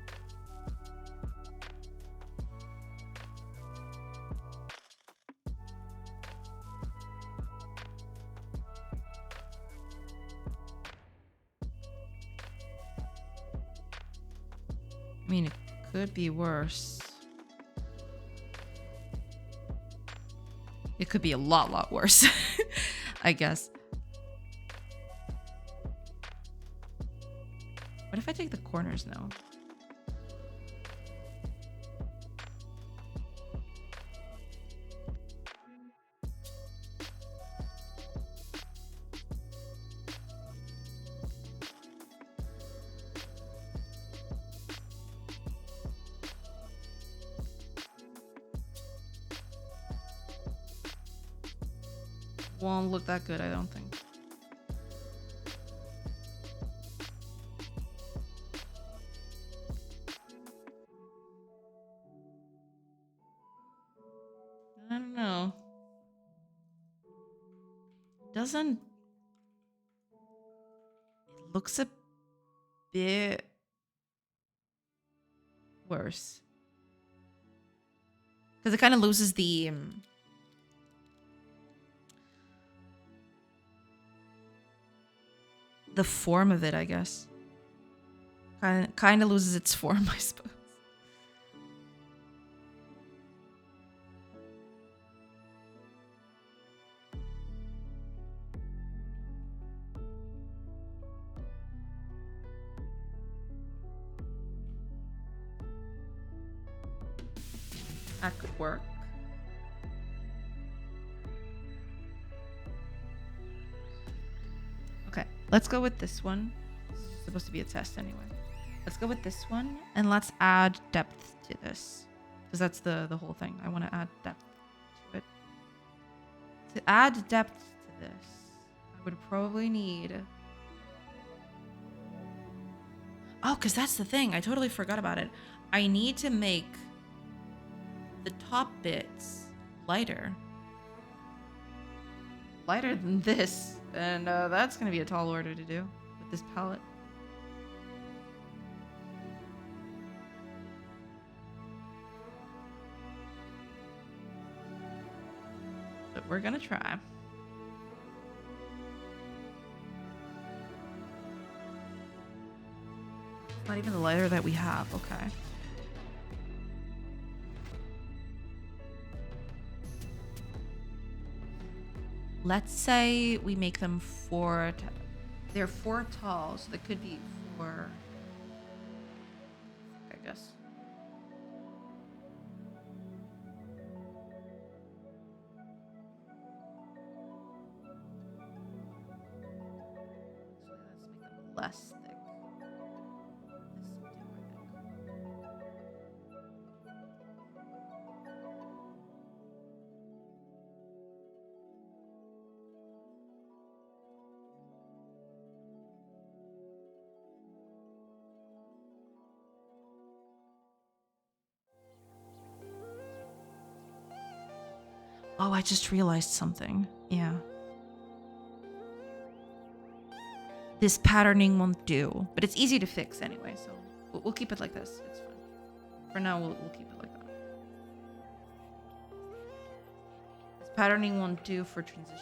I mean, it could be worse. It could be a lot worse, I guess. What if I take the corners now? Won't look that good, I don't think. I don't know. Doesn't... It looks a bit worse. Because it kind of loses the form of it, I guess. Kind of loses its form, I suppose. That could work. Okay, let's go with this one. It's supposed to be a test anyway. Let's go with this one, and let's add depth to this. Because that's the whole thing. I want to add depth to it. To add depth to this, I would probably need... Oh, because that's the thing. I totally forgot about it. I need to make the top bits lighter. Lighter than this. And that's going to be a tall order to do with this palette. But we're going to try. Not even the lighter that we have. Okay. Let's say we make them they're 4 tall, so they could be 4, I guess. Actually, let's make them less thick. Oh, I just realized something. Yeah. This patterning won't do, but it's easy to fix anyway, so we'll keep it like this. It's fine. For now, we'll keep it like that. This patterning won't do for transition.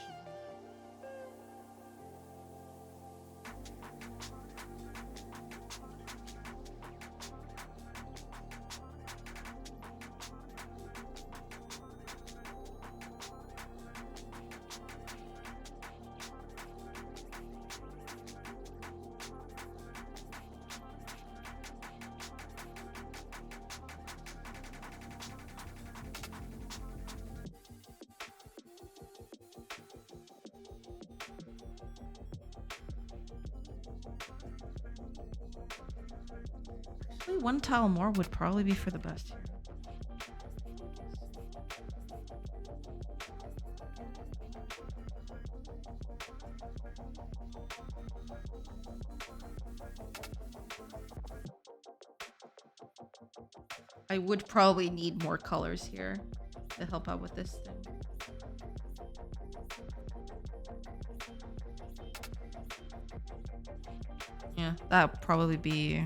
Actually, 1 tile more would probably be for the best here. I would probably need more colors here to help out with this thing. Yeah, that would probably be...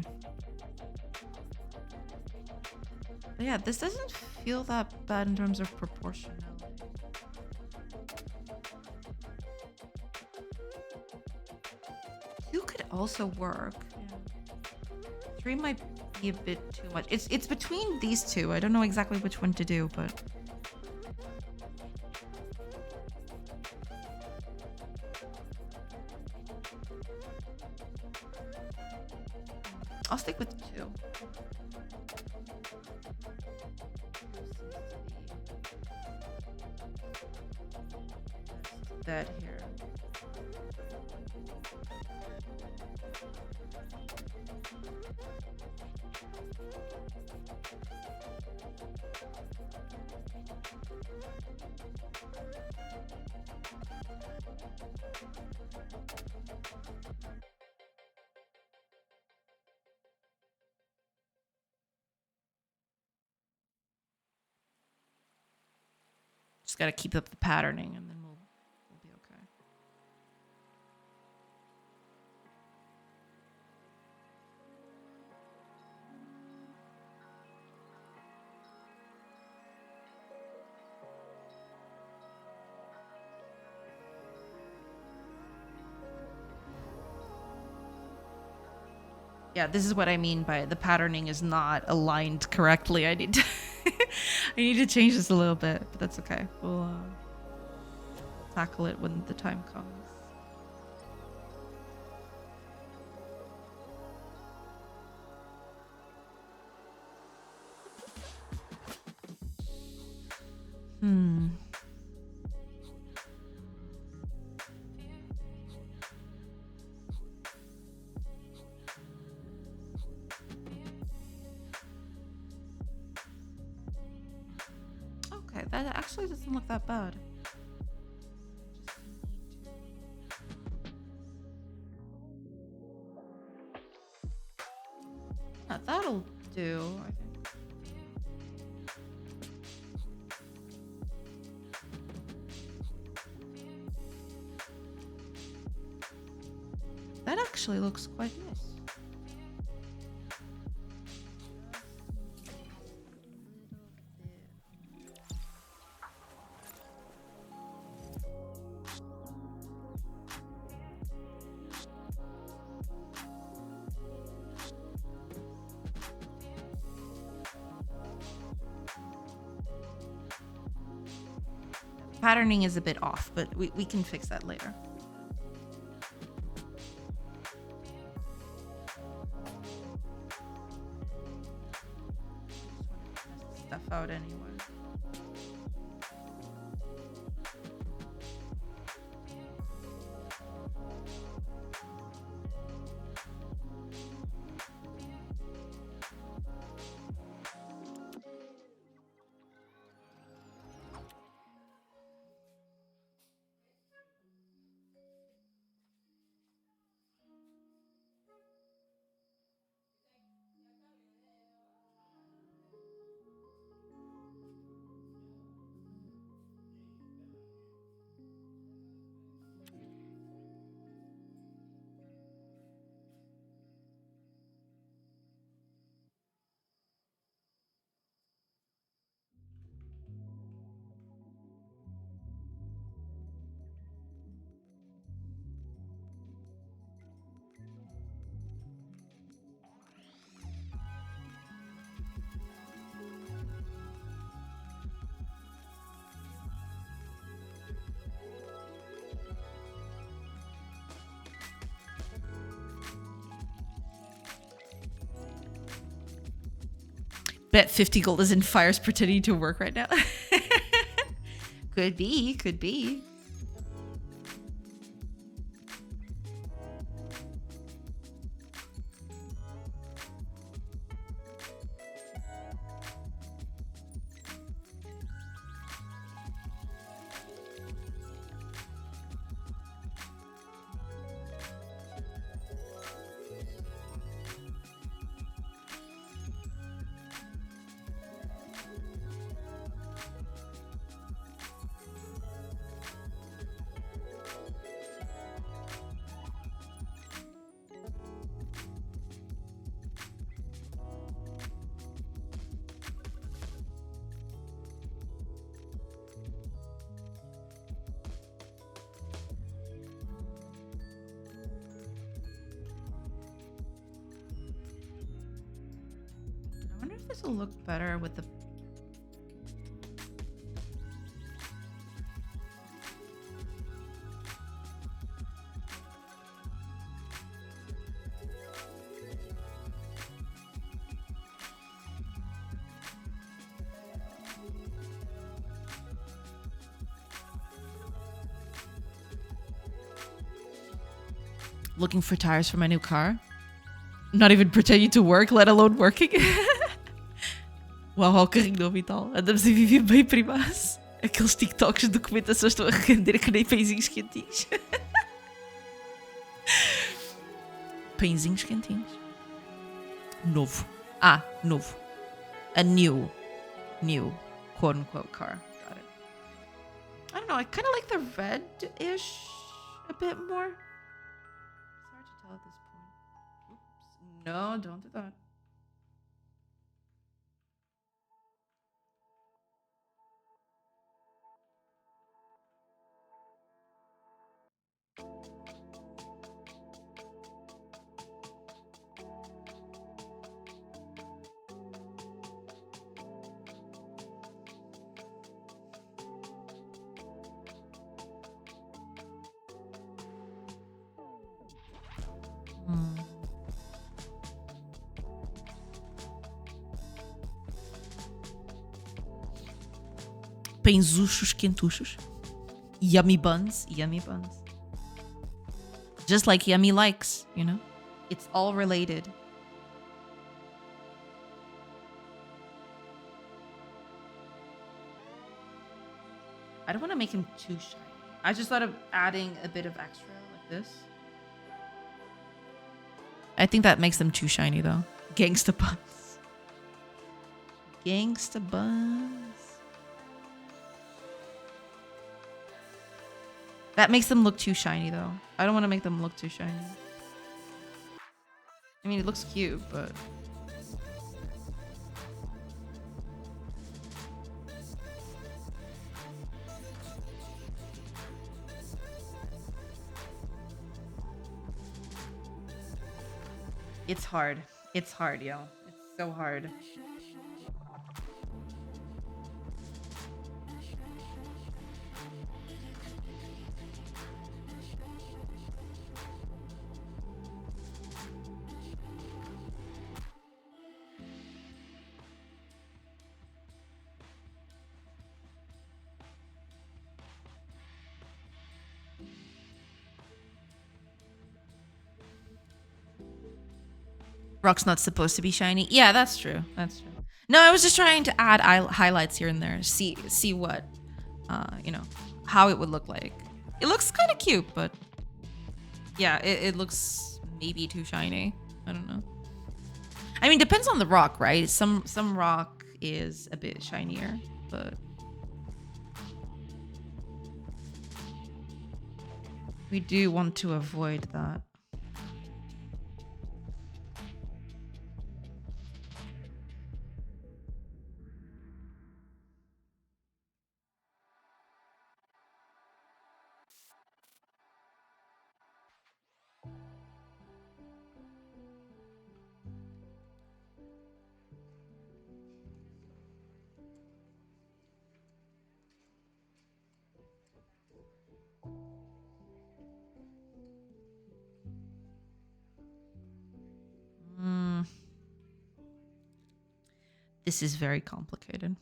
But yeah, this doesn't feel that bad in terms of proportionality. 2 could also work. Yeah. 3 might be a bit too much. It's between these 2. I don't know exactly which one to do, but I'll stick with 2. That here. Just got to keep up the patterning and then we'll be okay. Yeah, this is what I mean by the patterning is not aligned correctly. I need to I need to change this a little bit, but that's okay. We'll tackle it when the time comes. Okay, that actually doesn't look that bad. Yeah, that'll do, I think. That actually looks quite nice. Patterning is a bit off, but we can fix that later. Stuff out anyway. Bet 50 gold is in fires pretending to work right now. Could be, could be. I wonder if this will look better with the... Looking for tires for my new car. Not even pretending to work, let alone working. Uau, ao carrinho do hospital. Andamos a viver bem primas. Aqueles TikToks de documentações estão a render que nem pãezinhos quentinhos. Pãezinhos quentinhos. Novo. Ah, novo. A new, quote unquote car. Got it. I don't know. I kind of like the red-ish a bit more. It's hard to tell at this point. Oops. No, don't do that. Pãezuchos quentuchos. Yummy buns. Yummy buns. Just like yummy likes, you know? It's all related. I don't want to make him too shiny. I just thought of adding a bit of extra like this. I think that makes them too shiny though. Gangsta buns. Gangsta buns. That makes them look too shiny though. I don't want to make them look too shiny. I mean, it looks cute, but... It's hard. It's hard, yo. It's so hard. Rock's not supposed to be shiny. Yeah, that's true. That's true. No, I was just trying to add highlights here and there. See what, you know, how it would look like. It looks kind of cute, but yeah, it looks maybe too shiny. I don't know. I mean, depends on the rock, right? Some rock is a bit shinier, but we do want to avoid that. This is very complicated.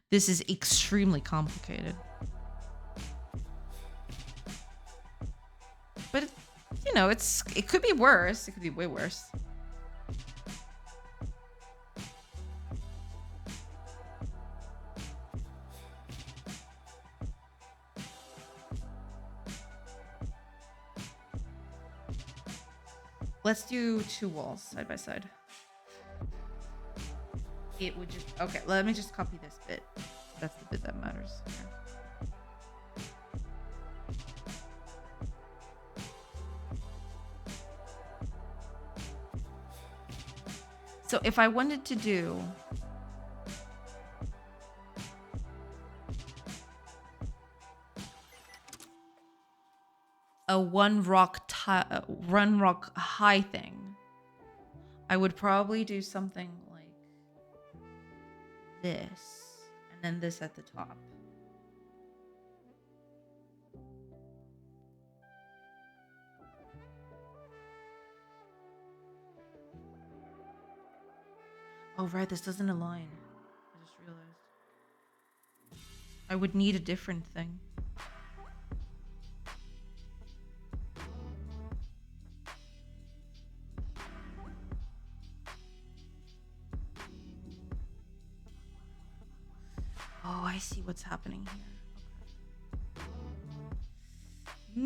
This is extremely complicated. But, you know, it could be worse. It could be way worse. Let's do 2 walls side by side. It would just... Okay, let me just copy this bit. That's the bit that matters here. So if I wanted to do... a one rock high thing, I would probably do something like this, and then this at the top. Oh right, this doesn't align. I just realized. I would need a different thing. I see what's happening here.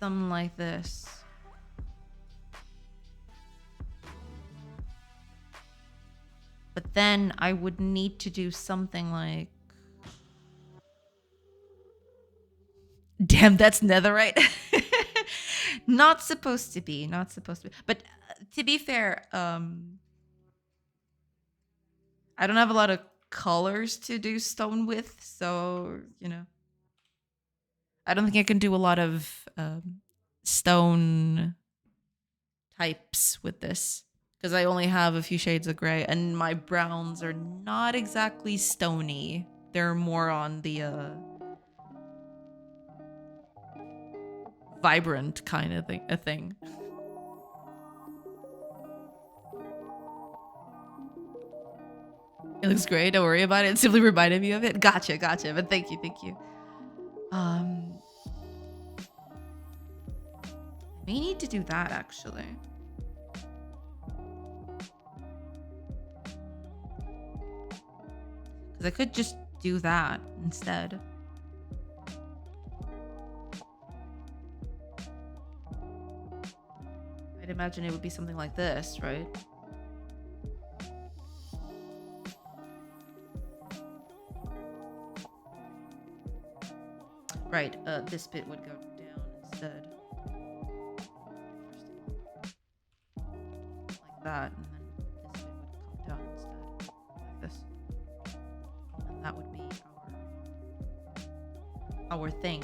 Something like this. But then I would need to do something like... Damn, that's netherite. Not supposed to be. Not supposed to be. But to be fair, I don't have a lot of colors to do stone with, so, you know. I don't think I can do a lot of stone types with this. Because I only have a few shades of gray, and my browns are not exactly stony. They're more on the vibrant kind of thing. It looks great. Don't worry about it. It simply reminded me of it. Gotcha. But thank you. I may need to do that actually. Because I could just do that instead. I'd imagine it would be something like this, right? Right, this bit would go down instead. Like that, and then this bit would come down instead. Like this. And that would be our thing.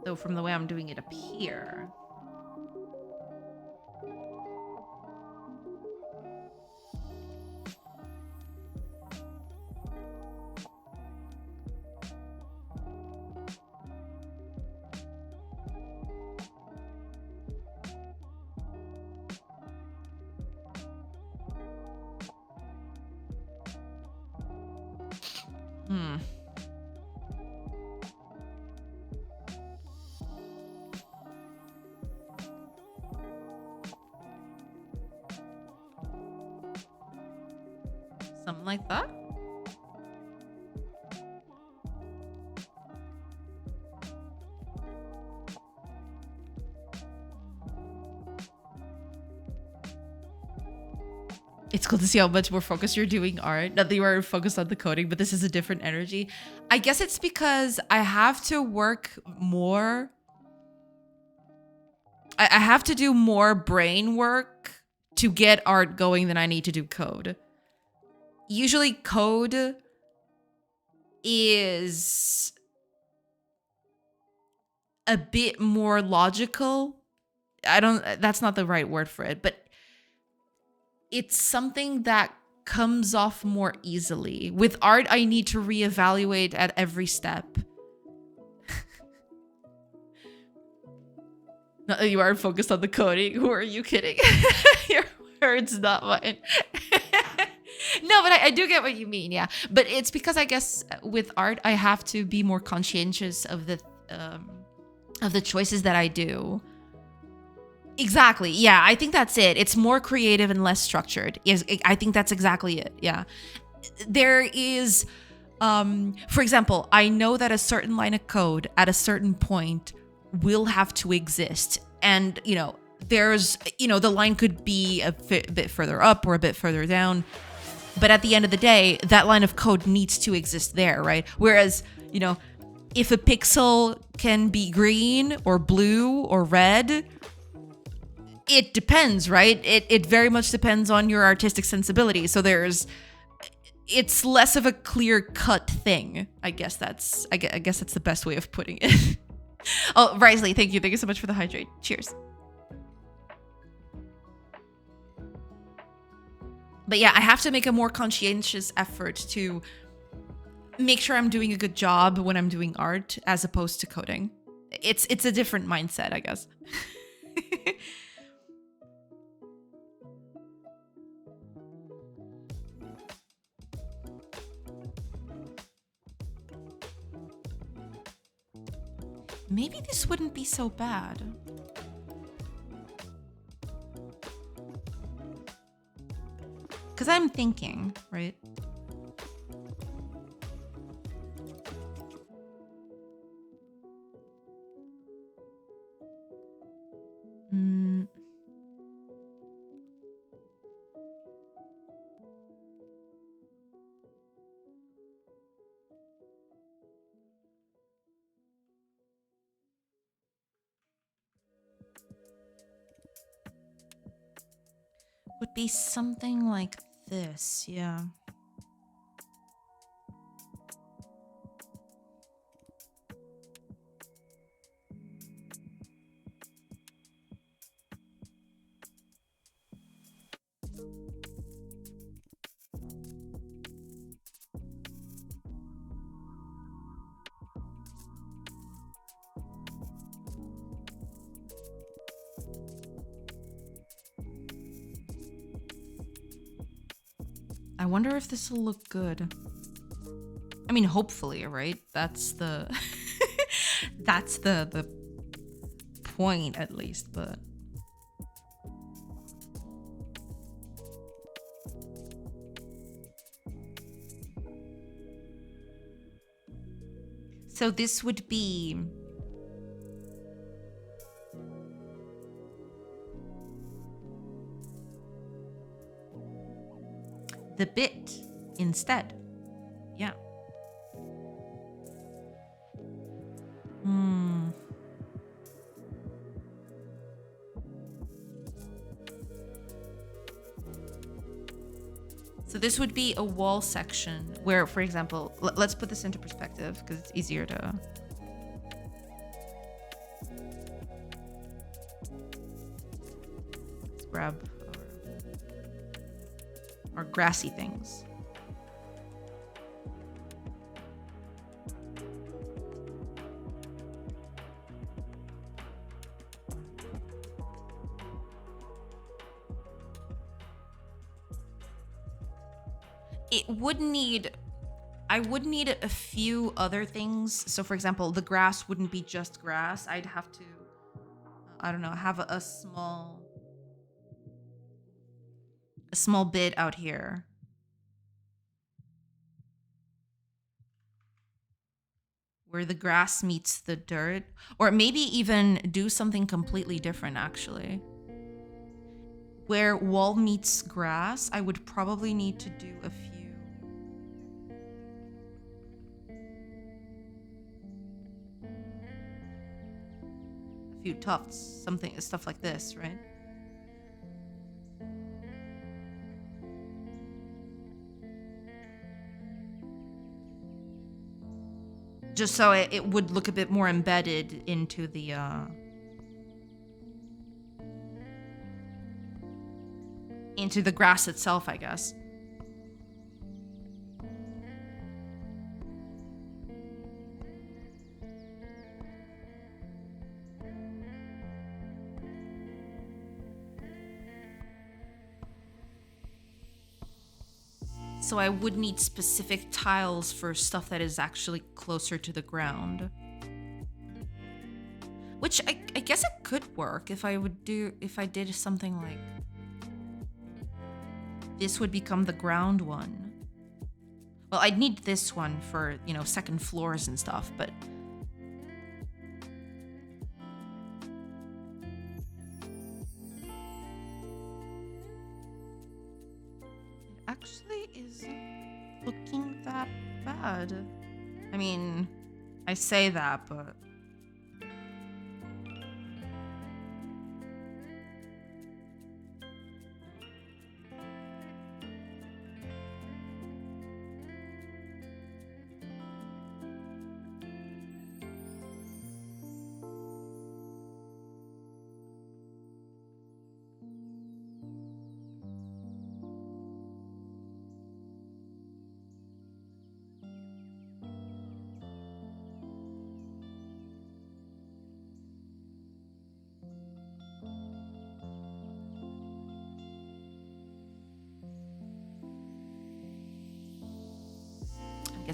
Though from the way I'm doing it up here. Something like that? It's cool to see how much more focused you're doing art. Not that you are focused on the coding, but this is a different energy. I guess it's because I have to work more. I have to do more brain work to get art going than I need to do code. Usually code is a bit more logical. That's not the right word for it, but it's something that comes off more easily. With art, I need to reevaluate at every step. Not that you are focused on the coding. Who are you kidding? Your words, not mine. No, but I do get what you mean, yeah. But it's because I guess with art, I have to be more conscientious of the choices that I do. Exactly, yeah, I think that's it. It's more creative and less structured. I think that's exactly it, yeah. There is, for example, I know that a certain line of code at a certain point will have to exist. And, you know, there's, you know, the line could be a bit further up or a bit further down. But at the end of the day, that line of code needs to exist there, right? Whereas, you know, if a pixel can be green or blue or red, it depends, right? It very much depends on your artistic sensibility. So it's less of a clear-cut thing. I guess that's the best way of putting it. Oh, Risley, thank you. Thank you so much for the hydrate. Cheers. But yeah, I have to make a more conscientious effort to make sure I'm doing a good job when I'm doing art as opposed to coding. It's a different mindset, I guess. Maybe this wouldn't be so bad. Because I'm thinking, right? Mm. Would be something like this, yeah. I wonder if this will look good. I mean, hopefully, right? That's the that's the point at least, but so this would be the bit instead. Yeah. So this would be a wall section where, for example, let's put this into perspective because it's easier to. Let's grab our grassy things. I would need a few other things. So for example, the grass wouldn't be just grass. I'd have to, I don't know, have a small bit out here. Where the grass meets the dirt. Or maybe even do something completely different actually. Where wall meets grass, I would probably need to do a few tufts, stuff like this, right? Just so it would look a bit more embedded into the grass itself, I guess. So I would need specific tiles for stuff that is actually closer to the ground. Which I guess it could work if I did something like this would become the ground one. Well, I'd need this one for, second floors and stuff, but actually isn't looking that bad. I mean, I say that, but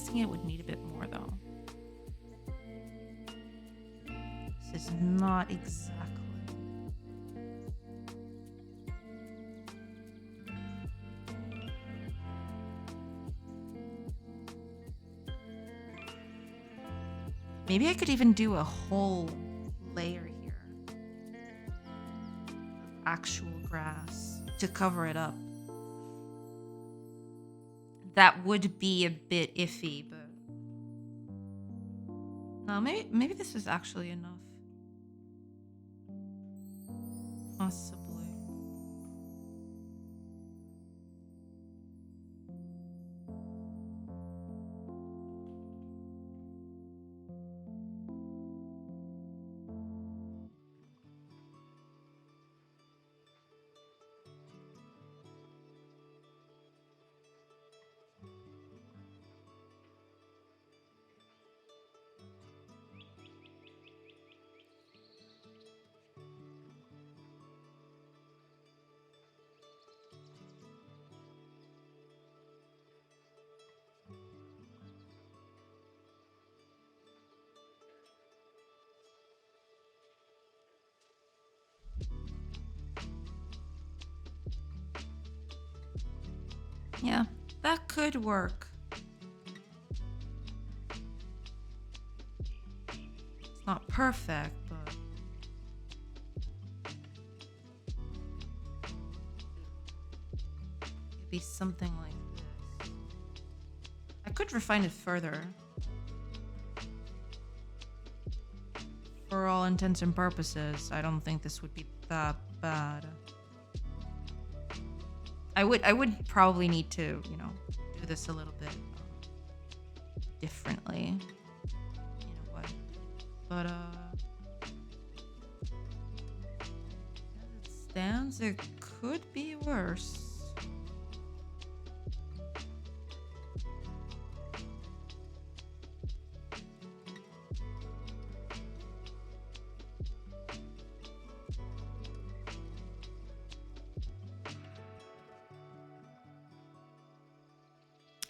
guessing it would need a bit more though. This is not exactly. Maybe I could even do a whole layer here of actual grass to cover it up. That would be a bit iffy, but no, maybe this is actually enough. Possibly. Yeah, that could work. It's not perfect, but it'd be something like this. I could refine it further. For all intents and purposes, I don't think this would be that bad. I would probably need to, you know, do this a little bit differently in a way. But as it stands, it could be worse.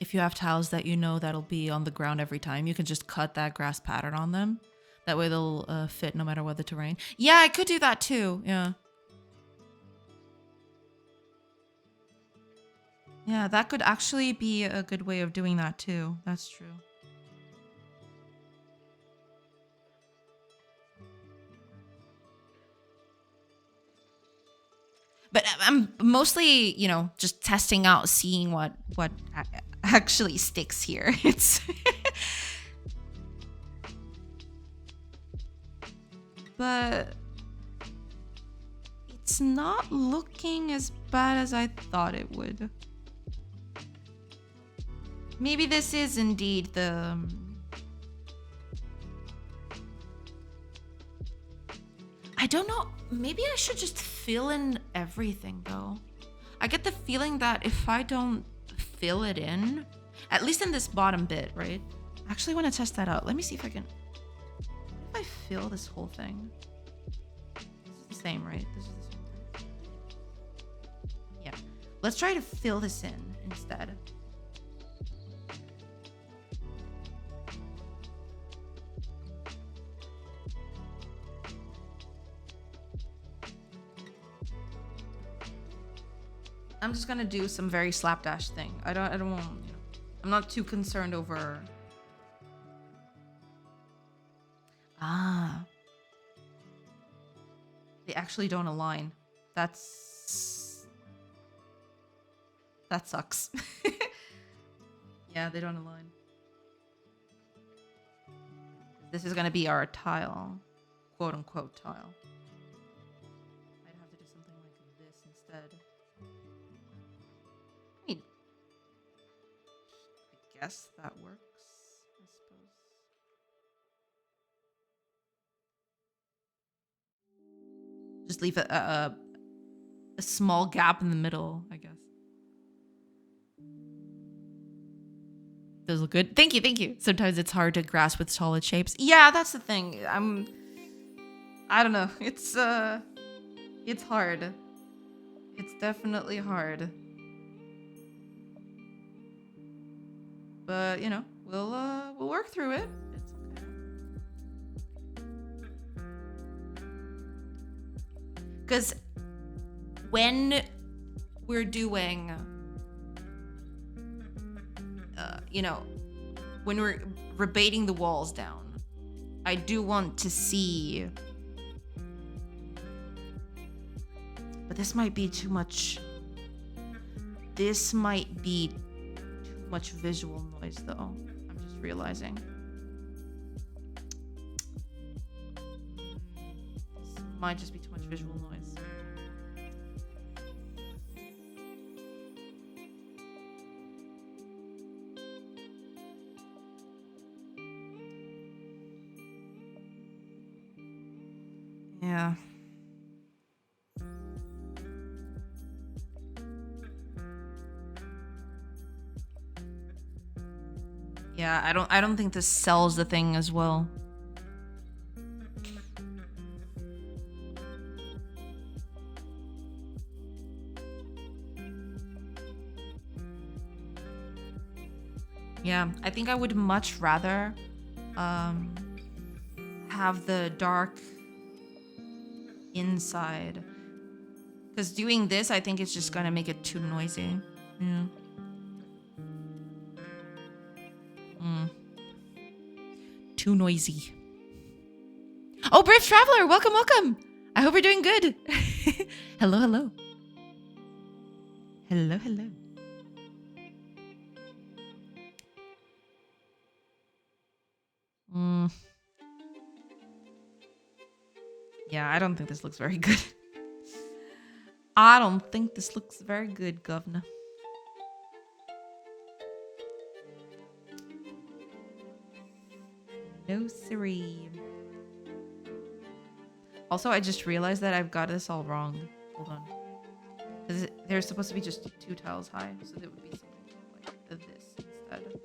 If you have tiles that you know that'll be on the ground every time, you can just cut that grass pattern on them. That way they'll fit no matter what the terrain. Yeah, I could do that too. Yeah. Yeah, that could actually be a good way of doing that too. That's true. But I'm mostly, you know, just testing out, seeing what actually sticks here. It's but it's not looking as bad as I thought it would. Maybe this is indeed the I don't know. Maybe I should just fill in everything though. I get the feeling that if I don't fill it in, at least in this bottom bit, right? I actually want to test that out. Let me see if I can. What if I fill this whole thing? This is the same, right? This is the same thing. Yeah. Let's try to fill this in instead. I'm just gonna do some very slapdash thing. I don't want, you know, I'm not too concerned over. Ah. They actually don't align. That sucks. Yeah, they don't align. This is gonna be our tile. Quote unquote tile. I'd have to do something like this instead. I mean, I guess that works, I suppose. Just leave a small gap in the middle, I guess. Those look good. Thank you, thank you. Sometimes it's hard to grasp with solid shapes. Yeah, that's the thing. I don't know. It's hard. It's definitely hard. But, you know, we'll work through it. It's okay. Because when we're doing, you know, when we're rebating the walls down, I do want to see. But this might be too much. This might be too much visual noise, though. I'm just realizing. This might just be too much visual noise. Yeah. Yeah, I don't think this sells the thing as well. Yeah, I think I would much rather have the dark inside. Because doing this, I think it's just gonna make it too noisy. Yeah. Too noisy. Oh, Brave Traveler, welcome, welcome. I hope you're doing good. Hello, hello. Hello, hello. Yeah, I don't think this looks very good. I don't think this looks very good, governor. No siree. Also, I just realized that I've got this all wrong. Hold on. Because they're supposed to be just 2 tiles high, so there would be something like this instead.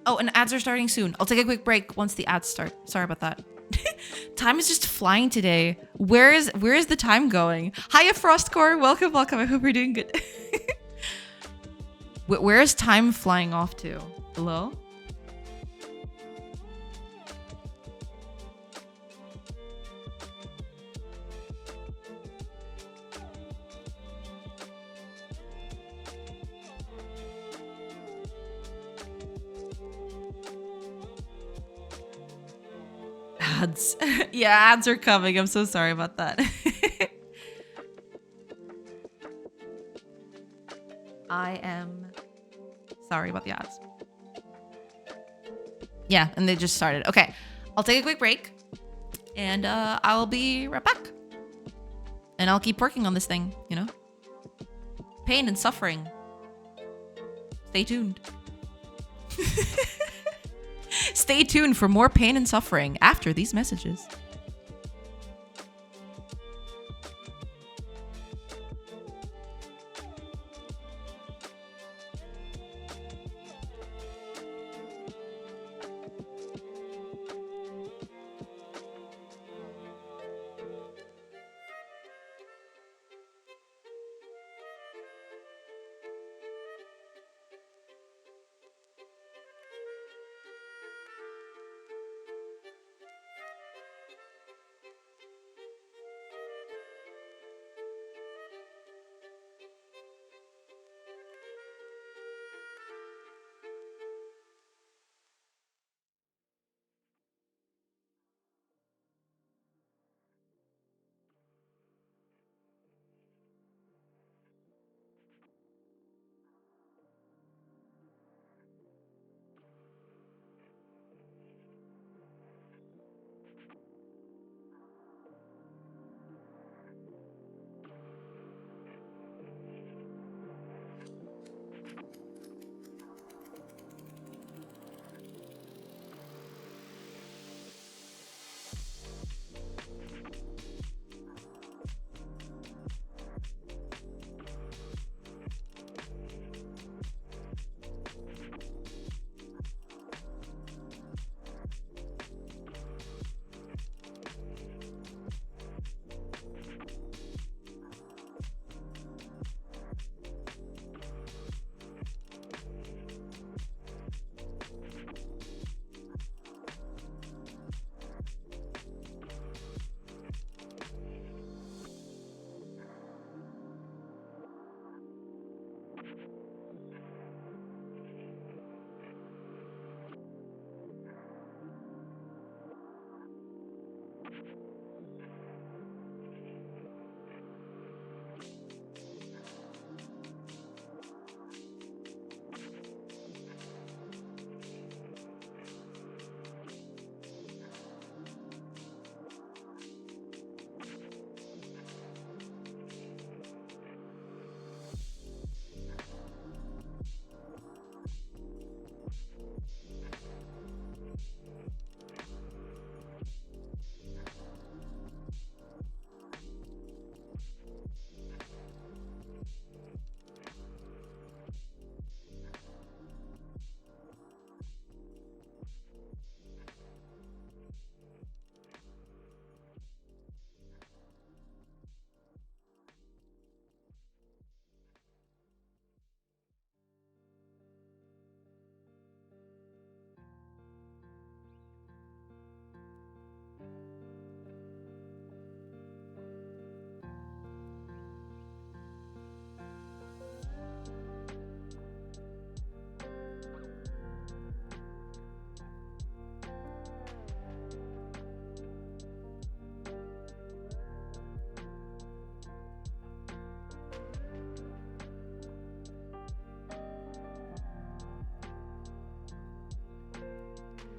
Oh, and ads are starting soon. I'll take a quick break once the ads start. Sorry about that. Time is just flying today. Where is the time going? Hiya, Frostcore. Welcome, welcome. I hope you're doing good. Where is time flying off to? Hello? Ads. Yeah, ads are coming. I'm so sorry about that. I am sorry about the ads. Yeah, and they just started. Okay, I'll take a quick break and I'll be right back. And I'll keep working on this thing, you know? Pain and suffering. Stay tuned. Stay tuned for more pain and suffering after these messages.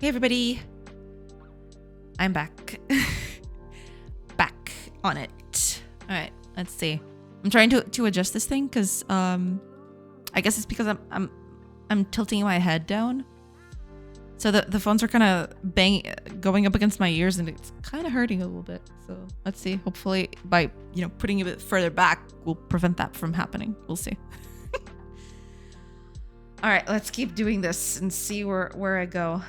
Hey everybody, I'm back. Back on it. All right, let's see. I'm trying to adjust this thing because I guess it's because I'm tilting my head down, so the phones are kind of going up against my ears, and it's kind of hurting a little bit. So let's see. Hopefully, by putting it a bit further back, will prevent that from happening. We'll see. All right, let's keep doing this and see where I go.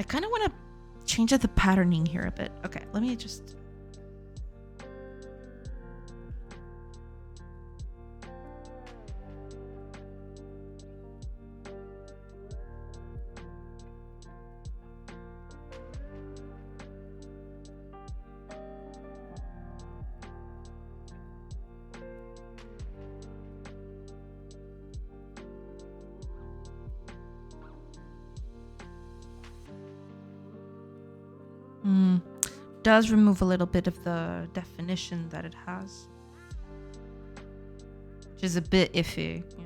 I kind of want to change up the patterning here a bit. Okay, let me just... does remove a little bit of the definition that it has, which is a bit iffy. Yeah,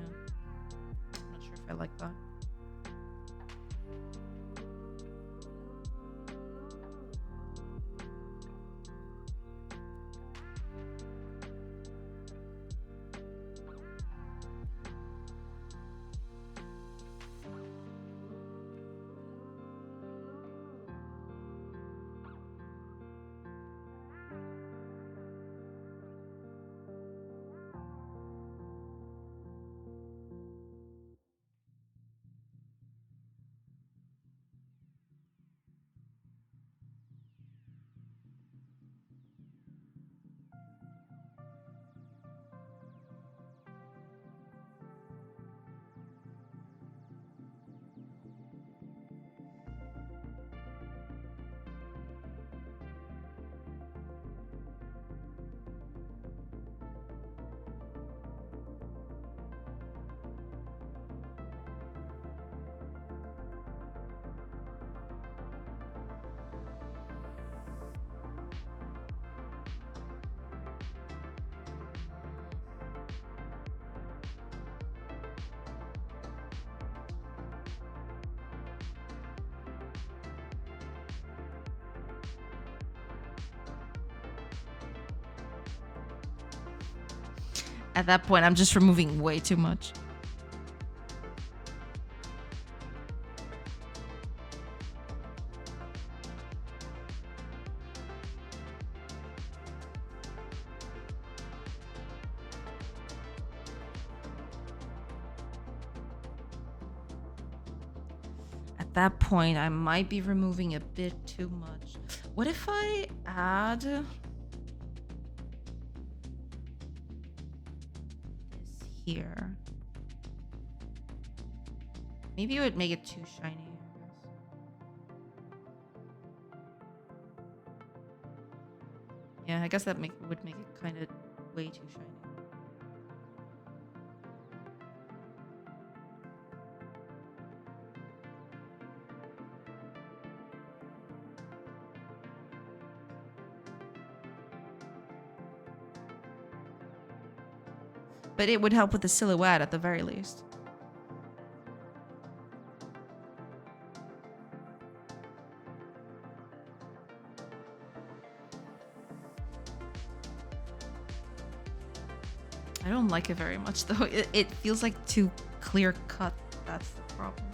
I'm not sure if I like that. At that point, I'm just removing way too much. At that point, I might be removing a bit too much. What if I add this here? Maybe it would make it too shiny. Yeah, I guess that would make it kind of way too shiny. But it would help with the silhouette at the very least. I don't like it very much though. It feels like too clear cut. That's the problem.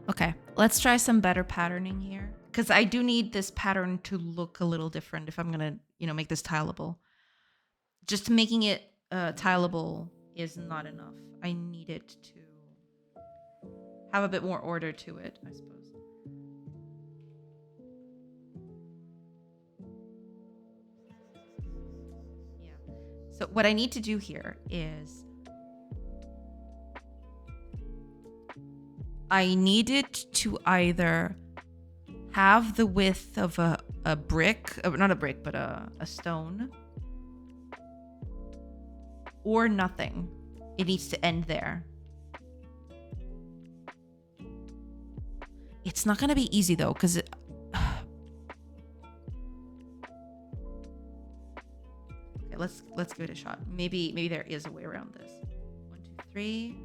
Okay, let's try some better patterning here. Because I do need this pattern to look a little different if I'm gonna, make this tileable. Just making it tileable is not enough. I need it to have a bit more order to it, I suppose. Yeah. So what I need to do here is I need it to either have the width of a brick, not a brick, but a stone, or nothing. It needs to end there. It's not going to be easy though, because okay, let's give it a shot. Maybe there is a way around this. 1, 2, 3.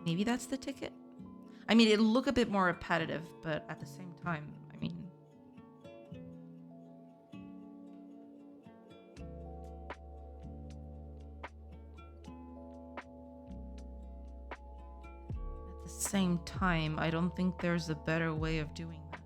Maybe that's the ticket. I mean, it'll look a bit more repetitive, but at the same time, I mean... At the same time, I don't think there's a better way of doing this.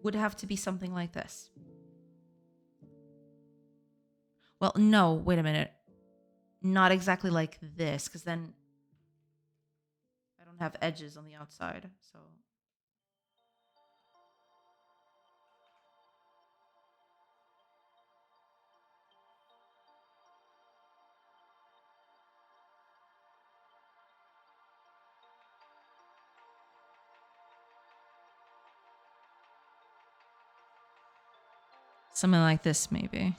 Would have to be something like this. Well, no, wait a minute. Not exactly like this, because then I don't have edges on the outside, so... Something like this, maybe.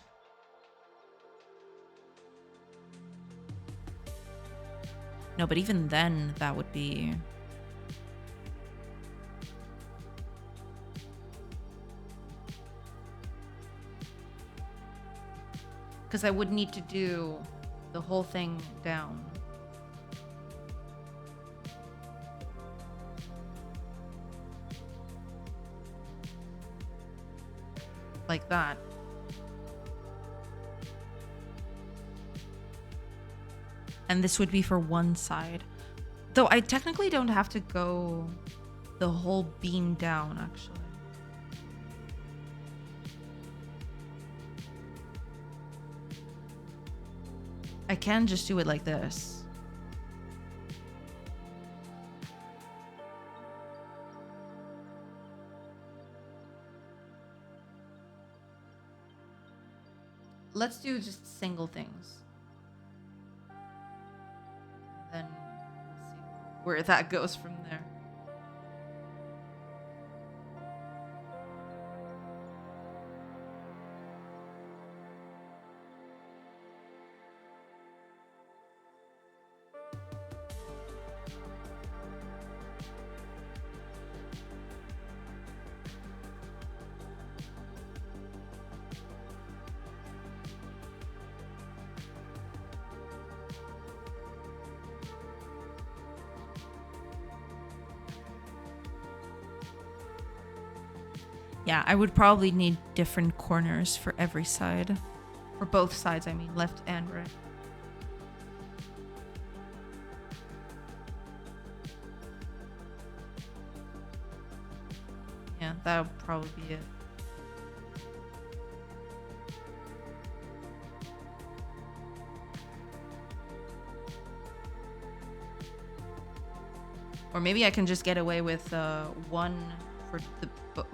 No, but even then, that would be... Because I would need to do the whole thing down. Like that. And this would be for one side. Though I technically don't have to go the whole beam down, actually. I can just do it like this. Let's do just single things. Then we'll see where that goes from there. Yeah, I would probably need different corners for every side. For both sides, I mean, left and right. Yeah, that would probably be it. Or maybe I can just get away with one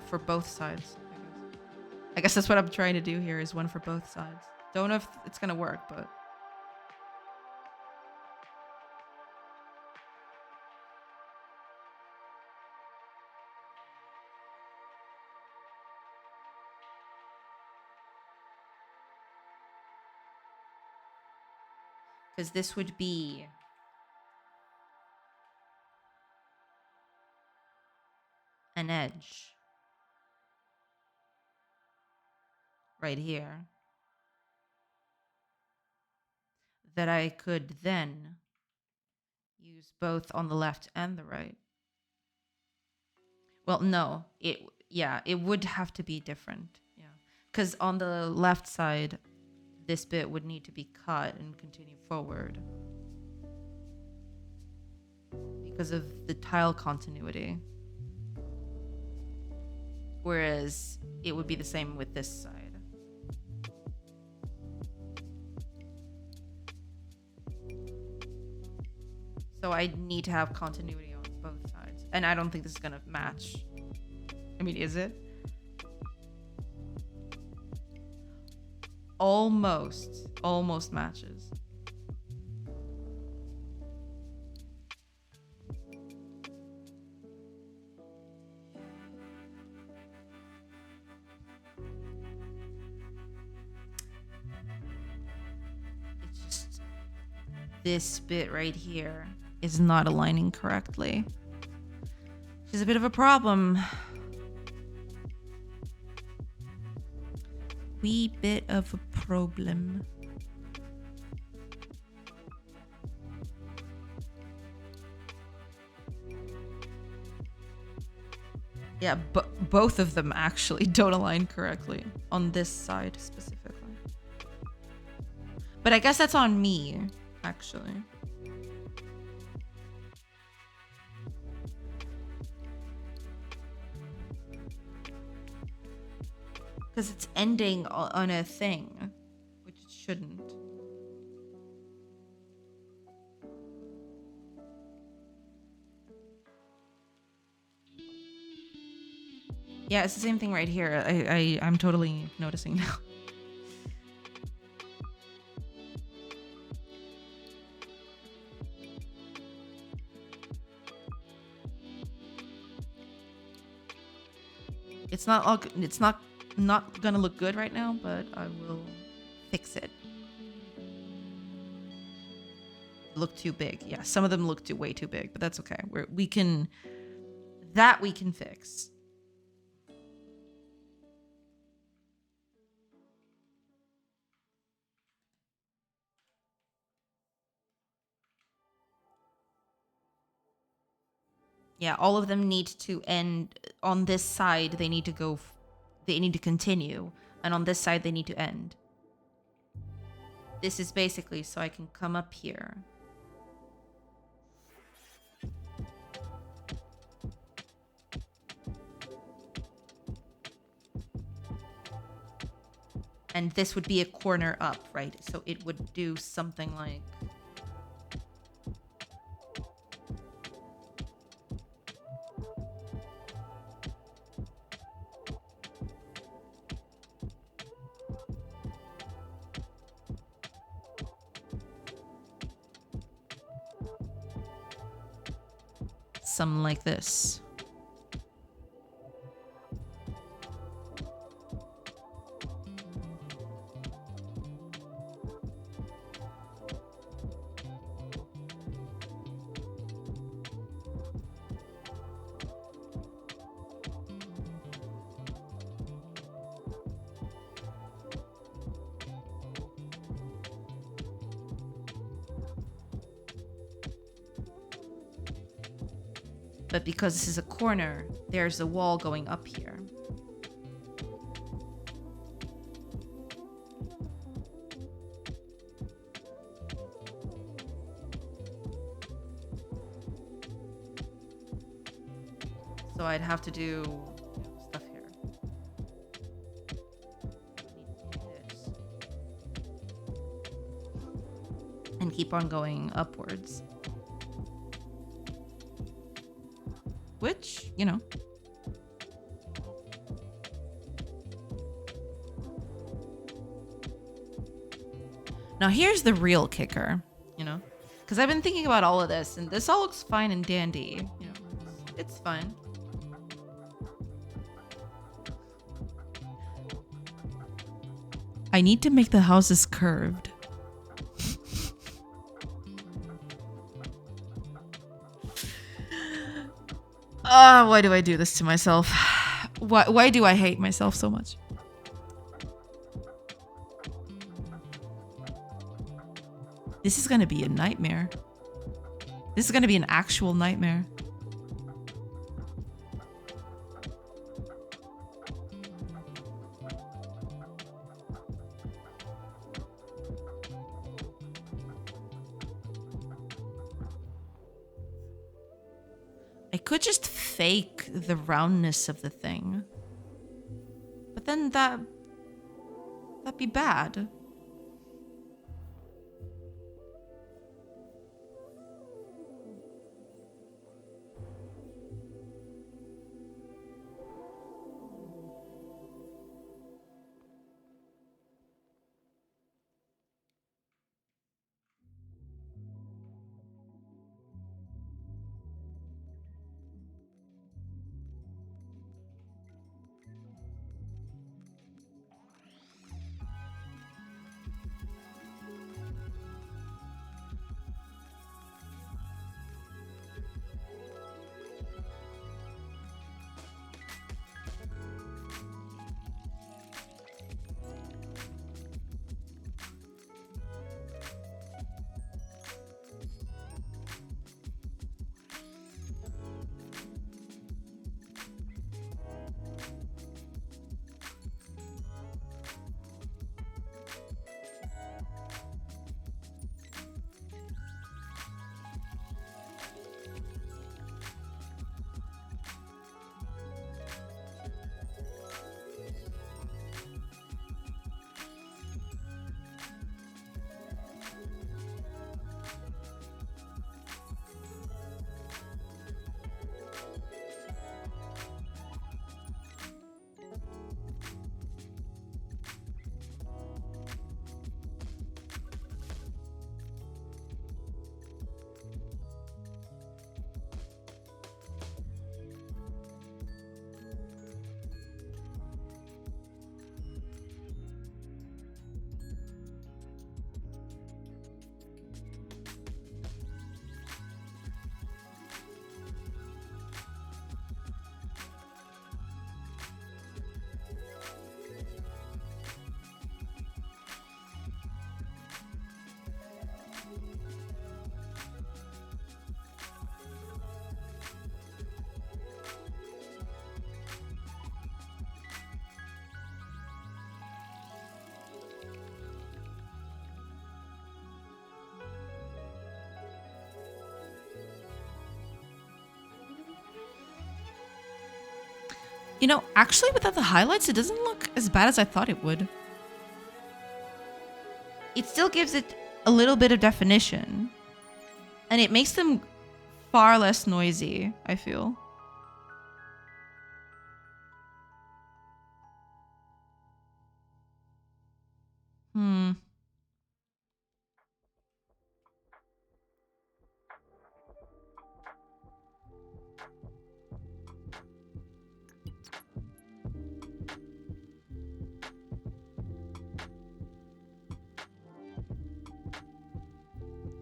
for both sides. I guess that's what I'm trying to do here, is one for both sides. Don't know if it's gonna work, but because this would be an edge right here that I could then use both on the left and the right. Well, no, it would have to be different. Yeah. Because on the left side, this bit would need to be cut and continue forward because of the tile continuity. Whereas it would be the same with this side. So I need to have continuity on both sides. And I don't think this is gonna match. I mean, is it? Almost matches. It's just this bit right here is not aligning correctly. Which is a bit of a problem. Wee bit of a problem. Yeah, but both of them actually don't align correctly on this side specifically. But I guess that's on me, actually. Because it's ending on a thing, which it shouldn't. Yeah, it's the same thing right here. I'm totally noticing now. It's not gonna look good right now, but I will fix it. Look too big. Yeah, some of them look way too big, but that's okay. We can fix. Yeah, all of them need to end on this side. They need to go. They need to continue, and on this side they need to end. This is basically so I can come up here. And this would be a corner up, right? So it would do something like... something like this. But because this is a corner, there's a wall going up here. So I'd have to do stuff here. This. And keep on going upwards. Which, you know. Now here's the real kicker, you know. Because I've been thinking about all of this, and this all looks fine and dandy. You know, it's fine. I need to make the houses curved. Why do I do this to myself? Why do I hate myself so much? This is gonna be a nightmare. This is gonna be an actual nightmare. I could just fake the roundness of the thing. But then that'd be bad. You know, actually without the highlights, it doesn't look as bad as I thought it would. It still gives it a little bit of definition. And it makes them far less noisy, I feel.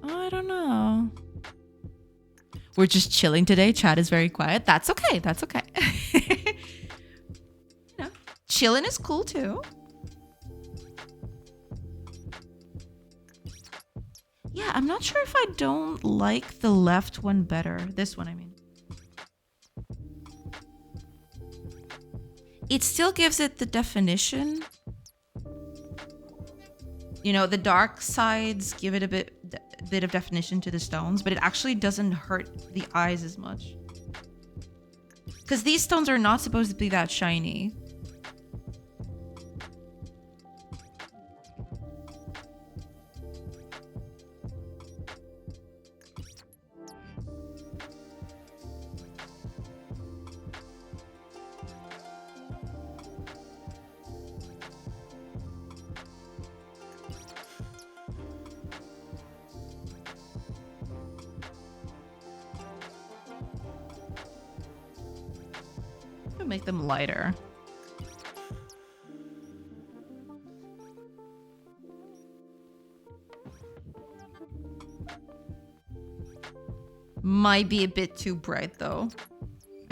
I don't know. We're just chilling today. Chat is very quiet. That's okay. That's okay. You know, chilling is cool too. Yeah, I'm not sure if I don't like the left one better. This one, I mean. It still gives it the definition. You know, the dark sides give it a bit of definition to the stones, but it actually doesn't hurt the eyes as much. Because these stones are not supposed to be that shiny. Make them lighter. Might be a bit too bright though.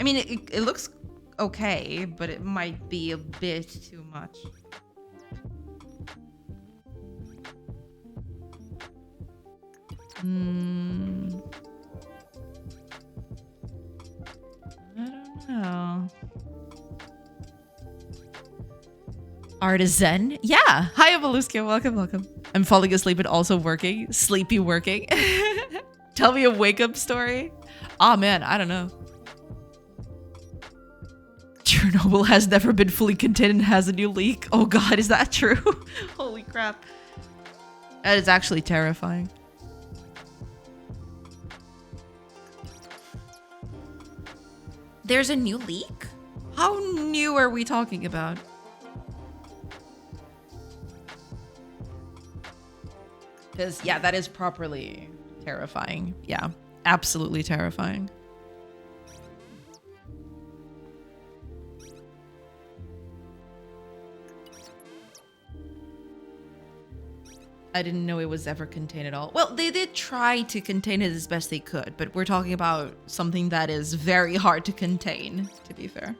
I mean, it looks okay, but it might be a bit too much. I don't know. Artisan? Yeah. Hi, Evoluska. Welcome, welcome. I'm falling asleep and also working. Sleepy working. Tell me a wake-up story. Oh man, I don't know. Chernobyl has never been fully contained and has a new leak. Oh god, is that true? Holy crap. That is actually terrifying. There's a new leak? How new are we talking about? Because, yeah, that is properly terrifying. Yeah, absolutely terrifying. I didn't know it was ever contained at all. Well, they did try to contain it as best they could, but we're talking about something that is very hard to contain, to be fair.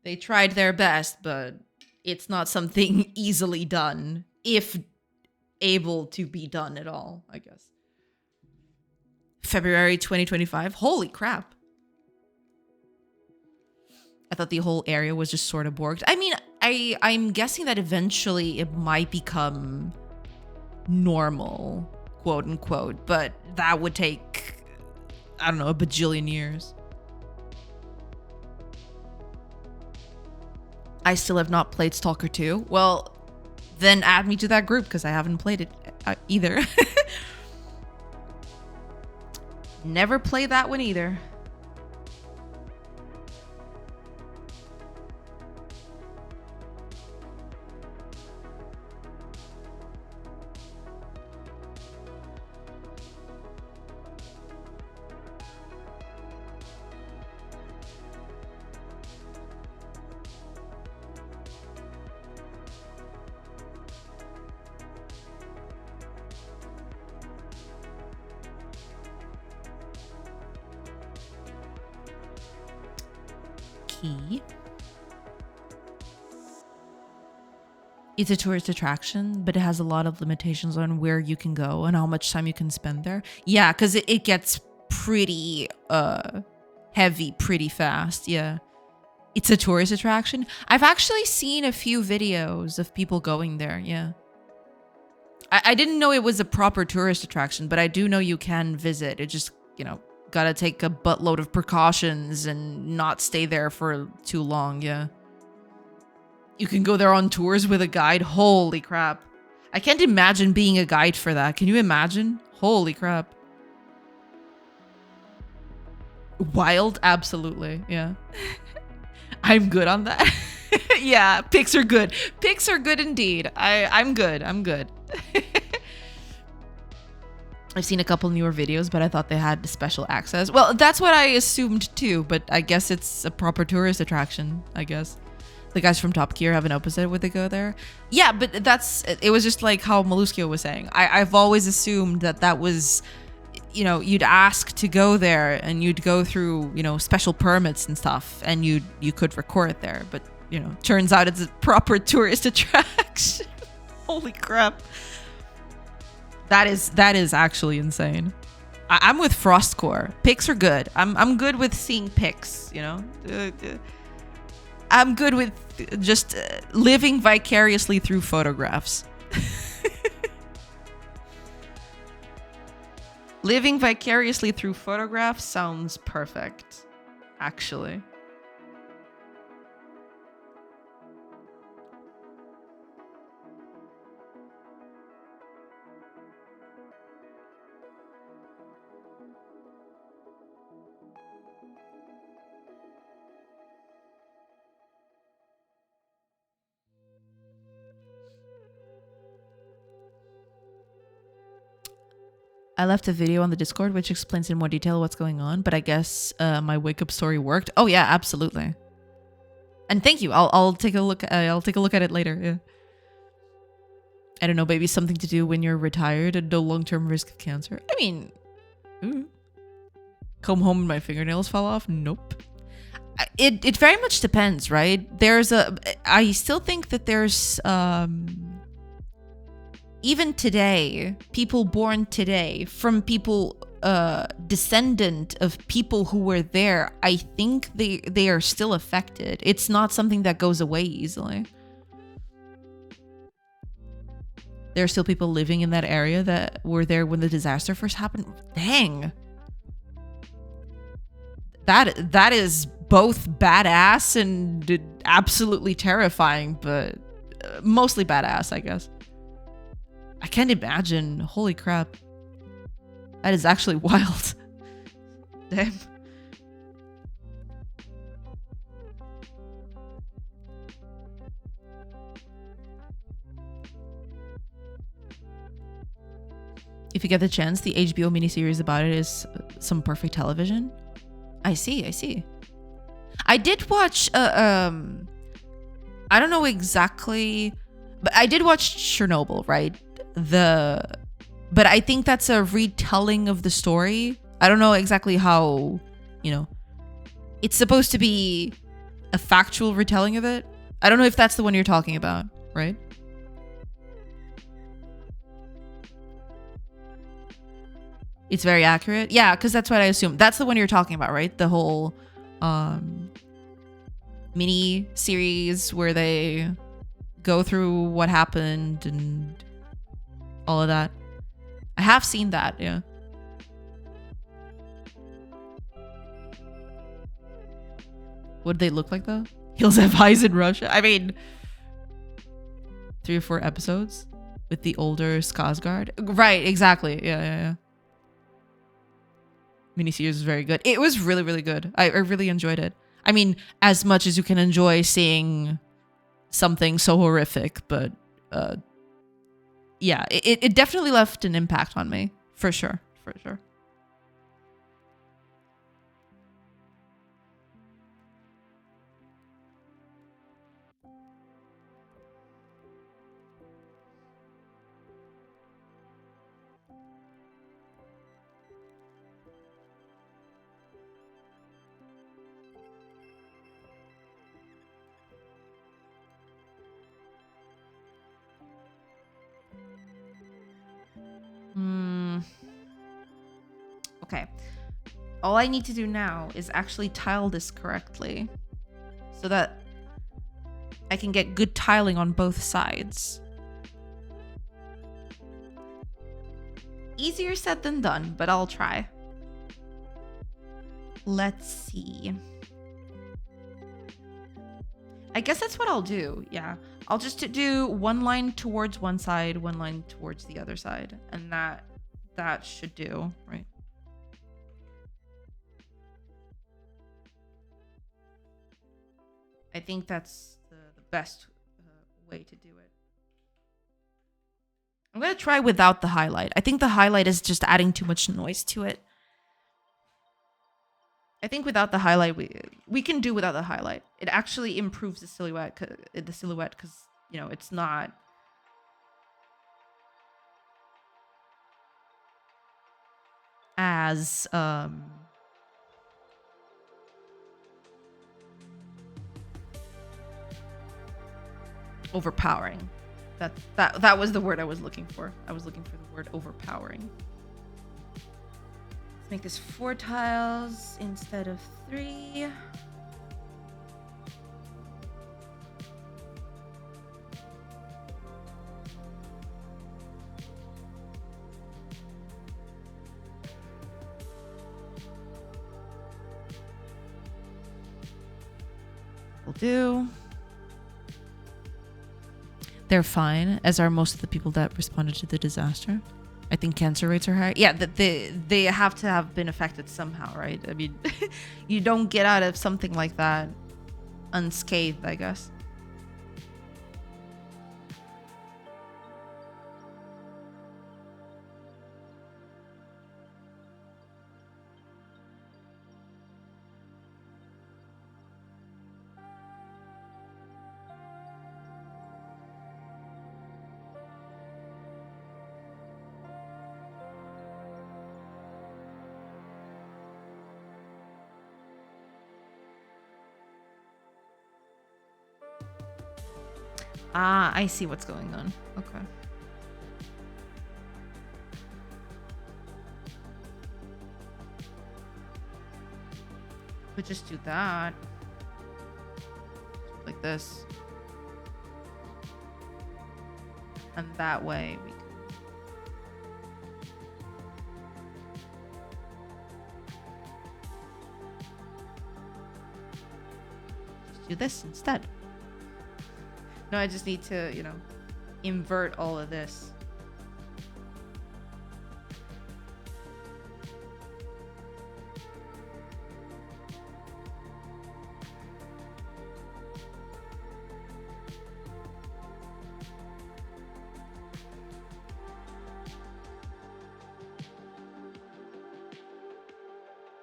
They tried their best, but it's not something easily done, if able to be done at all, I guess. February 2025? Holy crap. I thought the whole area was just sort of borked. I mean, I'm guessing that eventually it might become normal, quote unquote, but that would take, I don't know, a bajillion years. I still have not played Stalker 2. Well, then add me to that group because I haven't played it either. Never played that one either. It's a tourist attraction, but it has a lot of limitations on where you can go and how much time you can spend there. Yeah, because it gets pretty heavy pretty fast. Yeah. It's a tourist attraction. I've actually seen a few videos of people going there. Yeah. I didn't know it was a proper tourist attraction, but I do know you can visit. It just, you know, gotta take a buttload of precautions and not stay there for too long. Yeah. You can go there on tours with a guide. Holy crap. I can't imagine being a guide for that. Can you imagine? Holy crap. Wild? Absolutely. Yeah. I'm good on that. Yeah, pics are good. Pics are good indeed. I'm good. I'm good. I've seen a couple newer videos, but I thought they had special access. Well, that's what I assumed too, but I guess it's a proper tourist attraction, I guess. The guys from Top Gear have an opposite when they go there. Yeah, but it was just like how Maluskio was saying. I've always assumed that was, you know, you'd ask to go there and you'd go through, you know, special permits and stuff and you could record there. But, you know, turns out it's a proper tourist attraction. Holy crap. That is actually insane. I'm with Frostcore. Pics are good. I'm good with seeing pics, you know. I'm good with just living vicariously through photographs. Living vicariously through photographs sounds perfect, actually. I left a video on the Discord which explains in more detail what's going on, but I guess my wake up story worked. Oh yeah, absolutely. And thank you. I'll take a look. I'll take a look at it later. Yeah. I don't know. Maybe something to do when you're retired and no long-term risk of cancer. I mean, come home and my fingernails fall off. Nope. It very much depends, right? I still think that there's even today, people born today from people descendant of people who were there, I think they are still affected. It's not something that goes away easily. There are still people living in that area that were there when the disaster first happened. Dang. That is both badass and absolutely terrifying, but mostly badass, I guess. I can't imagine. Holy crap. That is actually wild. Damn. If you get the chance, the HBO miniseries about it is some perfect television. I see. I did watch I don't know exactly, but I did watch Chernobyl, right? But I think that's a retelling of the story. I don't know exactly how, it's supposed to be a factual retelling of it. I don't know if that's the one you're talking about, right? It's very accurate. Yeah, because that's what I assume. That's the one you're talking about, right? The whole mini series where they go through what happened and all of that. I have seen that, yeah. What do they look like though? Hills have eyes in Russia. I mean, 3 or 4 episodes with the older Skarsgård. Right, exactly. Yeah. Miniseries is very good. It was really, really good. I really enjoyed it. I mean, as much as you can enjoy seeing something so horrific, but yeah, it definitely left an impact on me. For sure. Okay. All I need to do now is actually tile this correctly so that I can get good tiling on both sides. Easier said than done, but I'll try. Let's see. I guess that's what I'll do. Yeah. I'll just do one line towards one side, one line towards the other side. And that should do, right? I think that's the best way to do it. I'm going to try without the highlight. I think the highlight is just adding too much noise to it. I think without the highlight, we can do without the highlight. It actually improves the silhouette because, it's not as overpowering. That was the word I was looking for. I was looking for the word overpowering. Let's make this 4 tiles instead of 3. Will do. They're fine, as are most of the people that responded to the disaster. I think cancer rates are high. Yeah, they have to have been affected somehow, right? I mean, you don't get out of something like that unscathed, I guess. Ah, I see what's going on. Okay. But just do that. Like this. And that way we can... Just do this instead. No, I just need to, you know, invert all of this.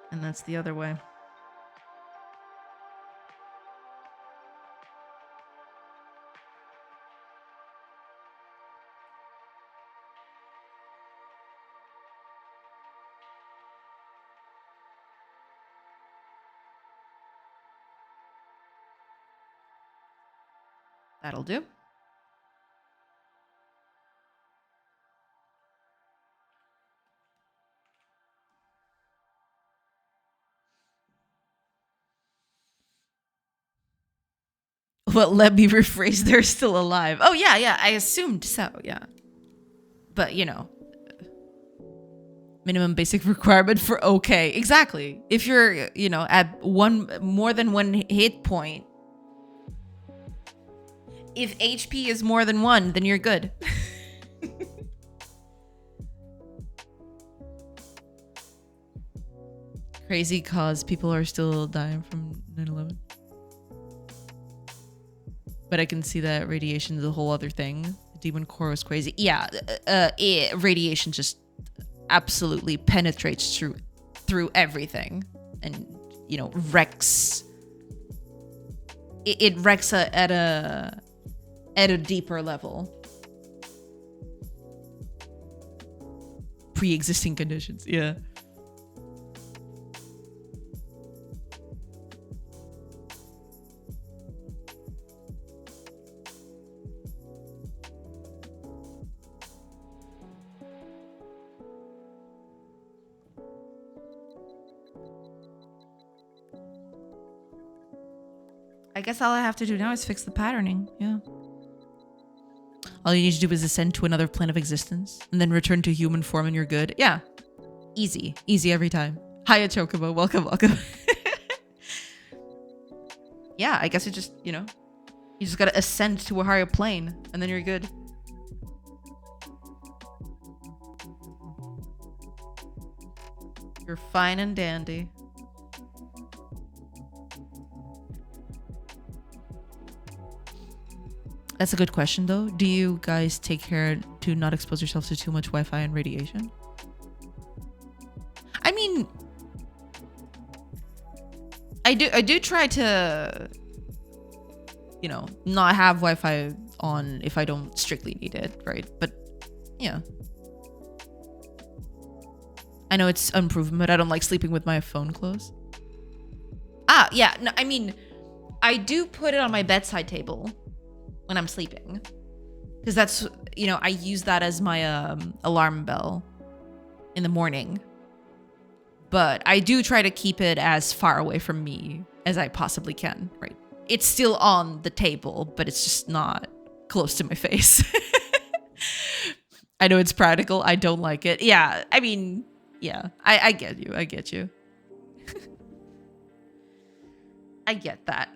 And that's the other way. That'll do. Well, let me rephrase. They're still alive. Oh, yeah, yeah. I assumed so, yeah. But, you know, minimum basic requirement for okay. Exactly. If you're, you know, at more than one hit point, if HP is more than 1, then you're good. Crazy cause people are still dying from 9/11. But I can see that radiation is a whole other thing. The demon core was crazy. Yeah, radiation just absolutely penetrates through everything, and you know, wrecks. It wrecks at a deeper level. Pre-existing conditions, yeah. I guess all I have to do now is fix the patterning, yeah. All you need to do is ascend to another plane of existence, and then return to human form and you're good. Yeah. Easy. Easy every time. Hiya, Chocobo. Welcome, welcome. Yeah, I guess it just, you know, you just gotta ascend to a higher plane, and then you're good. You're fine and dandy. That's a good question, though. Do you guys take care to not expose yourselves to too much Wi-Fi and radiation? I mean, I do try to, you know, not have Wi-Fi on if I don't strictly need it, right? But yeah, I know it's unproven, but I don't like sleeping with my phone closed. Ah, yeah. No, I mean, I do put it on my bedside table when I'm sleeping, because that's, you know, I use that as my alarm bell in the morning. But I do try to keep it as far away from me as I possibly can, right? It's still on the table, but it's just not close to my face. I know it's practical. I don't like it. Yeah, I mean, yeah, I get you. I get you. I get that.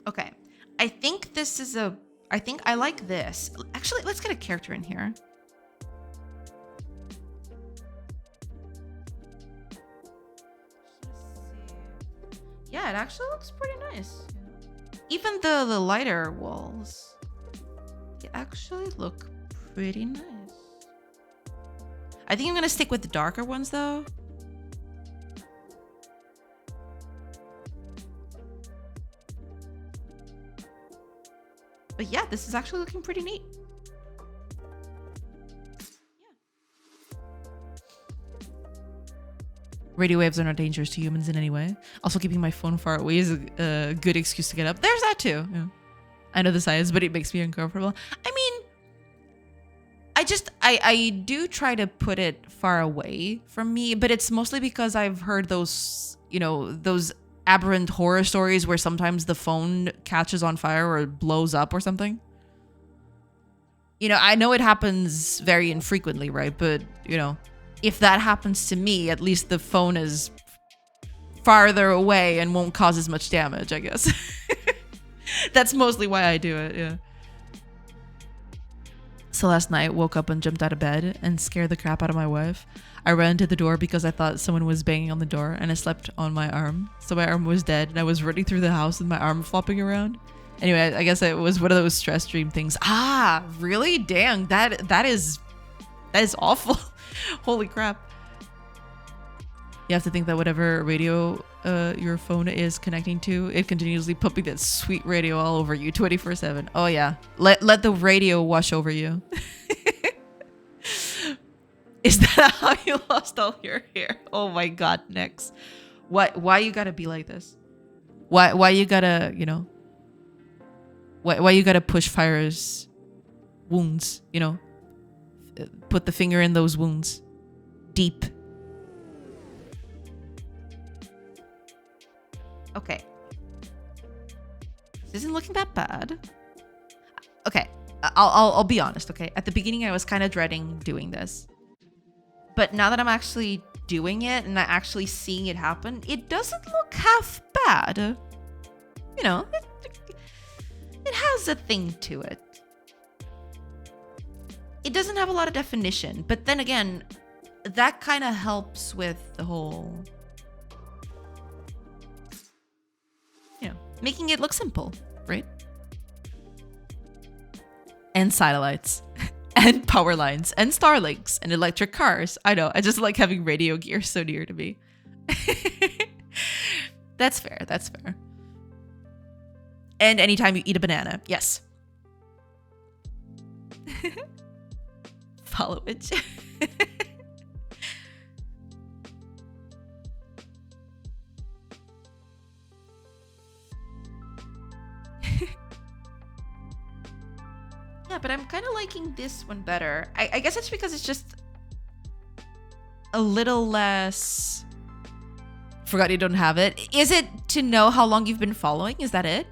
Okay. I think this is I think I like this. Actually, let's get a character in here. Yeah, it actually looks pretty nice. Even the lighter walls, they actually look pretty nice. I think I'm gonna stick with the darker ones though. But yeah, this is actually looking pretty neat. Radio waves are not dangerous to humans in any way. Also, keeping my phone far away is a good excuse to get up. There's that too. Yeah. I know the science, but it makes me uncomfortable. I mean, I do try to put it far away from me, but it's mostly because I've heard those, you know, those aberrant horror stories where sometimes the phone catches on fire or blows up or something. You know, I know it happens very infrequently, right? But, you know, if that happens to me, at least the phone is farther away and won't cause as much damage, I guess. That's mostly why I do it, yeah. So last night, woke up and jumped out of bed and scared the crap out of my wife. I ran to the door because I thought someone was banging on the door, and I slept on my arm. So my arm was dead, and I was running through the house with my arm flopping around. Anyway, I guess it was one of those stress dream things. Ah, really? Dang, that is awful. Holy crap. You have to think that whatever radio your phone is connecting to, it continuously pumping that sweet radio all over you 24/7. Oh yeah. Let the radio wash over you. Is that how you lost all your hair? Oh my god, Nex. Why you gotta be like this? Why you gotta, you know? Why you gotta push fire's wounds, you know? Put the finger in those wounds. Deep. Okay. This isn't looking that bad. Okay. I'll be honest, okay? At the beginning, I was kind of dreading doing this. But now that I'm actually doing it and I'm actually seeing it happen, it doesn't look half bad. You know, it has a thing to it. It doesn't have a lot of definition, but then again, that kind of helps with the whole, you know, making it look simple, right? And satellites, and power lines, and Starlinks, and electric cars. I know, I just like having radio gear so near to me. That's fair, that's fair. And anytime you eat a banana, yes. Follow it. Yeah, but I'm kind of liking this one better. I guess it's because it's just a little less... Forgot you don't have it. Is it to know how long you've been following? Is that it?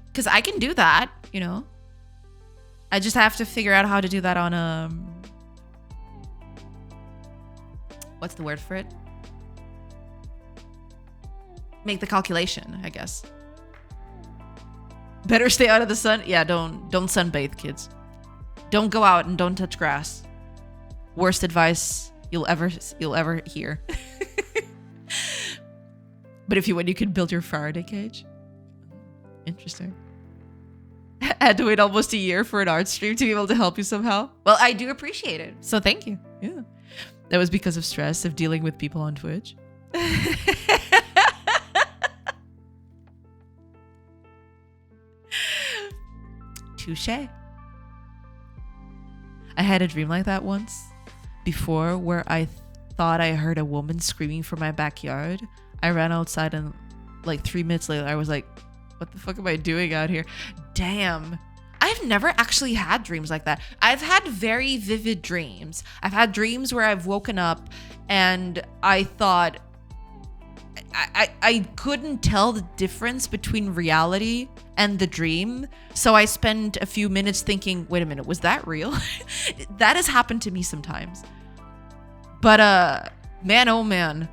Because I can do that, you know. I just have to figure out how to do that on what's the word for it? Make the calculation, I guess. Better stay out of the sun. Yeah, don't sunbathe, kids. Don't go out and don't touch grass. Worst advice you'll ever hear. But if you want, you could build your Faraday cage. Interesting. I had to wait almost a year for an art stream to be able to help you somehow. Well, I do appreciate it. So thank you. Yeah. That was because of stress of dealing with people on Twitch. Touche. I had a dream like that once before where I thought I heard a woman screaming from my backyard. I ran outside and like 3 minutes later I was like, what the fuck am I doing out here? Damn. I've never actually had dreams like that. I've had very vivid dreams. I've had dreams where I've woken up and I thought I couldn't tell the difference between reality and the dream. So I spent a few minutes thinking, wait a minute, was that real? That has happened to me sometimes. But man, oh man.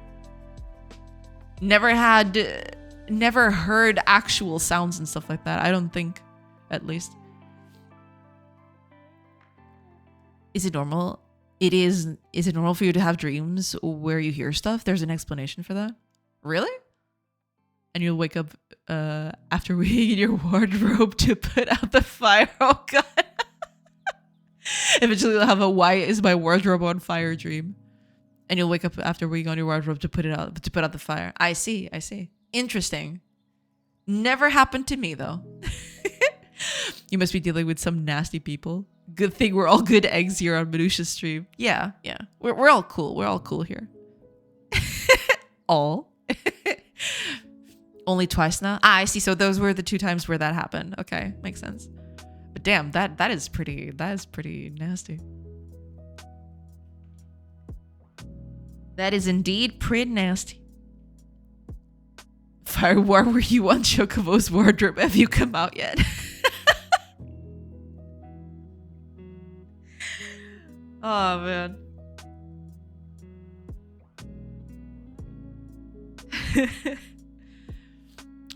Never had never heard actual sounds and stuff like that. I don't think, at least. Is it normal? It is. Is it normal for you to have dreams where you hear stuff? There's an explanation for that. Really? And you'll wake up after wearing in your wardrobe to put out the fire. Oh god. Eventually you'll have a "why is my wardrobe on fire" dream. And you'll wake up after wearing on your wardrobe to put out the fire. I see. Interesting. Never happened to me though. You must be dealing with some nasty people. Good thing we're all good eggs here on Minutia stream. Yeah. We're all cool. We're all cool here. All. Only twice now? Ah, I see. So those were the 2 times where that happened. Okay, makes sense. But damn, that is pretty nasty. That is indeed pretty nasty. Fire, where were you on Chocobo's wardrobe? Have you come out yet? Oh man.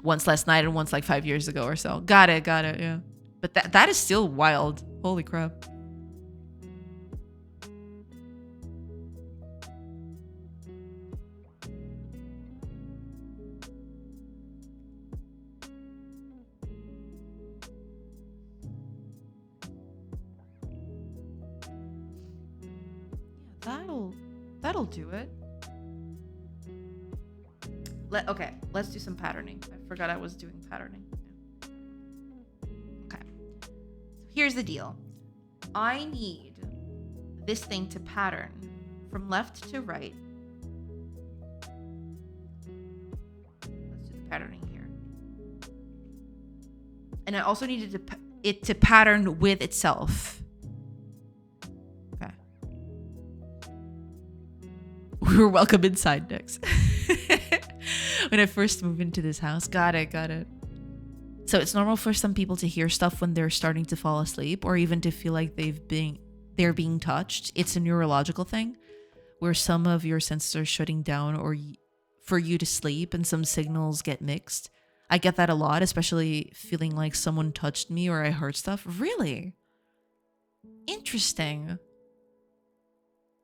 Once last night and once like 5 years ago or so. Got it, yeah. But that is still wild. Holy crap. That'll do it. Okay, let's do some patterning. I forgot I was doing patterning. Okay. So here's the deal. I need this thing to pattern from left to right. Let's do the patterning here. And I also needed it to pattern with itself. Okay. We were welcome inside next. When I first moved into this house. Got it. So it's normal for some people to hear stuff when they're starting to fall asleep, or even to feel like they're being touched. It's a neurological thing where some of your senses are shutting down or for you to sleep, and some signals get mixed. I get that a lot, especially feeling like someone touched me or I heard stuff. Really? Interesting.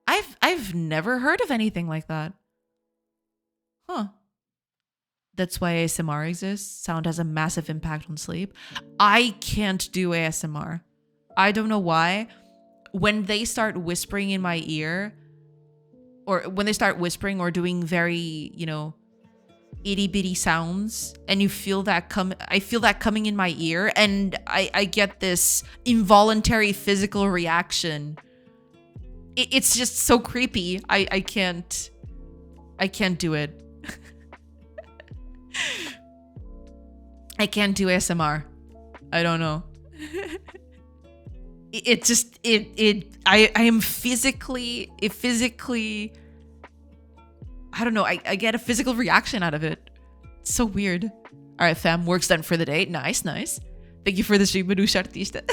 I've never heard of anything like that. Huh. That's why ASMR exists. Sound has a massive impact on sleep. I can't do ASMR. I don't know why. When they start whispering in my ear, or when they start whispering or doing very, itty bitty sounds, and you feel that I feel that coming in my ear, and I get this involuntary physical reaction. It's just so creepy. I can't do it. I can't do ASMR. I don't know. I am physically, I don't know. I get a physical reaction out of it. It's so weird. All right, fam. Work's done for the day. Nice. Thank you for the stream, Minutia Artista.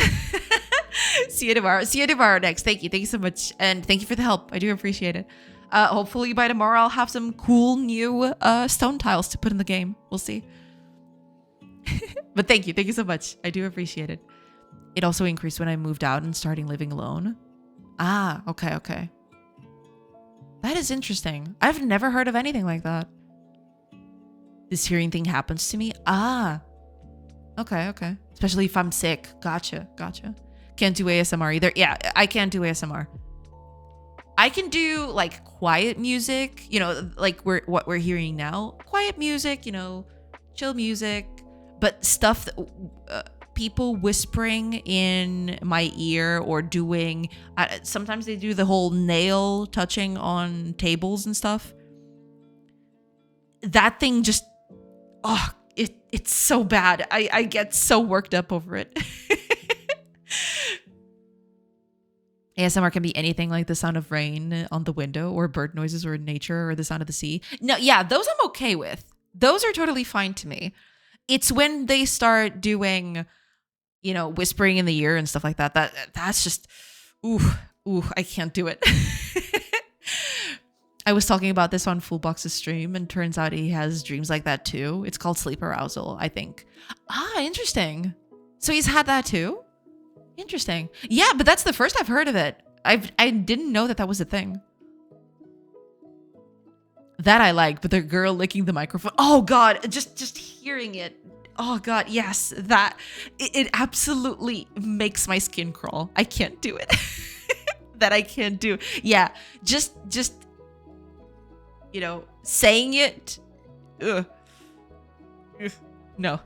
See you tomorrow next. Thank you so much. And thank you for the help. I do appreciate it. Hopefully by tomorrow I'll have some cool new stone tiles to put in the game. We'll see. But thank you so much. I do appreciate it. It also increased when I moved out and starting living alone. Ah, okay. That is interesting. I've never heard of anything like that. This hearing thing happens to me. Ah, okay. Especially if I'm sick. Gotcha. Can't do ASMR either. Yeah, I can't do ASMR. I can do like quiet music, like what we're hearing now. Quiet music, chill music. But stuff that people whispering in my ear or doing, sometimes they do the whole nail touching on tables and stuff. That thing just, it's so bad. I get so worked up over it. ASMR can be anything, like the sound of rain on the window, or bird noises, or nature, or the sound of the sea. No, yeah, those I'm okay with. Those are totally fine to me. It's when they start doing, whispering in the ear and stuff like that. That's just, ooh, I can't do it. I was talking about this on Fullbox's stream, and turns out he has dreams like that too. It's called sleep arousal, I think. Ah, interesting. So he's had that too? Interesting. Yeah, but that's the first I've heard of it. I didn't know that that was a thing. That I like, but the girl licking the microphone. Oh God, just hearing it. Oh God, yes, that it absolutely makes my skin crawl. I can't do it. That I can't do. Yeah, just you know, saying it. Ugh. No.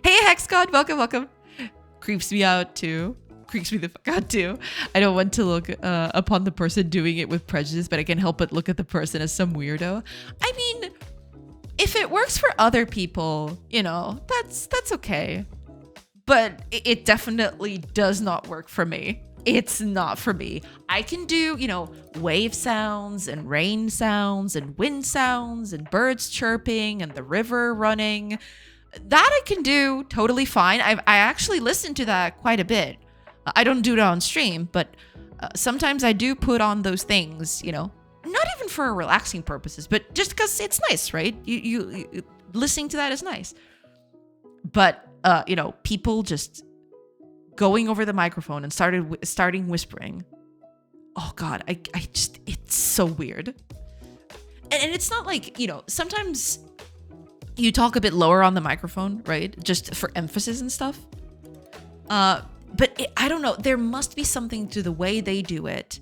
Hey, Hex God, welcome. Creeps me out too. Creeps me the fuck out too. I don't want to look upon the person doing it with prejudice, but I can't help but look at the person as some weirdo. I mean, if it works for other people, you know, that's okay. But it definitely does not work for me. It's not for me. I can do, you know, wave sounds and rain sounds and wind sounds and birds chirping and the river running. That I can do totally fine. I actually listen to that quite a bit. I don't do it on stream, but sometimes I do put on those things, you know, not even for relaxing purposes, but just because it's nice, right? You listening to that is nice. But, you know, people just going over the microphone and starting whispering. Oh God, I just, it's so weird. And it's not like, you know, sometimes you talk a bit lower on the microphone, right? Just for emphasis and stuff. But I don't know, there must be something to the way they do it.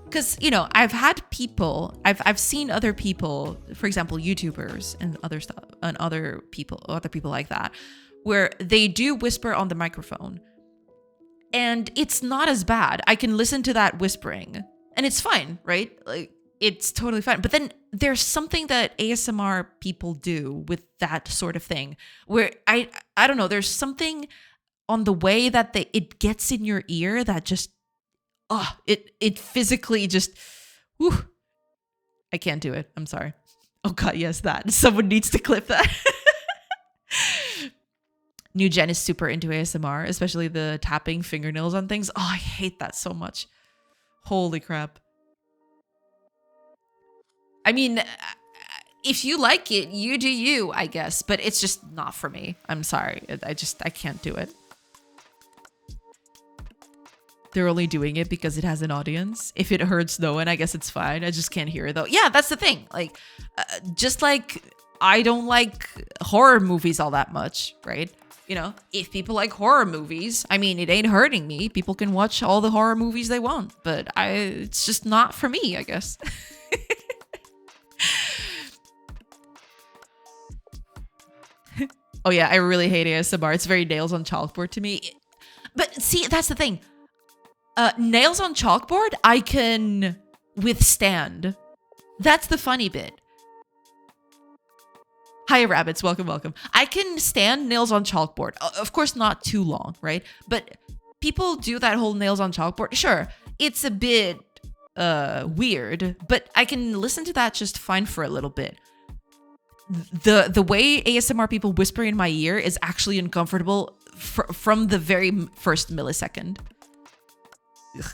Because, you know, I've had people, I've seen other people, for example, YouTubers and other stuff, and other people like that, where they do whisper on the microphone. And it's not as bad. I can listen to that whispering and it's fine, right? Like, it's totally fine. But then there's something that ASMR people do with that sort of thing where I don't know, there's something on the way that it gets in your ear that just, it physically just, whew, I can't do it. I'm sorry. Oh God, yes, that. Someone needs to clip that. New Gen is super into ASMR, especially the tapping fingernails on things. Oh, I hate that so much. Holy crap. I mean, if you like it, you do you, I guess, but it's just not for me. I'm sorry. I can't do it. They're only doing it because it has an audience. If it hurts no one, I guess it's fine. I just can't hear it though. Yeah, that's the thing. Like, just like I don't like horror movies all that much, right? You know, if people like horror movies, I mean, it ain't hurting me. People can watch all the horror movies they want, but it's just not for me, I guess. Oh yeah, I really hate ASMR. It's very nails on chalkboard to me. But see, that's the thing. Nails on chalkboard, I can withstand. That's the funny bit. Hi, rabbits. Welcome. I can stand nails on chalkboard. Of course, not too long, right? But people do that whole nails on chalkboard. Sure, it's a bit weird, but I can listen to that just fine for a little bit. The way ASMR people whisper in my ear is actually uncomfortable from the very first millisecond. Ugh.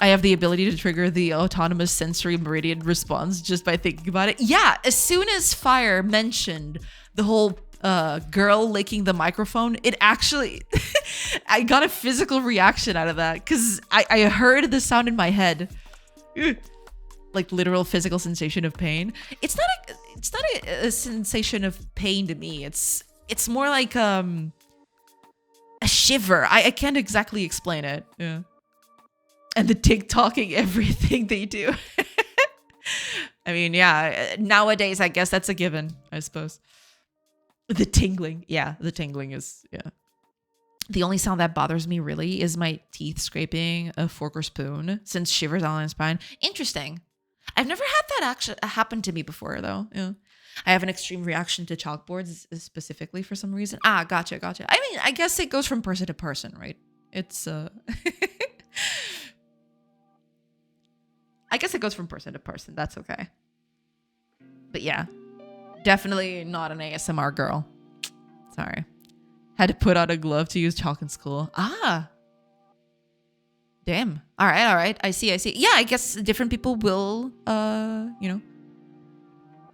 I have the ability to trigger the autonomous sensory meridian response just by thinking about it. Yeah, as soon as Fire mentioned the whole girl licking the microphone, it actually, I got a physical reaction out of that because I heard the sound in my head. Like literal physical sensation of pain. It's not a sensation of pain to me. It's more like a shiver. I can't exactly explain it. Yeah. And the TikToking everything they do. I mean, yeah, nowadays, I guess that's a given, I suppose. The tingling. Yeah, the tingling is, yeah. The only sound that bothers me really is my teeth scraping a fork or spoon, since shivers all my spine. Interesting. I've never had that actually happen to me before, though. Yeah. I have an extreme reaction to chalkboards specifically for some reason. Ah, gotcha. I mean, I guess it goes from person to person, right? It's, I guess it goes from person to person. That's okay. But yeah, definitely not an ASMR girl. Sorry. Had to put on a glove to use chalk in school. Ah. Damn. All right, all right. I see, I see. Yeah, I guess different people will, you know,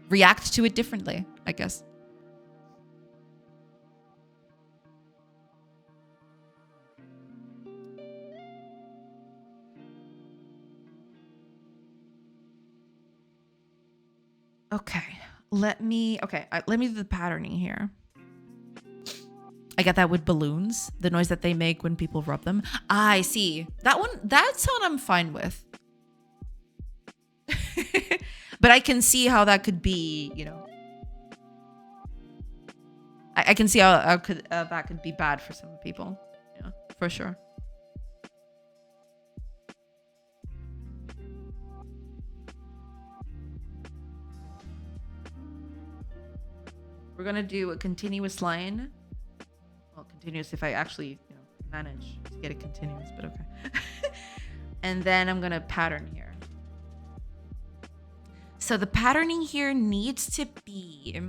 react to it differently, I guess. Okay, let me do the patterning here. I get that with balloons, the noise that they make when people rub them. I see. That sound I'm fine with. But I can see how that could be, you know. I can see how that could be bad for some people. Yeah, for sure. We're gonna do a continuous line. Well, continuous if I actually, you know, manage to get it continuous, but okay. And then I'm gonna pattern here. So the patterning here needs to be...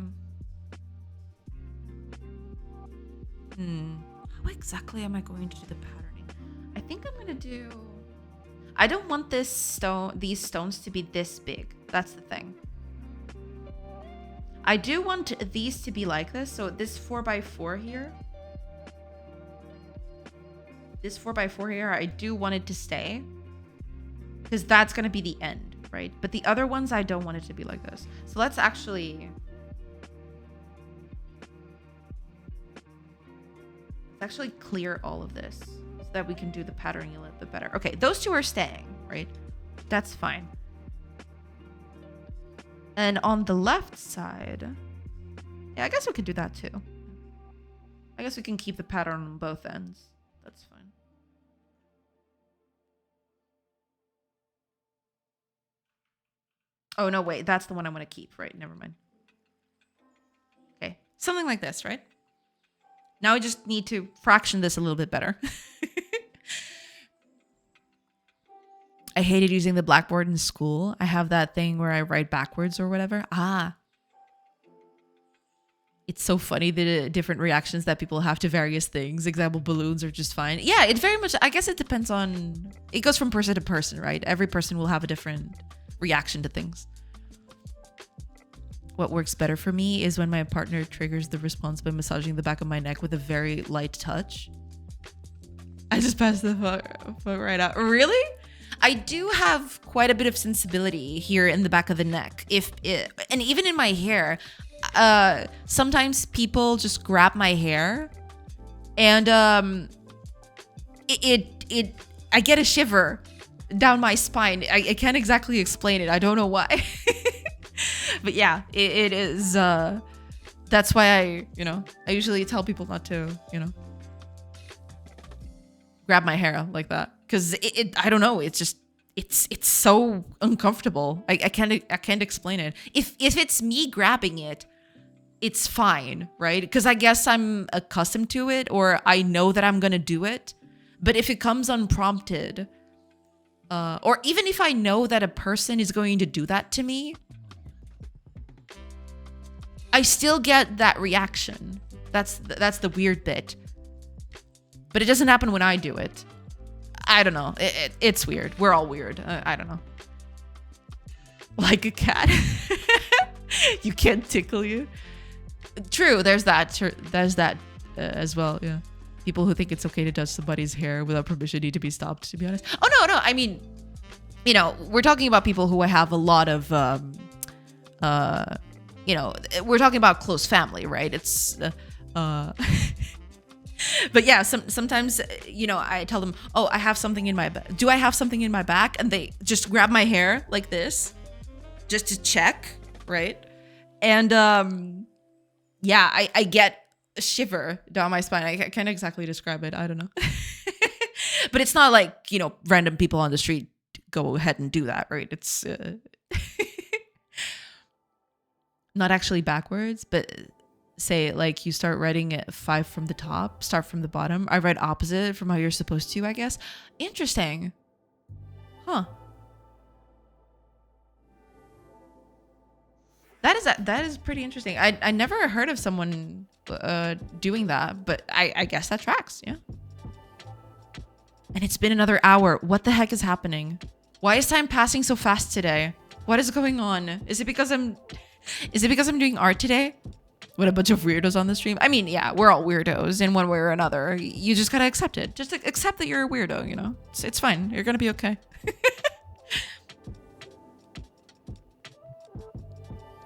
How exactly am I going to do the patterning? I think I'm gonna do... I don't want these stones to be this big. That's the thing. I do want these to be like this. So this 4x4 here. This 4x4 here, I do want it to stay. Because that's going to be the end, right? But the other ones, I don't want it to be like this. So let's actually... clear all of this. So that we can do the patterning a little bit better. Okay, those two are staying, right? That's fine. And on the left side, yeah, I guess we could do that too. I guess we can keep the pattern on both ends. That's fine. Oh, no, wait. That's the one I'm going to keep, right? Never mind. Okay. Something like this, right? Now we just need to fraction this a little bit better. I hated using the blackboard in school. I have that thing where I write backwards or whatever. It's so funny the different reactions that people have to various things. Example, balloons are just fine. Yeah, it very much, I guess it depends on, it goes from person to person, right? Every person will have a different reaction to things. What works better for me is when my partner triggers the response by massaging the back of my neck with a very light touch. I just passed the foot right out. Really? I do have quite a bit of sensibility here in the back of the neck. And even in my hair, sometimes people just grab my hair, and I get a shiver down my spine. I can't exactly explain it. I don't know why, but yeah, it is. That's why I usually tell people not to, grab my hair like that. Because I don't know, it's just, it's so uncomfortable. I can't explain it. If it's me grabbing it, it's fine, right? Because I guess I'm accustomed to it, or I know that I'm gonna do it. But if it comes unprompted, or even if I know that a person is going to do that to me, I still get that reaction. That's the weird bit. But it doesn't happen when I do it. I don't know. It's weird. We're all weird. I don't know. Like a cat. You can't tickle you. True. There's that. There's that as well. Yeah. People who think it's okay to touch somebody's hair without permission need to be stopped, to be honest. Oh, no. I mean, we're talking about people who have a lot of, we're talking about close family, right? It's, but yeah, sometimes, I tell them, oh, I have something in my back. Do I have something in my back? And they just grab my hair like this just to check, right? And yeah, I get a shiver down my spine. I can't exactly describe it. I don't know. But it's not like, random people on the street go ahead and do that, right? It's not actually backwards, but say like you start writing it 5 from the top, start from the bottom. I write opposite from how you're supposed to, I guess. Interesting. Huh. That is pretty interesting. I never heard of someone doing that, but I guess that tracks. Yeah. And it's been another hour. What the heck is happening? Why is time passing so fast today? What is going on? Is it because I'm doing art today? What a bunch of weirdos on the stream. I mean, yeah, we're all weirdos in one way or another. You just gotta accept it. Just accept that you're a weirdo, you know? It's fine. You're gonna be okay.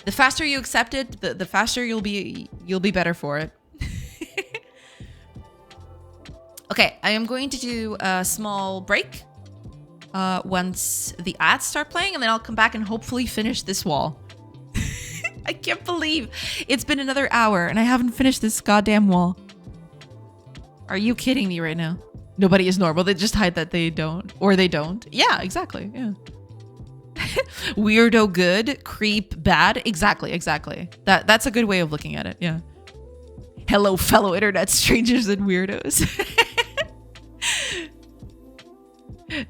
The faster you accept it, the faster you'll be better for it. Okay, I am going to do a small break once the ads start playing, and then I'll come back and hopefully finish this wall. I can't believe it's been another hour and I haven't finished this goddamn wall. Are you kidding me right now? Nobody is normal. They just hide that they don't, or they don't. Yeah, exactly. Yeah. Weirdo good, creep bad. Exactly. That's a good way of looking at it. Yeah. Hello, fellow internet strangers and weirdos.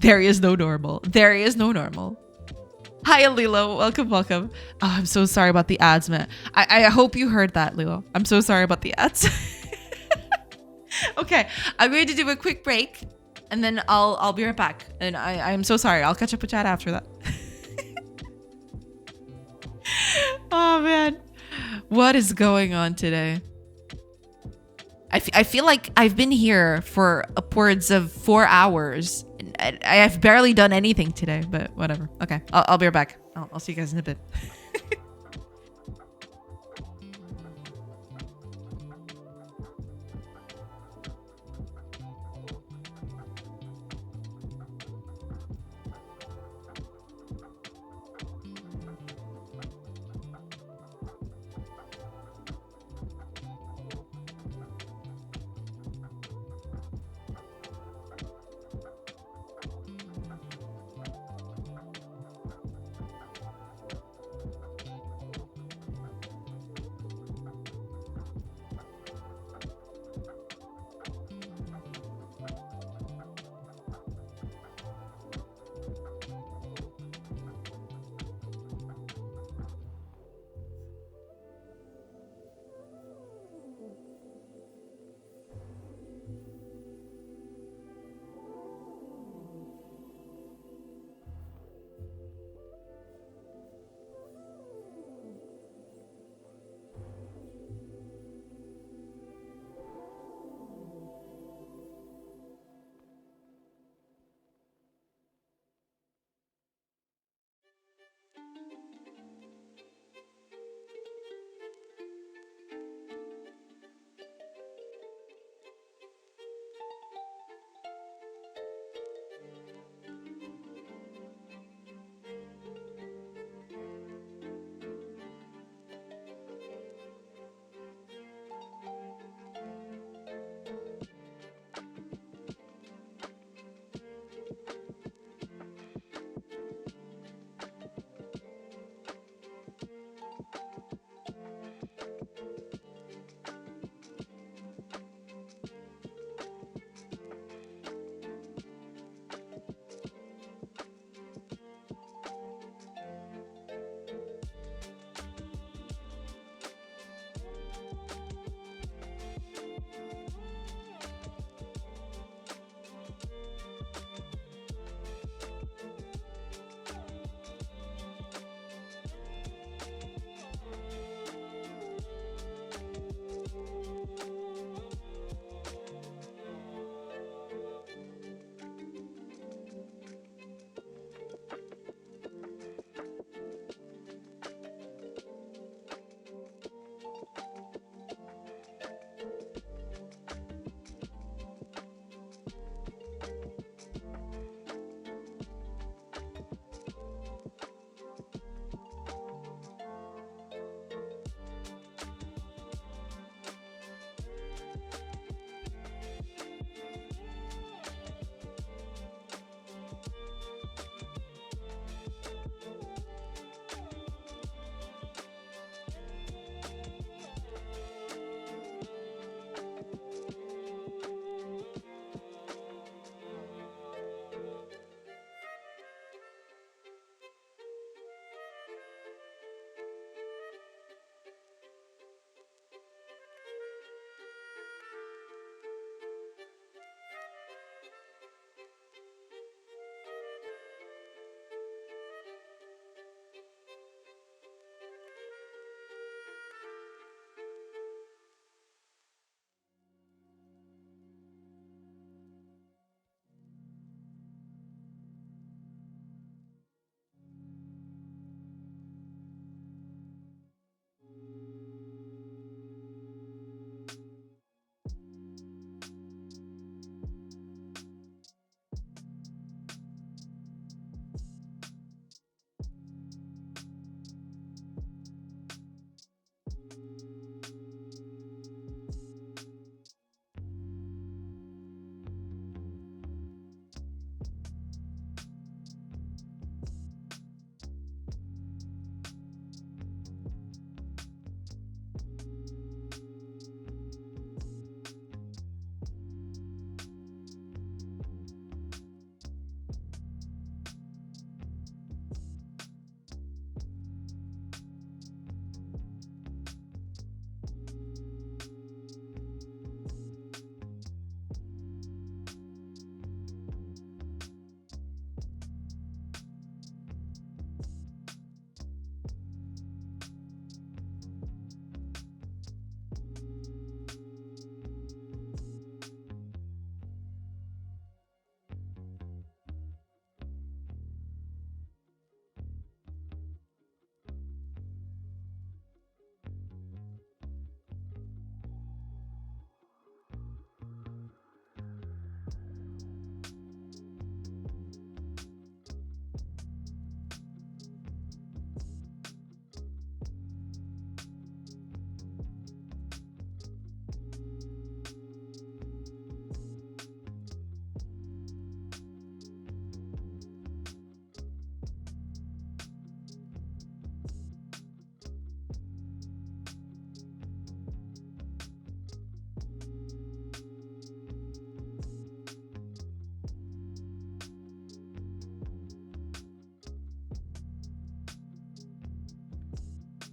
There is no normal. There is no normal. Hi, Lilo. Welcome. Oh, I'm so sorry about the ads, man. I hope you heard that, Lilo. I'm so sorry about the ads. Okay, I'm going to do a quick break, and then I'll be right back. And I'm so sorry. I'll catch up with chat after that. Oh man, what is going on today? I feel like I've been here for upwards of 4 hours. I have barely done anything today, but whatever. Okay, I'll be right back. I'll see you guys in a bit.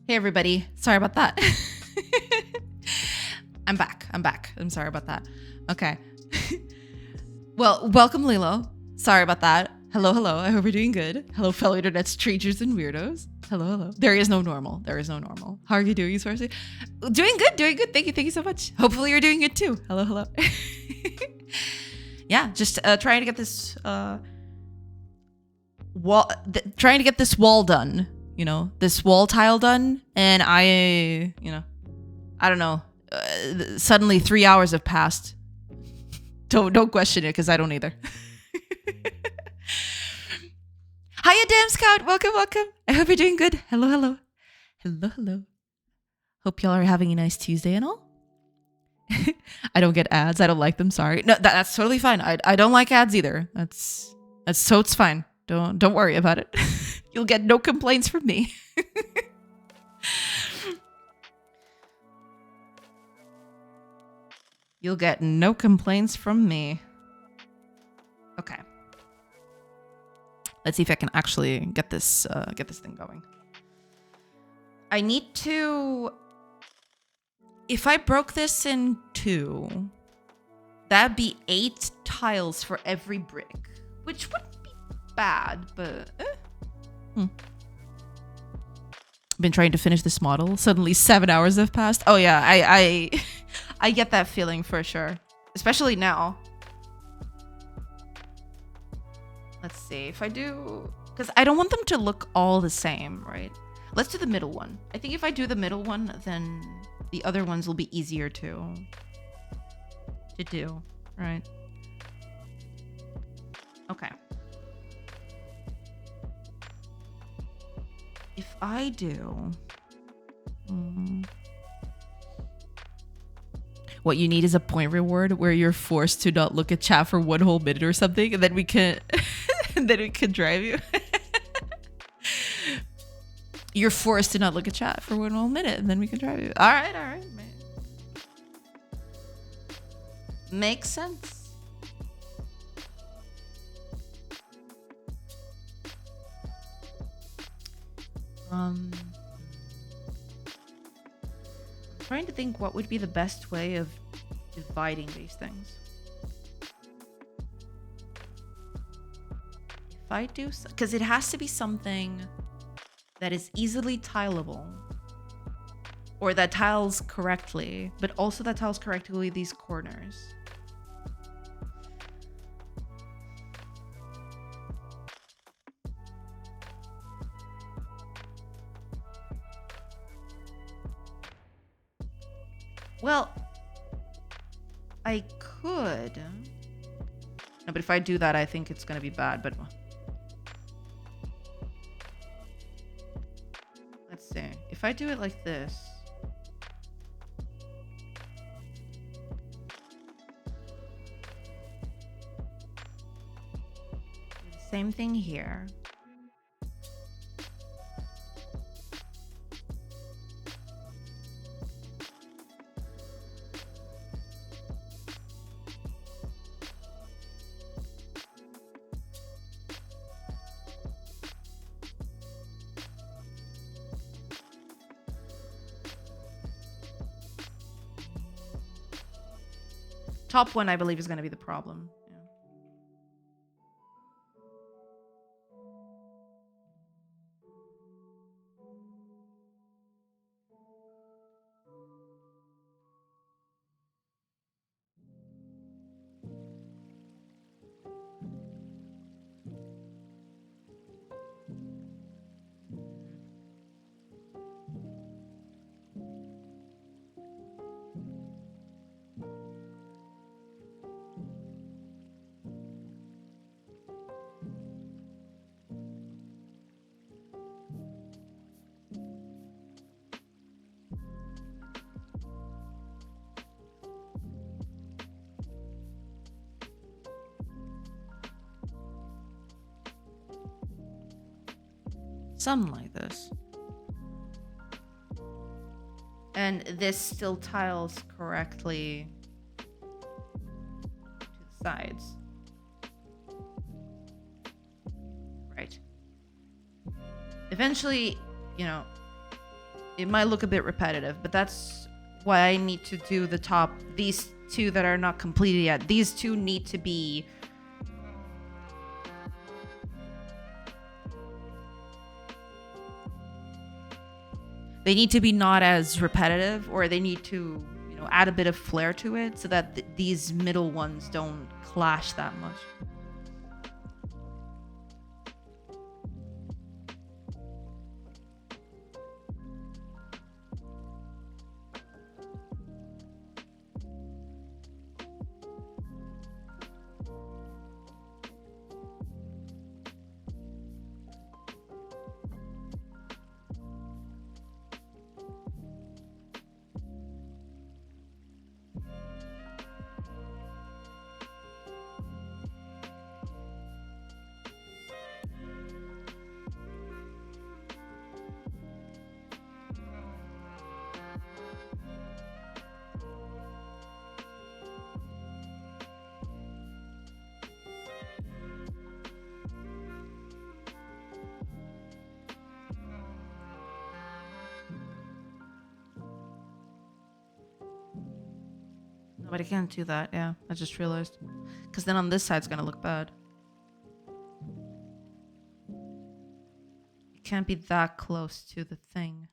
Hey everybody, sorry about that. I'm back. I'm sorry about that. Okay. Well, welcome Lilo. Sorry about that. Hello, hello. I hope you're doing good. Hello, fellow internet strangers and weirdos. Hello, hello. There is no normal. How are you doing, Swarcy? Doing good. Thank you so much. Hopefully you're doing good too. Hello, hello. Yeah, just trying to get this wall done. You know, this wall tile done, and I don't know. Suddenly 3 hours have passed. Don't question it, because I don't either. Hiya, Damn Scout. Welcome. I hope you're doing good. Hello. Hope y'all are having a nice Tuesday and all. I don't get ads. I don't like them. Sorry. No, that's totally fine. I don't like ads either. That's so it's fine. Don't worry about it. You'll get no complaints from me. You'll get no complaints from me. Okay. Let's see if I can actually get this thing going. I need to... If I broke this in 2, that'd be 8 tiles for every brick, which wouldn't be bad, but... I've been trying to finish this model. Suddenly 7 hours have passed. Oh yeah, I get that feeling for sure. Especially now. Let's see if I do... Because I don't want them to look all the same, right? Let's do the middle one. I think if I do the middle one, then the other ones will be easier to do, right? Okay. If I do... What you need is a point reward where you're forced to not look at chat for 1 whole minute or something, and then we can drive you. You're forced to not look at chat for 1 whole minute, and then we can drive you. All right. Makes sense. Trying to think what would be the best way of dividing these things. If I do, because it has to be something that is easily tileable, or that tiles correctly, but also that tiles correctly these corners. Well, I could. No, but if I do that, I think it's going to be bad, but... Let's see. If I do it like this... Same thing here. Top one, I believe, is going to be the problem. Yeah. Something like this. And this still tiles correctly to the sides. Right. Eventually, you know, it might look a bit repetitive, but that's why I need to do the top. These two that are not completed yet, these two need to be not as repetitive, or they need to, you know, add a bit of flair to it so that these middle ones don't clash that much. But I can't do that. Yeah, I just realized. Because then on this side, it's going to look bad. It can't be that close to the thing.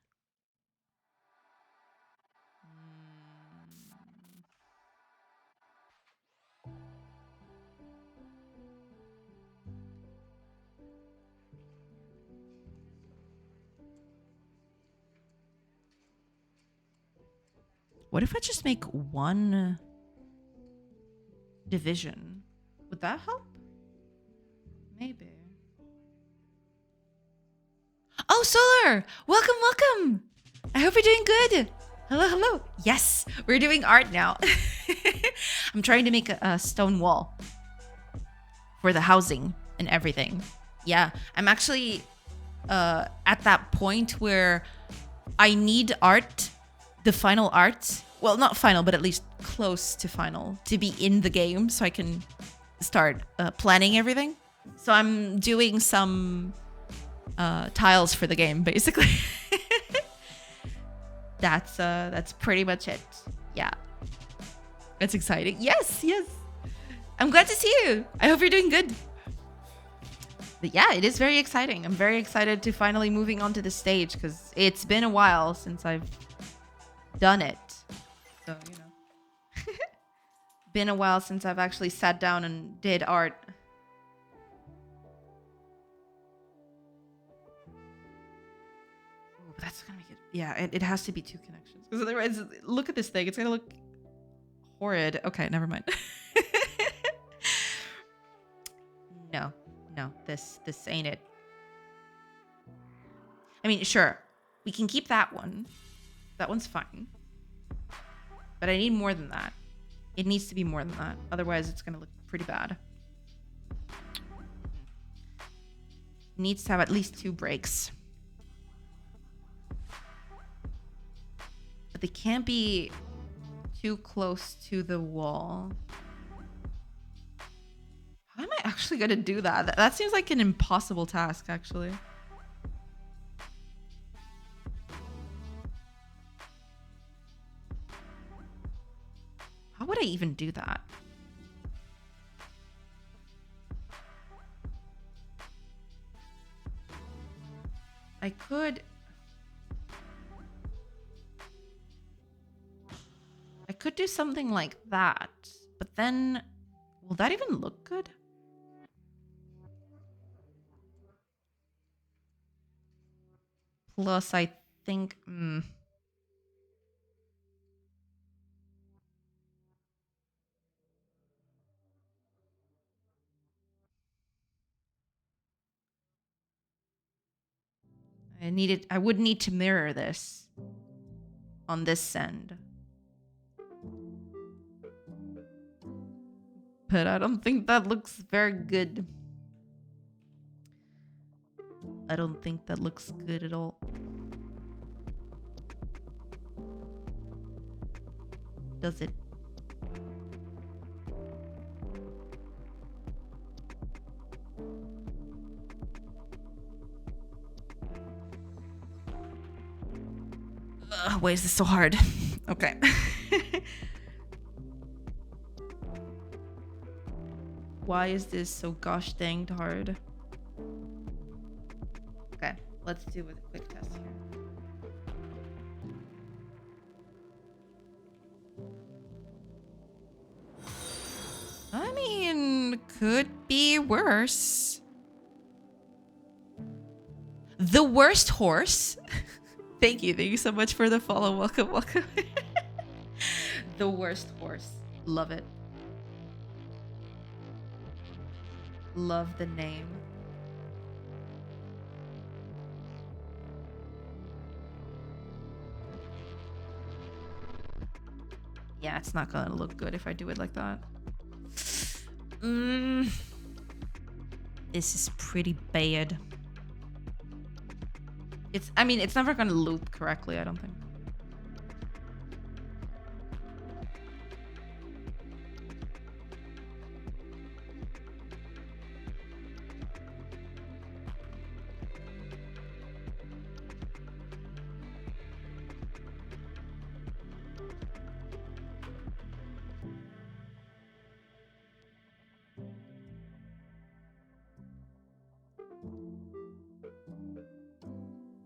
What if I just make one division? Would that help? Maybe. Oh, Solar! Welcome, welcome! I hope you're doing good. Hello, hello. Yes, we're doing art now. I'm trying to make a stone wall for the housing and everything. Yeah, I'm actually at that point where I need art, the final art. Well, not final, but at least close to final to be in the game so I can start planning everything. So I'm doing some tiles for the game, basically. That's pretty much it. Yeah. That's exciting. Yes, yes. I'm glad to see you. I hope you're doing good. But yeah, it is very exciting. I'm very excited to finally moving on to the stage because it's been a while since I've done it. So, you know. Been a while since I've actually sat down and did art. Ooh, that's gonna make it. Yeah, it has to be 2 connections. Because otherwise, look at this thing. It's gonna look horrid. Okay, never mind. No, this ain't it. I mean, sure, we can keep that one. That one's fine. But I need more than that. It needs to be more than that. Otherwise, it's gonna look pretty bad. It needs to have at least 2 breaks. But they can't be too close to the wall. How am I actually gonna do that? That seems like an impossible task, actually. How would I even do that? I could do something like that, but then will that even look good? Plus, I think... I would need to mirror this on this end. But I don't think that looks very good. I don't think that looks good at all. Does it? Why is this so hard? Okay. Why is this so gosh danged hard? Okay, let's do a quick test here. I mean, could be worse. The worst horse. Thank you so much for the follow. Welcome. The worst horse. Love it. Love the name. Yeah, it's not gonna look good if I do it like that. This is pretty bad. I mean, it's never gonna loop correctly, I don't think.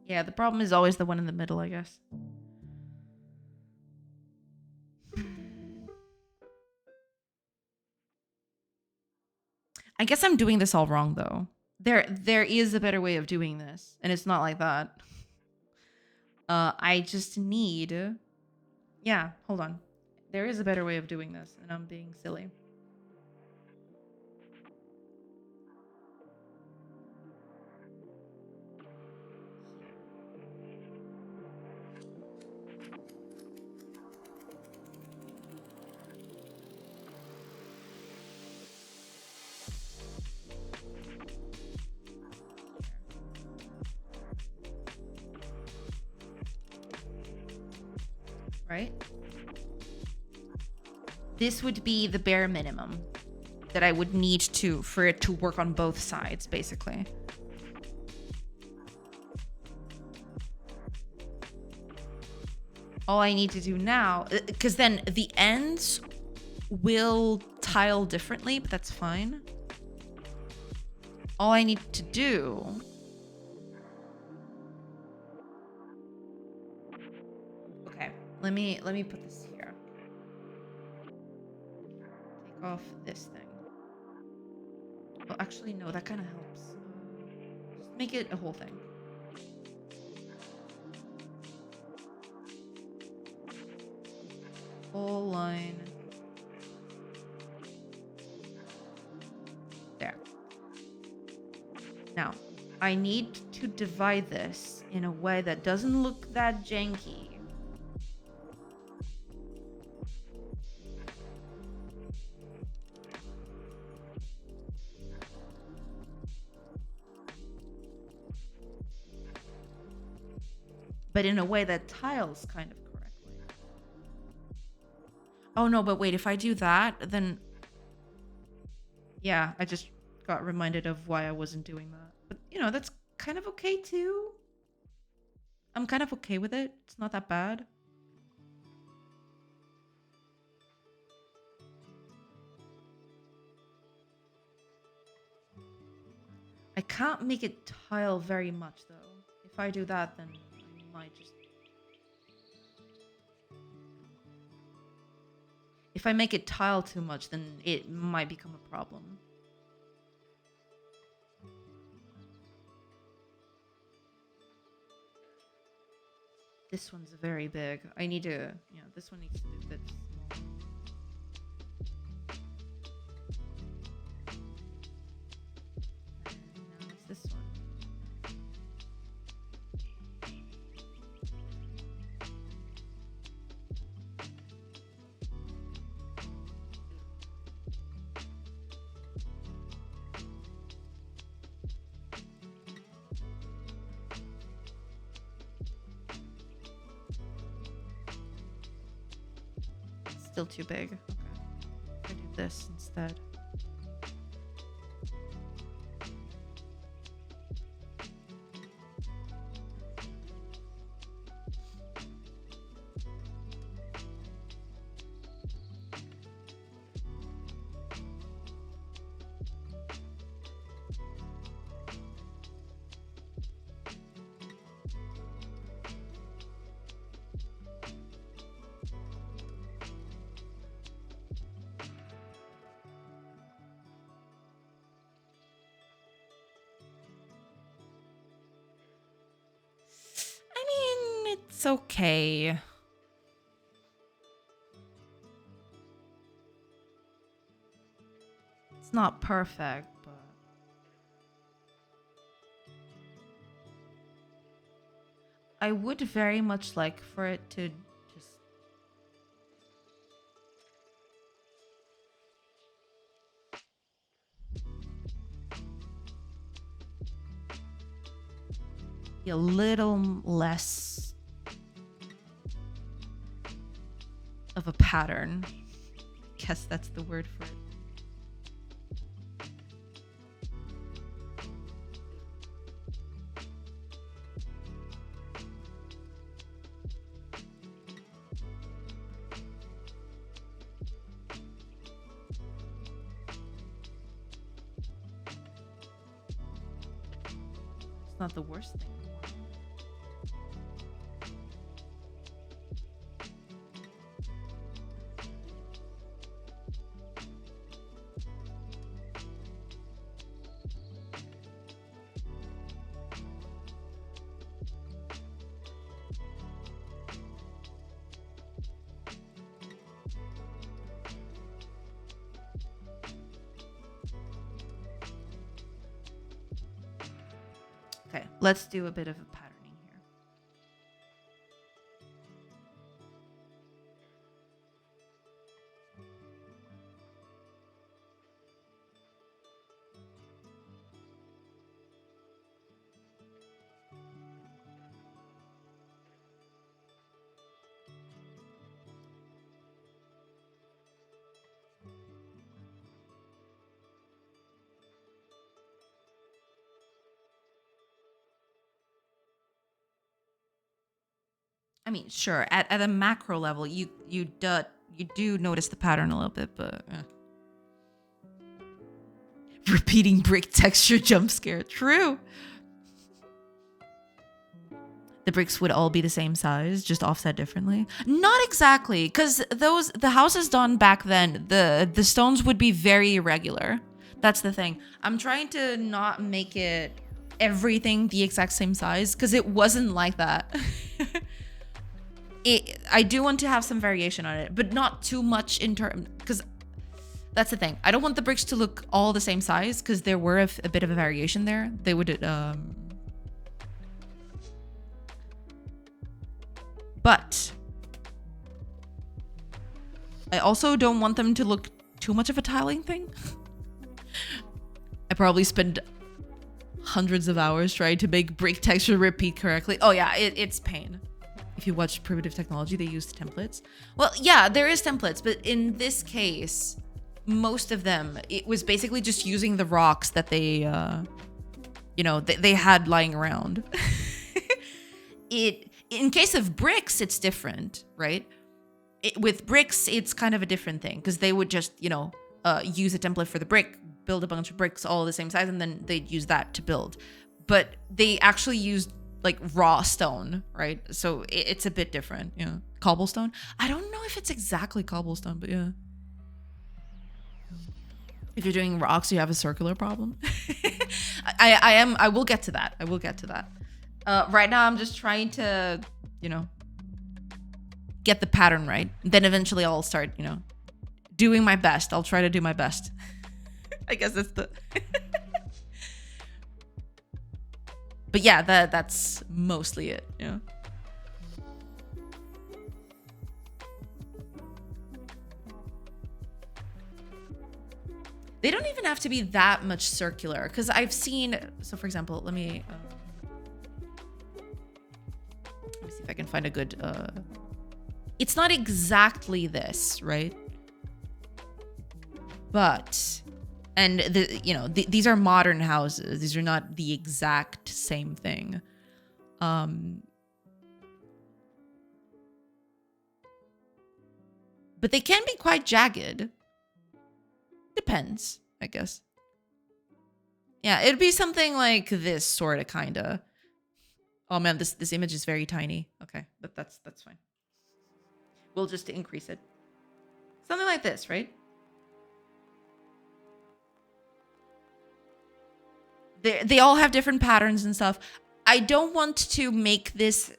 Yeah, the problem is always the one in the middle, I guess. I guess I'm doing this all wrong, though. There is a better way of doing this, and it's not like that. I just need... Yeah, hold on. There is a better way of doing this, and I'm being silly. Right? This would be the bare minimum that I would need for it to work on both sides, basically. All I need to do now, because then the ends will tile differently, but that's fine. All I need to do... Okay, let me put this here. Take off this thing. Well, actually, no, that kind of helps. Just make it a whole thing. Whole line. There. Now, I need to divide this in a way that doesn't look that janky. But in a way that tiles kind of correctly. Oh no, but wait, if I do that, then... Yeah, I just got reminded of why I wasn't doing that. But, you know, that's kind of okay too. I'm kind of okay with it. It's not that bad. I can't make it tile very much, though. If I do that, then I might just... If I make it tile too much, then it might become a problem. This one's very big. I need to... Yeah, this one needs to be a bit small. And now it's this one. Still too big. Okay. I do this instead. It's okay. It's not perfect, but I would very much like for it to just be a little less of a pattern. Guess that's the word for it. It's not the worst thing. Okay, let's do a bit of a patterning here. I mean, sure, at a macro level, you do notice the pattern a little bit, but repeating brick texture jump scare. True. The bricks would all be the same size, just offset differently. Not exactly, because the houses done back then, the stones would be very irregular. That's the thing. I'm trying to not make it everything the exact same size, because it wasn't like that. I do want to have some variation on it, but not too much in terms, because that's the thing. I don't want the bricks to look all the same size, because there were a bit of a variation there. They would but I also don't want them to look too much of a tiling thing. I probably spend hundreds of hours trying to make brick texture repeat correctly. Oh yeah, it's pain. If you watch Primitive Technology, they use templates. Well, yeah, there is templates, but in this case, most of them, it was basically just using the rocks that they, they had lying around. In case of bricks, it's different, right? With bricks, it's kind of a different thing, because they would just, use a template for the brick, build a bunch of bricks all the same size, and then they'd use that to build. But they actually used like raw stone, right? So it's a bit different, cobblestone. I don't know if it's exactly cobblestone, but yeah. If you're doing rocks, you have a circular problem. I will get to that. I will get to that. Right now, I'm just trying to, get the pattern right. Then eventually I'll start, doing my best. I'll try to do my best. I guess that's the... But yeah, that's mostly it, They don't even have to be that much circular, because I've seen... So for example, let me see if I can find a good... It's not exactly this, right? But... And, these are modern houses. These are not the exact same thing. But they can be quite jagged. Depends, I guess. Yeah, it'd be something like this, sort of, kind of. Oh man, this image is very tiny. Okay, but that's fine. We'll just increase it. Something like this, right? They all have different patterns and stuff. I don't want to make this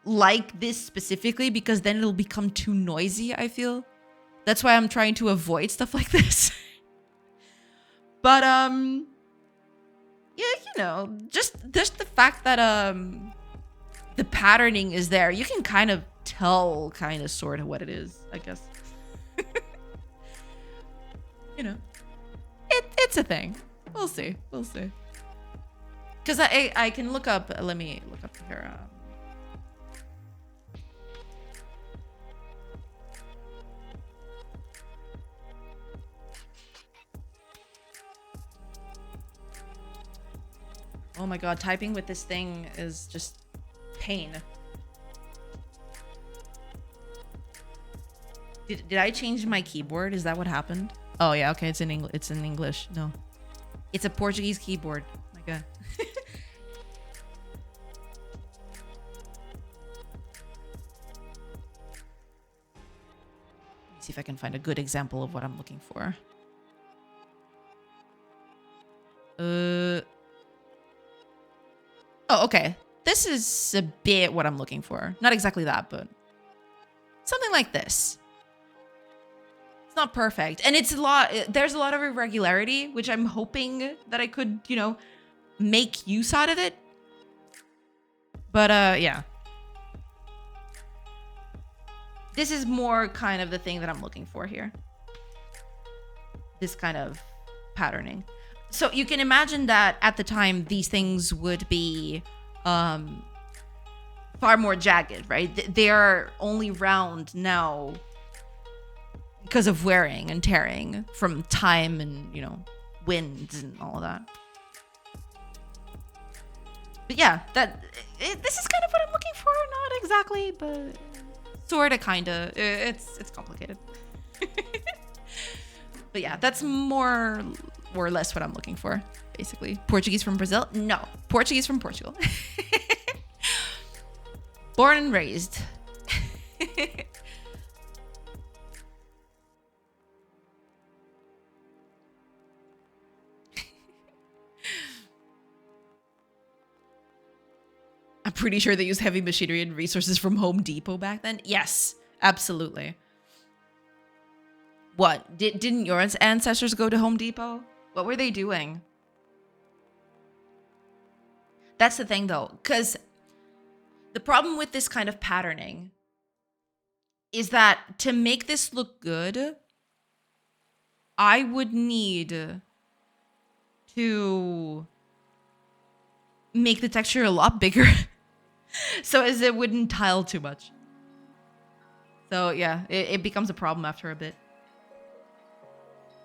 like this specifically because then it'll become too noisy, I feel. That's why I'm trying to avoid stuff like this. But yeah, you know, just the fact that the patterning is there, you can kind of tell kind of sort of what it is, I guess. You know, it's a thing. We'll see. We'll see. Because I can look up, let me look up here. Oh my god, typing with this thing is just pain. Did I change my keyboard? Is that what happened? Oh yeah, okay, it's in English. No. It's a Portuguese keyboard. Oh my god. Let's see if I can find a good example of what I'm looking for. Oh, okay. This is a bit what I'm looking for. Not exactly that, but something like this. It's not perfect. And it's there's a lot of irregularity, which I'm hoping that I could, you know, make use out of it. But yeah. This is more kind of the thing that I'm looking for here. This kind of patterning. So you can imagine that at the time, these things would be far more jagged, right? They are only round now because of wearing and tearing from time and, you know, winds and all of that. But yeah, this is kind of what I'm looking for. Not exactly, but sort of, kind of. It's complicated. But yeah, that's more or less what I'm looking for, basically. Portuguese from Brazil? No. Portuguese from Portugal. Born and raised. I'm pretty sure they used heavy machinery and resources from Home Depot back then. Yes, absolutely. What? Didn't your ancestors go to Home Depot? What were they doing? That's the thing, though, because the problem with this kind of patterning is that to make this look good, I would need to make the texture a lot bigger so as it wouldn't tile too much. So yeah, it becomes a problem after a bit.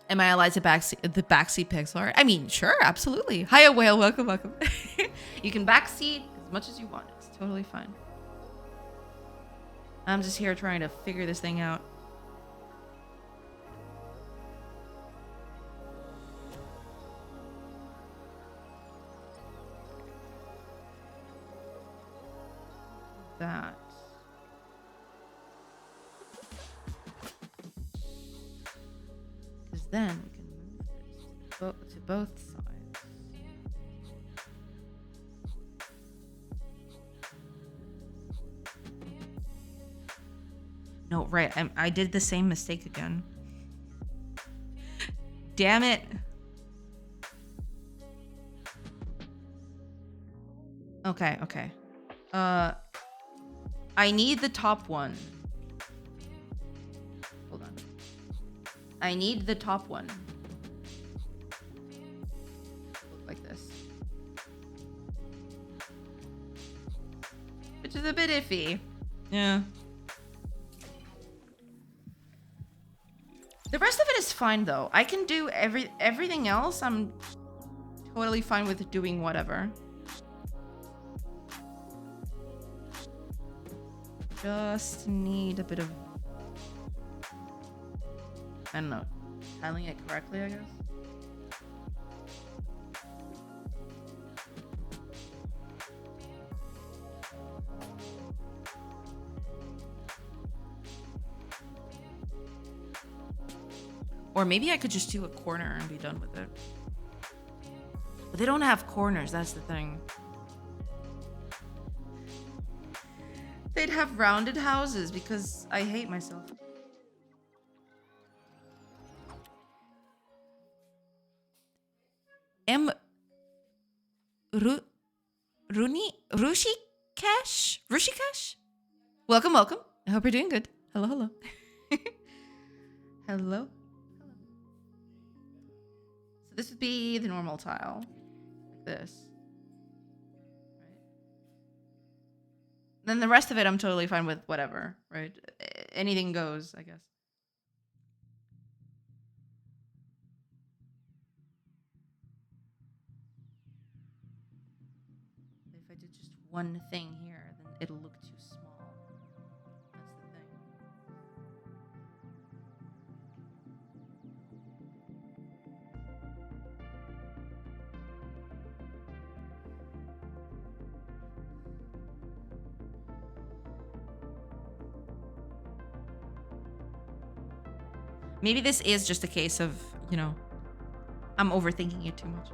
Am I allowed to the backseat pixel art? I mean, sure, absolutely. Hiya, whale, welcome, welcome. You can backseat as much as you want. It's totally fine. I'm just here trying to figure this thing out. That. Because then we can move this to both sides. No, right. I did the same mistake again. Damn it. Okay, okay. I need the top one. Hold on. I need the top one. Look like this. Which is a bit iffy. Yeah. The rest of it is fine though. I can do everything else. I'm totally fine with doing whatever. Just need a bit of, I don't know, handling it correctly, I guess. Or maybe I could just do a corner and be done with it. But they don't have corners, that's the thing. They'd have rounded houses because I hate myself. M. Rushikesh? Welcome, welcome. I hope you're doing good. Hello, hello. Hello. So this would be the normal tile. Like this. Right. Then the rest of it I'm totally fine with whatever, right? Anything goes, I guess. If I did just one thing here, then it'll look too small. That's the thing. Maybe this is just a case of, you know, I'm overthinking it too much.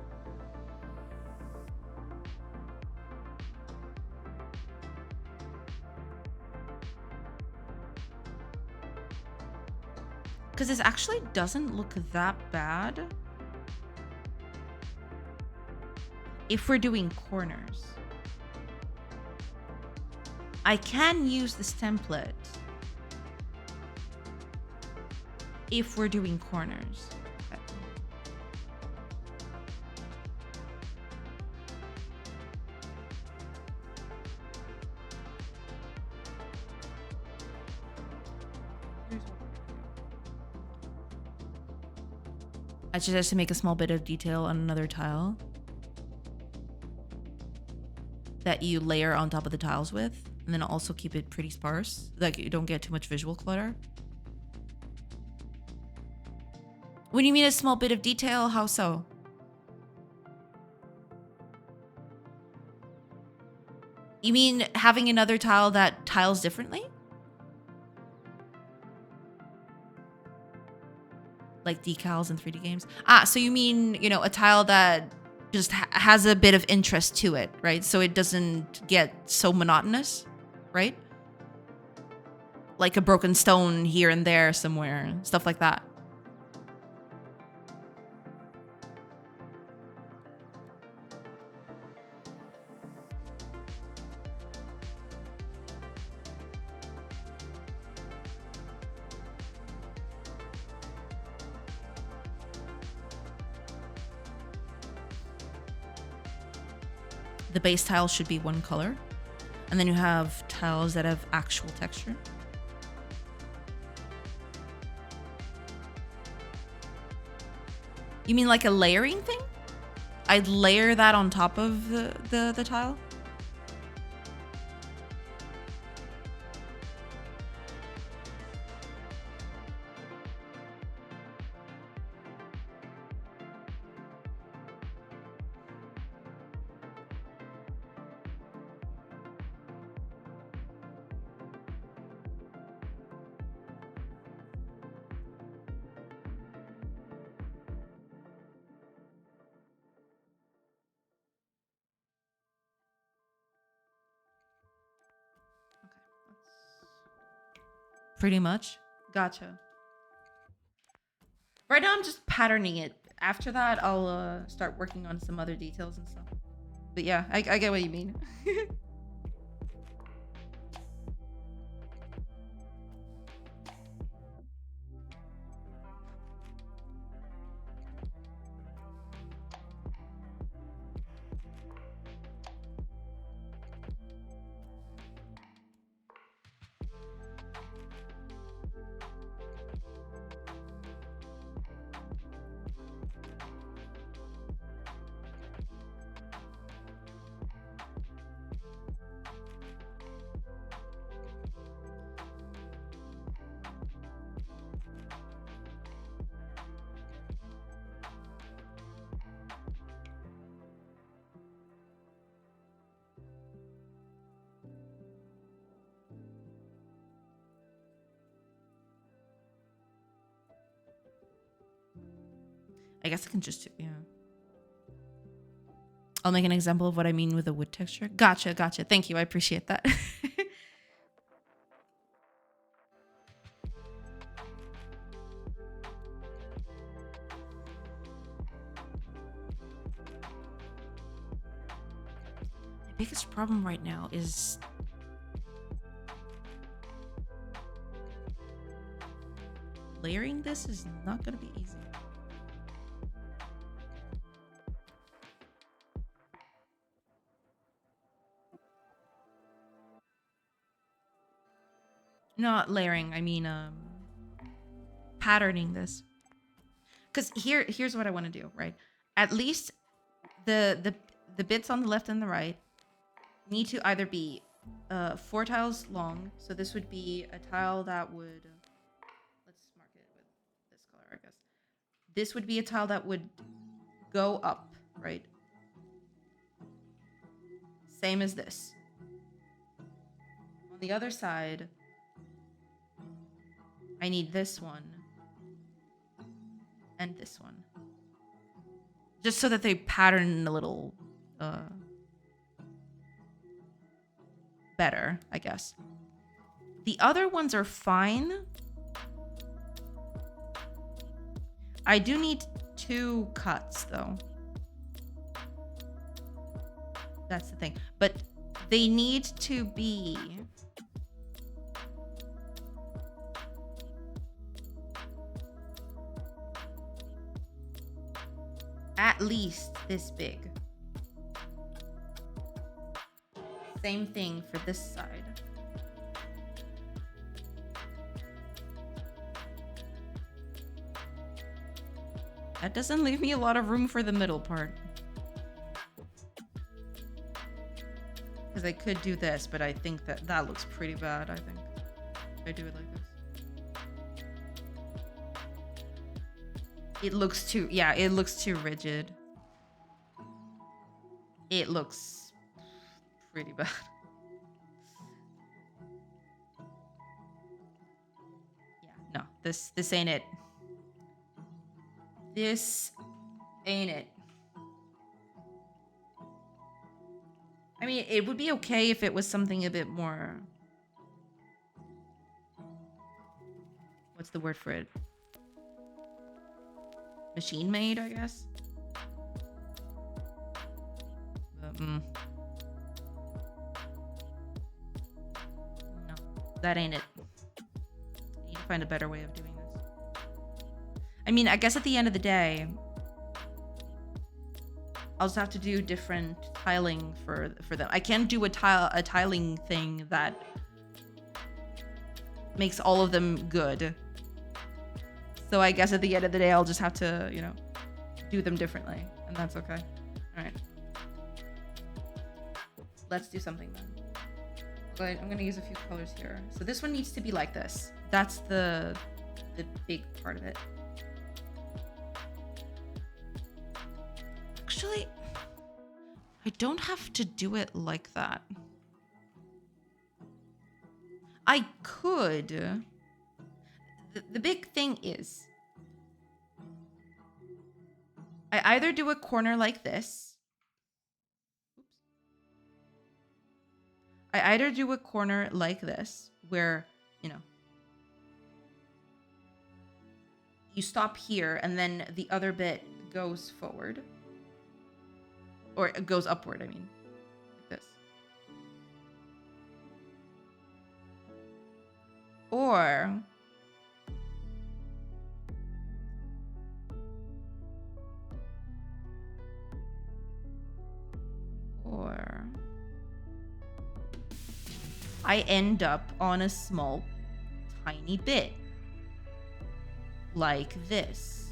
Because this actually doesn't look that bad if we're doing corners. I can use this template if we're doing corners. Okay. I suggest to make a small bit of detail on another tile that you layer on top of the tiles with, and then also keep it pretty sparse, like you don't get too much visual clutter. When you mean a small bit of detail, how so? You mean having another tile that tiles differently? Like decals in 3D games? Ah, so you mean, you know, a tile that just has a bit of interest to it, right? So it doesn't get so monotonous, right? Like a broken stone here and there somewhere, stuff like that. The base tile should be one color. And then you have tiles that have actual texture. You mean like a layering thing? I'd layer that on top of the tile? Pretty much. Gotcha. Right now I'm just patterning it. After that, I'll start working on some other details and stuff. But yeah, I get what you mean. I guess I can just, yeah. I'll make an example of what I mean with the wood texture. Gotcha, gotcha. Thank you. I appreciate that. biggest problem right now is layering this is not gonna be easy. Not layering, I mean patterning this. Because here's what I want to do, right? At least the bits on the left and the right need to either be 4 tiles long. So this would be a tile that would, let's mark it with this color, I guess. This would be a tile that would go up, right? Same as this. On the other side, I need this one and this one. Just so that they pattern a little better, I guess. The other ones are fine. I do need 2 cuts though. That's the thing. But they need to be at least this big. Same thing for this side. That doesn't leave me a lot of room for the middle part. Because I could do this, but I think that looks pretty bad, I think. If I do it like this. It looks too, yeah, it looks too rigid. It looks pretty bad. Yeah, no, this ain't it. This ain't it. I mean, it would be okay if it was something a bit more... What's the word for it? Machine made, I guess. No, that ain't it. I need to find a better way of doing this. I mean, I guess at the end of the day, I'll just have to do different tiling for them. I can't do a tiling thing that makes all of them good. So I guess at the end of the day, I'll just have to, you know, do them differently. And that's okay. All right. Let's do something then. But I'm going to use a few colors here. So this one needs to be like this. That's the big part of it. Actually, I don't have to do it like that. I could... The big thing is, I either do a corner like this. Oops. I either do a corner like this, where, you know, you stop here and then the other bit goes forward. Or it goes upward, I mean. Like this. Or... I end up on a small, tiny bit. Like this.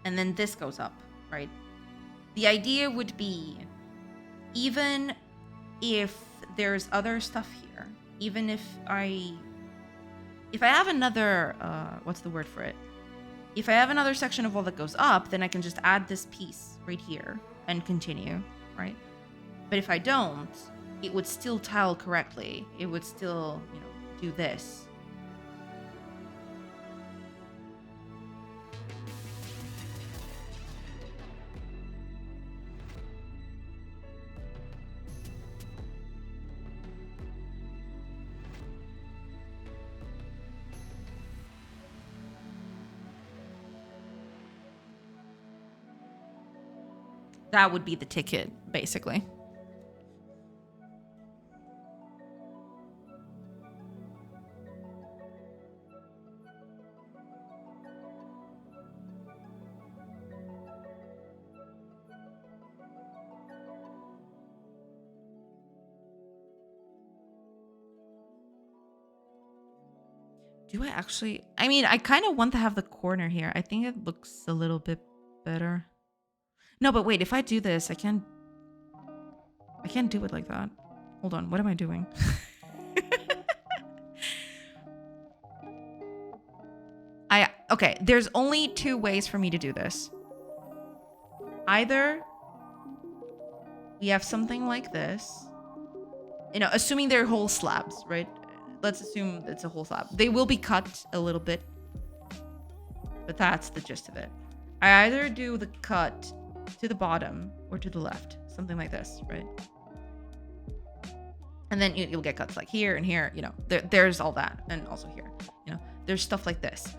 And then this goes up, right? The idea would be, even if there's other stuff here, even if I have another, what's the word for it? If I have another section of wall that goes up, then I can just add this piece right here and continue, right? But if I don't, it would still tile correctly. It would still, you know, do this. That would be the ticket, basically. Do I actually? I mean, I kind of want to have the corner here. I think it looks a little bit better. No, but wait, if I do this, I can't do it like that. Hold on, what am I doing? Okay, there's only two ways for me to do this. Either we have something like this, you know, assuming they're whole slabs, right? Let's assume it's a whole slab. They will be cut a little bit, but that's the gist of it. I either do the cut to the bottom or to the left, something like this, right? And then you'll get cuts like here and here, you know, there's all that. And also here, you know, there's stuff like this.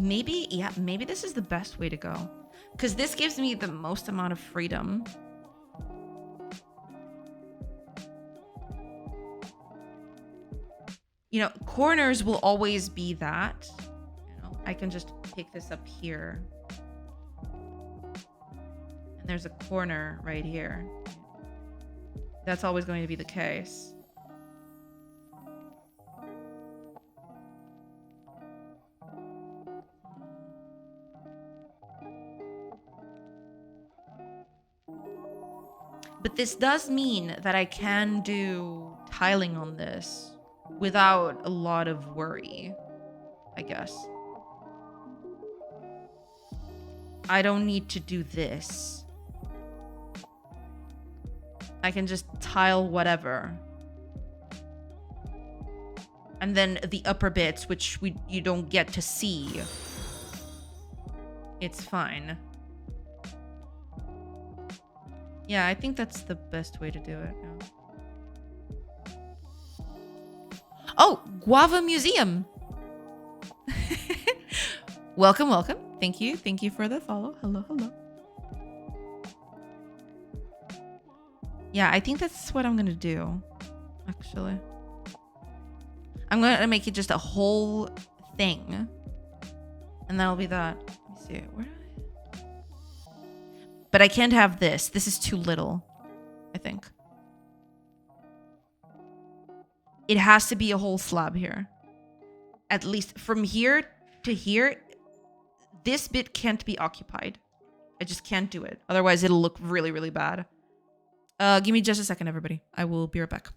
Maybe, yeah, maybe this is the best way to go. Because this gives me the most amount of freedom. You know, corners will always be that. You know, I can just pick this up here. And there's a corner right here. That's always going to be the case. But this does mean that I can do tiling on this without a lot of worry, I guess. I don't need to do this. I can just tile whatever. And then the upper bits, which you don't get to see, it's fine. Yeah, I think that's the best way to do it. Yeah. Oh, Guava Museum. Welcome, welcome. Thank you. Thank you for the follow. Hello, hello. Yeah, I think that's what I'm going to do, actually. I'm going to make it just a whole thing. And that'll be that. Let me see. Where do I... But I can't have this. This is too little, I think. It has to be a whole slab here. At least from here to here, this bit can't be occupied. I just can't do it. Otherwise, it'll look really, really bad. Give me just a second, everybody. I will be right back.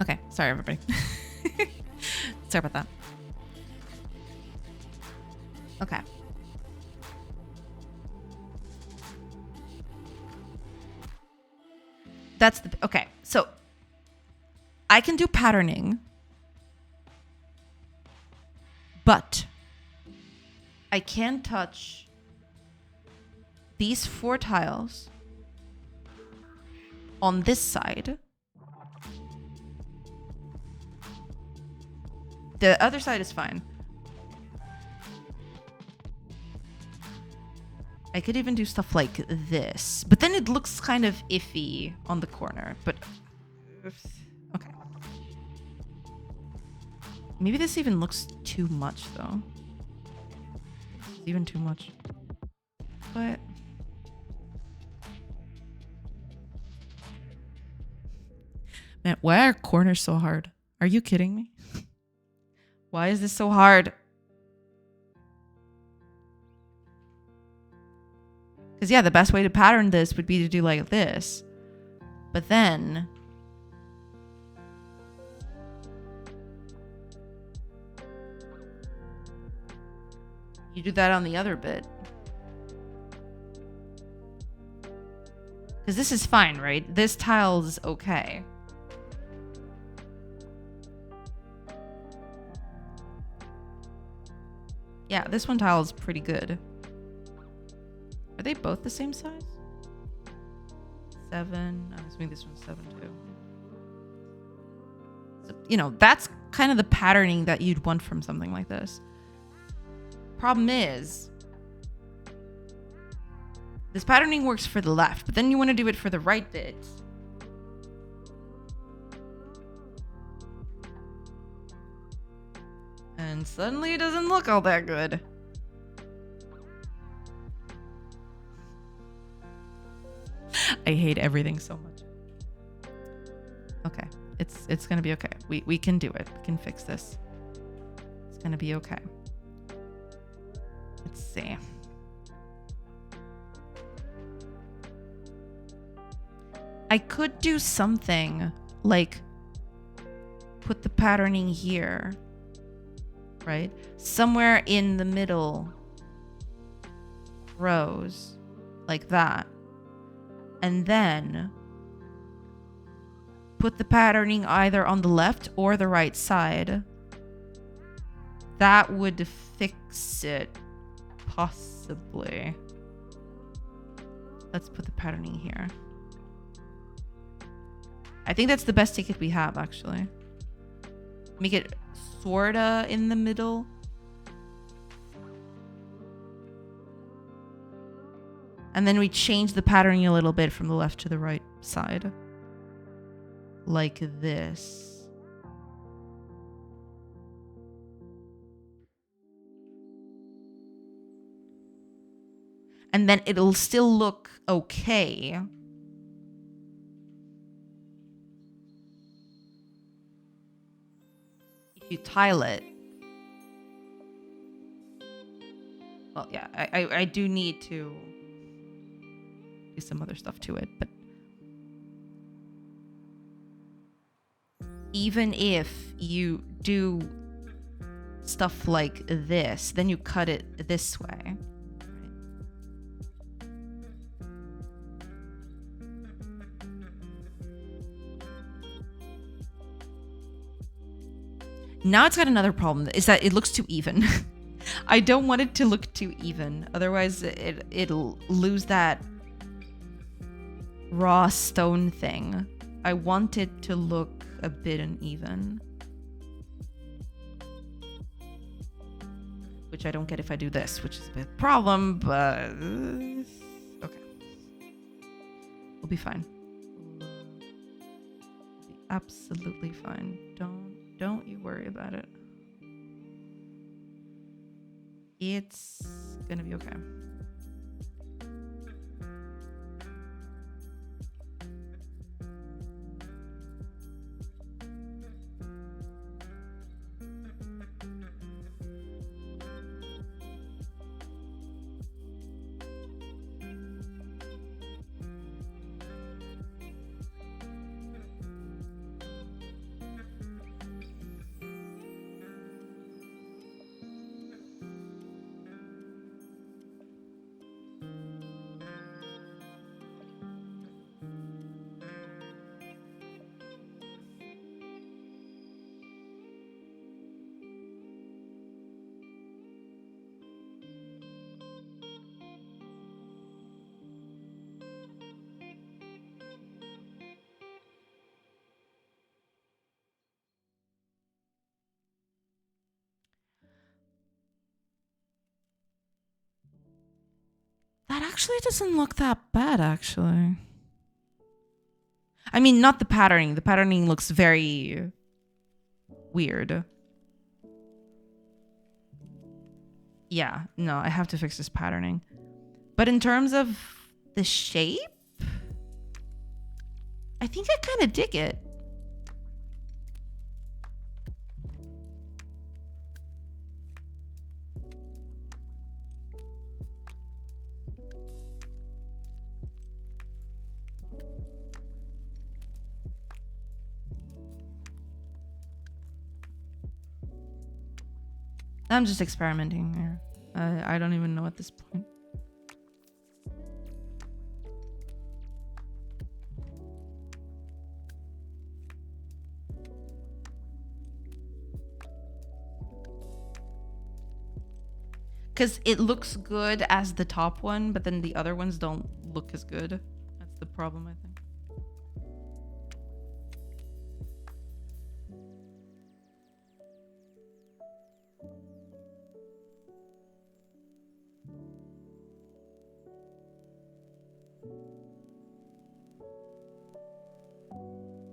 Okay, sorry everybody. Sorry about that. Okay. That's the okay. So I can do patterning But I can touch these 4 tiles on this side. The other side is fine. I could even do stuff like this, but then it looks kind of iffy on the corner. But okay, maybe this even looks too much though. It's even too much. But man, why are corners so hard? Are you kidding me? Why is this so hard? Because yeah, the best way to pattern this would be to do like this. But then you do that on the other bit. Because this is fine, right? This tile's okay. Yeah, this one tile is pretty good. Are they both the same size? 7. I'm assuming this one's 7 too. So, you know, that's kind of the patterning that you'd want from something like this. Problem is, this patterning works for the left, but then you want to do it for the right bit. And suddenly it doesn't look all that good. I hate everything so much. Okay, it's gonna be okay. We can do it. We can fix this. It's gonna be okay. Let's see. I could do something like put the patterning here, right? Somewhere in the middle rows, like that. And then put the patterning either on the left or the right side. That would fix it, possibly. Let's put the patterning here. I think that's the best ticket we have, actually. Make it sorta in the middle. And then we change the patterning a little bit from the left to the right side. Like this. And then it'll still look okay. If you tile it. Well, yeah, I do need to do some other stuff to it, but even if you do stuff like this, then you cut it this way. Now it's got another problem, is that it looks too even. I don't want it to look too even, otherwise it'll lose that raw stone thing. I want it to look a bit uneven. Which I don't get if I do this, which is a bit problem, but okay. We'll be fine. We'll be absolutely fine. Don't you worry about it. It's gonna be okay. That actually doesn't look that bad, actually. I mean, not the patterning. The patterning looks very weird. Yeah, no, I have to fix this patterning. But in terms of the shape, I think I kind of dig it. I'm just experimenting here. I don't even know at this point. Because it looks good as the top one, but then the other ones don't look as good. That's the problem, I think.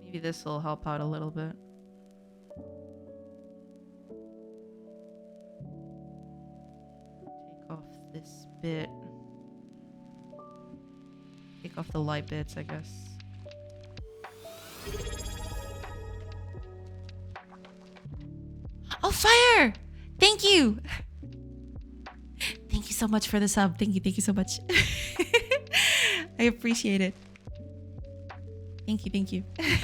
Maybe this will help out a little bit. Take off this bit. Take off the light bits, I guess. Oh, fire! Thank you! Thank you so much for the sub. Thank you so much. I appreciate it. Thank you. Thank you, thank you.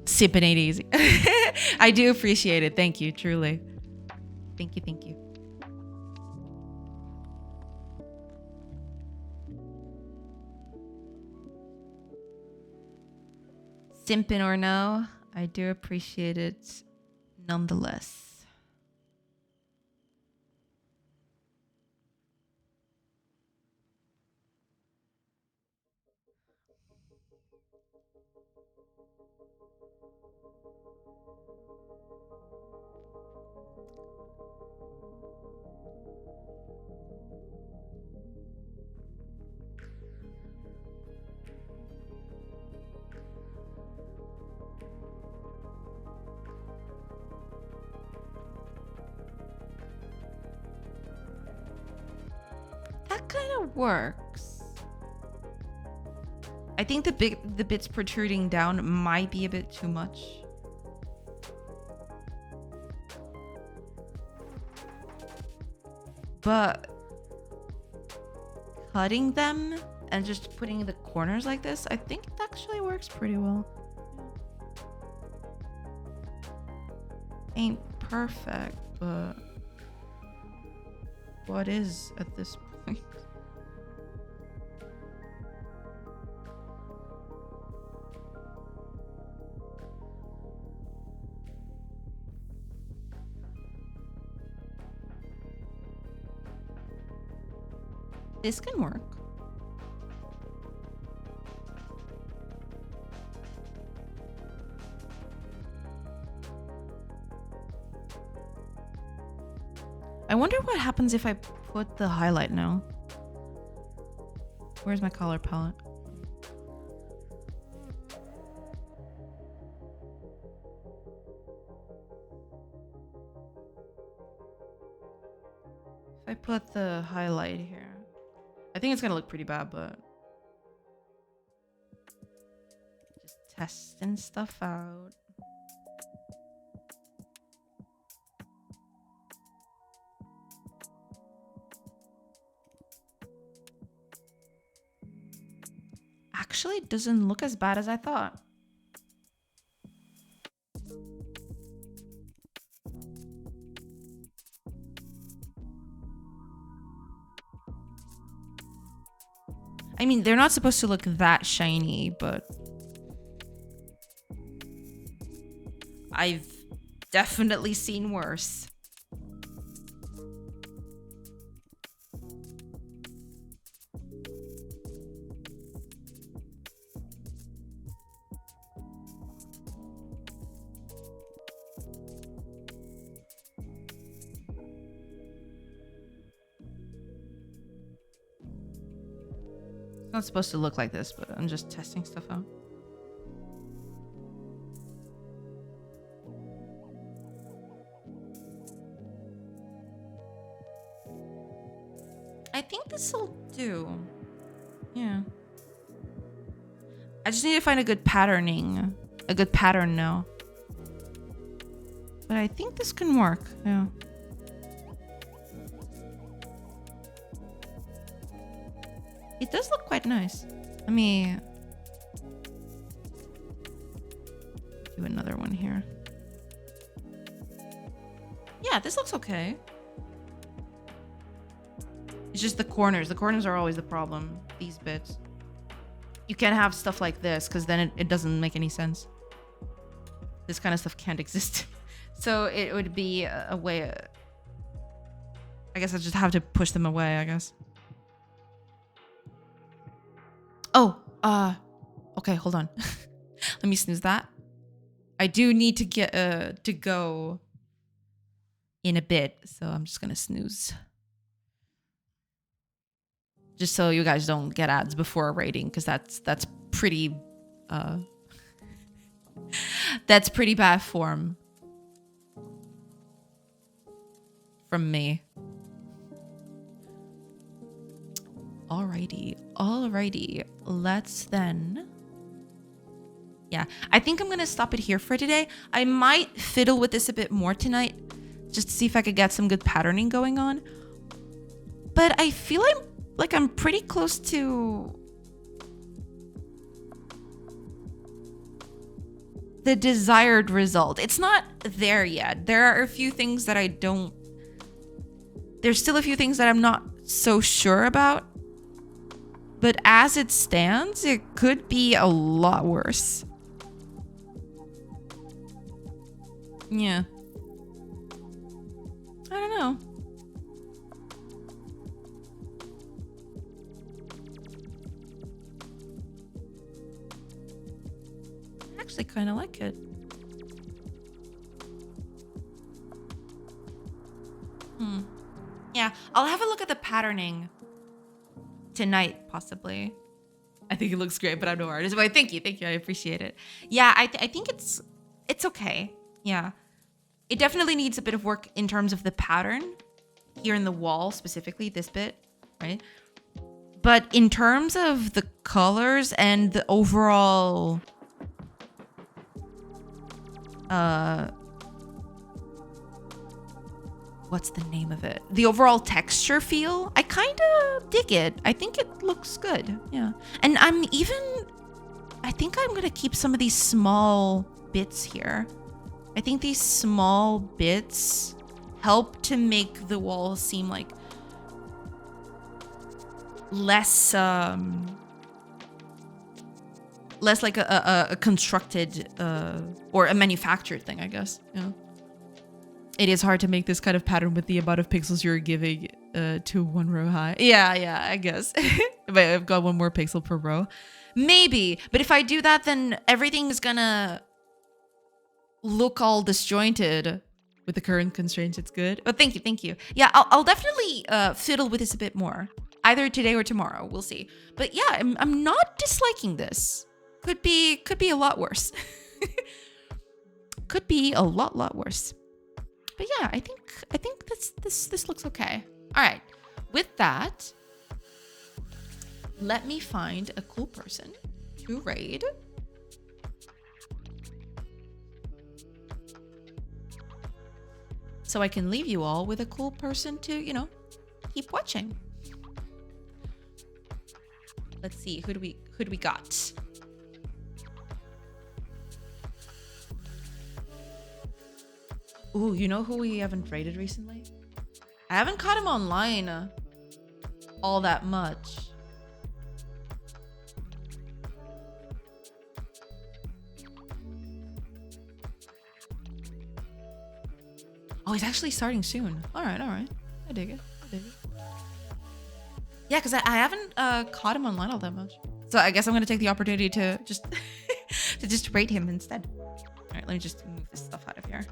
Sipping ain't easy. I do appreciate it. Thank you, truly. Thank you, thank you. Simping or no, I do appreciate it nonetheless. That kind of works. I think the bits protruding down might be a bit too much. But cutting them and just putting the corners like this, I think it actually works pretty well. Ain't perfect, but what is at this point? This can work. I wonder what happens if I put the highlight now. Where's my color palette? If I put the highlight here. I think it's gonna look pretty bad, but just testing stuff out. Actually, it doesn't look as bad as I thought. I mean, they're not supposed to look that shiny, but I've definitely seen worse. It's not supposed to look like this, but I'm just testing stuff out. I think this will do. Yeah. I just need to find a good pattern now. But I think this can work. Yeah. It does look quite nice. Let me do another one here. Yeah, this looks okay. It's just the corners. The corners are always the problem. These bits. You can't have stuff like this because then it doesn't make any sense. This kind of stuff can't exist. So it would be a way. I guess I just have to push them away, I guess. Oh, okay, hold on. Let me snooze that. I do need to get to go in a bit, so I'm just gonna snooze. Just so you guys don't get ads before rating, because that's pretty that's pretty bad form from me. Alrighty. Let's then. Yeah, I think I'm gonna stop it here for today. I might fiddle with this a bit more tonight, just to see if I could get some good patterning going on. But I feel like I'm pretty close to the desired result. It's not there yet. There are a few things that I don't. There's still a few things that I'm not so sure about. But as it stands, it could be a lot worse. Yeah. I don't know. I actually kind of like it. Yeah, I'll have a look at the patterning tonight, possibly. I think it looks great, but I'm no artist. But thank you, I appreciate it. Yeah, I think it's okay. Yeah, it definitely needs a bit of work in terms of the pattern here in the wall, specifically this bit, right? But in terms of the colors and the overall what's the name of it? The overall texture feel, I kind of dig it. I think it looks good. Yeah. And I think I'm going to keep some of these small bits here. I think these small bits help to make the wall seem like less like a constructed or a manufactured thing, I guess. Yeah. It is hard to make this kind of pattern with the amount of pixels you're giving to one row high. Yeah, I guess. But I've got one more pixel per row. Maybe. But if I do that, then everything is gonna look all disjointed with the current constraints. It's good. But thank you. Yeah, I'll definitely fiddle with this a bit more. Either today or tomorrow. We'll see. But yeah, I'm not disliking this. Could be a lot worse. Could be a lot worse. But yeah, I think this looks okay. All right. With that, let me find a cool person to raid. So I can leave you all with a cool person to, keep watching. Let's see, who do we got? Ooh, you know who we haven't raided recently? I haven't caught him online all that much. Oh, he's actually starting soon. All right. I dig it. Yeah, because I haven't caught him online all that much. So I guess I'm going to take the opportunity to just to just rate him instead. All right, let me just move this stuff out of here.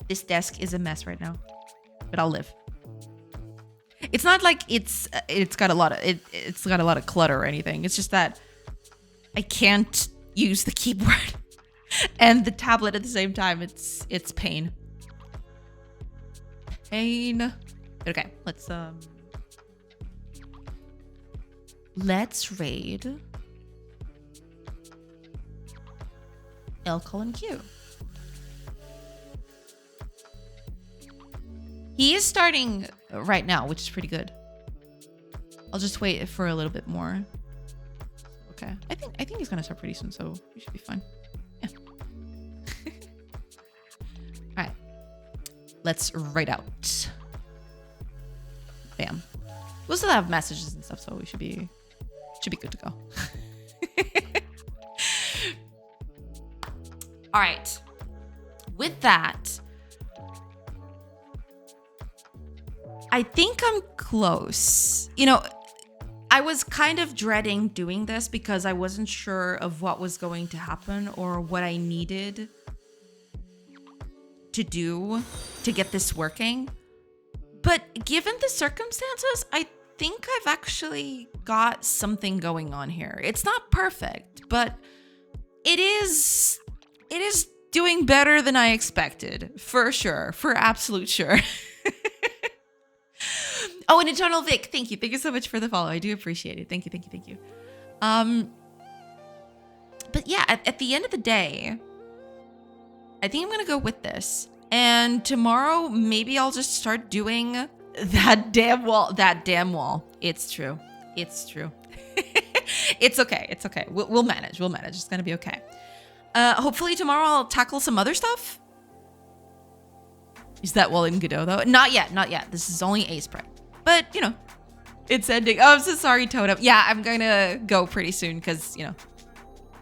This desk is a mess right now, but I'll live. It's not like it's got a lot of it's got a lot of clutter or anything. It's just that I can't use the keyboard and the tablet at the same time. It's pain. Pain. Okay, let's raid L: Q. He is starting right now, which is pretty good. I'll just wait for a little bit more. Okay, I think he's gonna start pretty soon, so we should be fine. Yeah. All right, let's write out. Bam. We'll still have messages and stuff, so we should be good to go. All right. With that, I think I'm close. You know, I was kind of dreading doing this because I wasn't sure of what was going to happen or what I needed to do to get this working. But given the circumstances, I think I've actually got something going on here. It's not perfect, but it is doing better than I expected, for sure, for absolute sure. Oh, and Eternal Vic, thank you. Thank you so much for the follow. I do appreciate it. Thank you. But yeah, at the end of the day, I think I'm going to go with this. And tomorrow, maybe I'll just start doing that damn wall. It's true. It's okay. We'll manage. It's going to be okay. Hopefully tomorrow I'll tackle some other stuff. Is that wall in Godot though? Not yet. This is only a sprite. But, you know, it's ending. Oh, I'm so sorry, Totem. Yeah, I'm going to go pretty soon because, you know,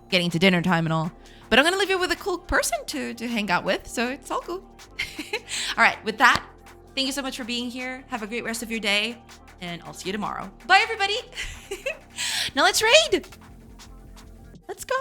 getting to dinner time and all. But I'm going to leave you with a cool person to hang out with. So it's all cool. All right. With that, thank you so much for being here. Have a great rest of your day. And I'll see you tomorrow. Bye, everybody. Now let's raid. Let's go.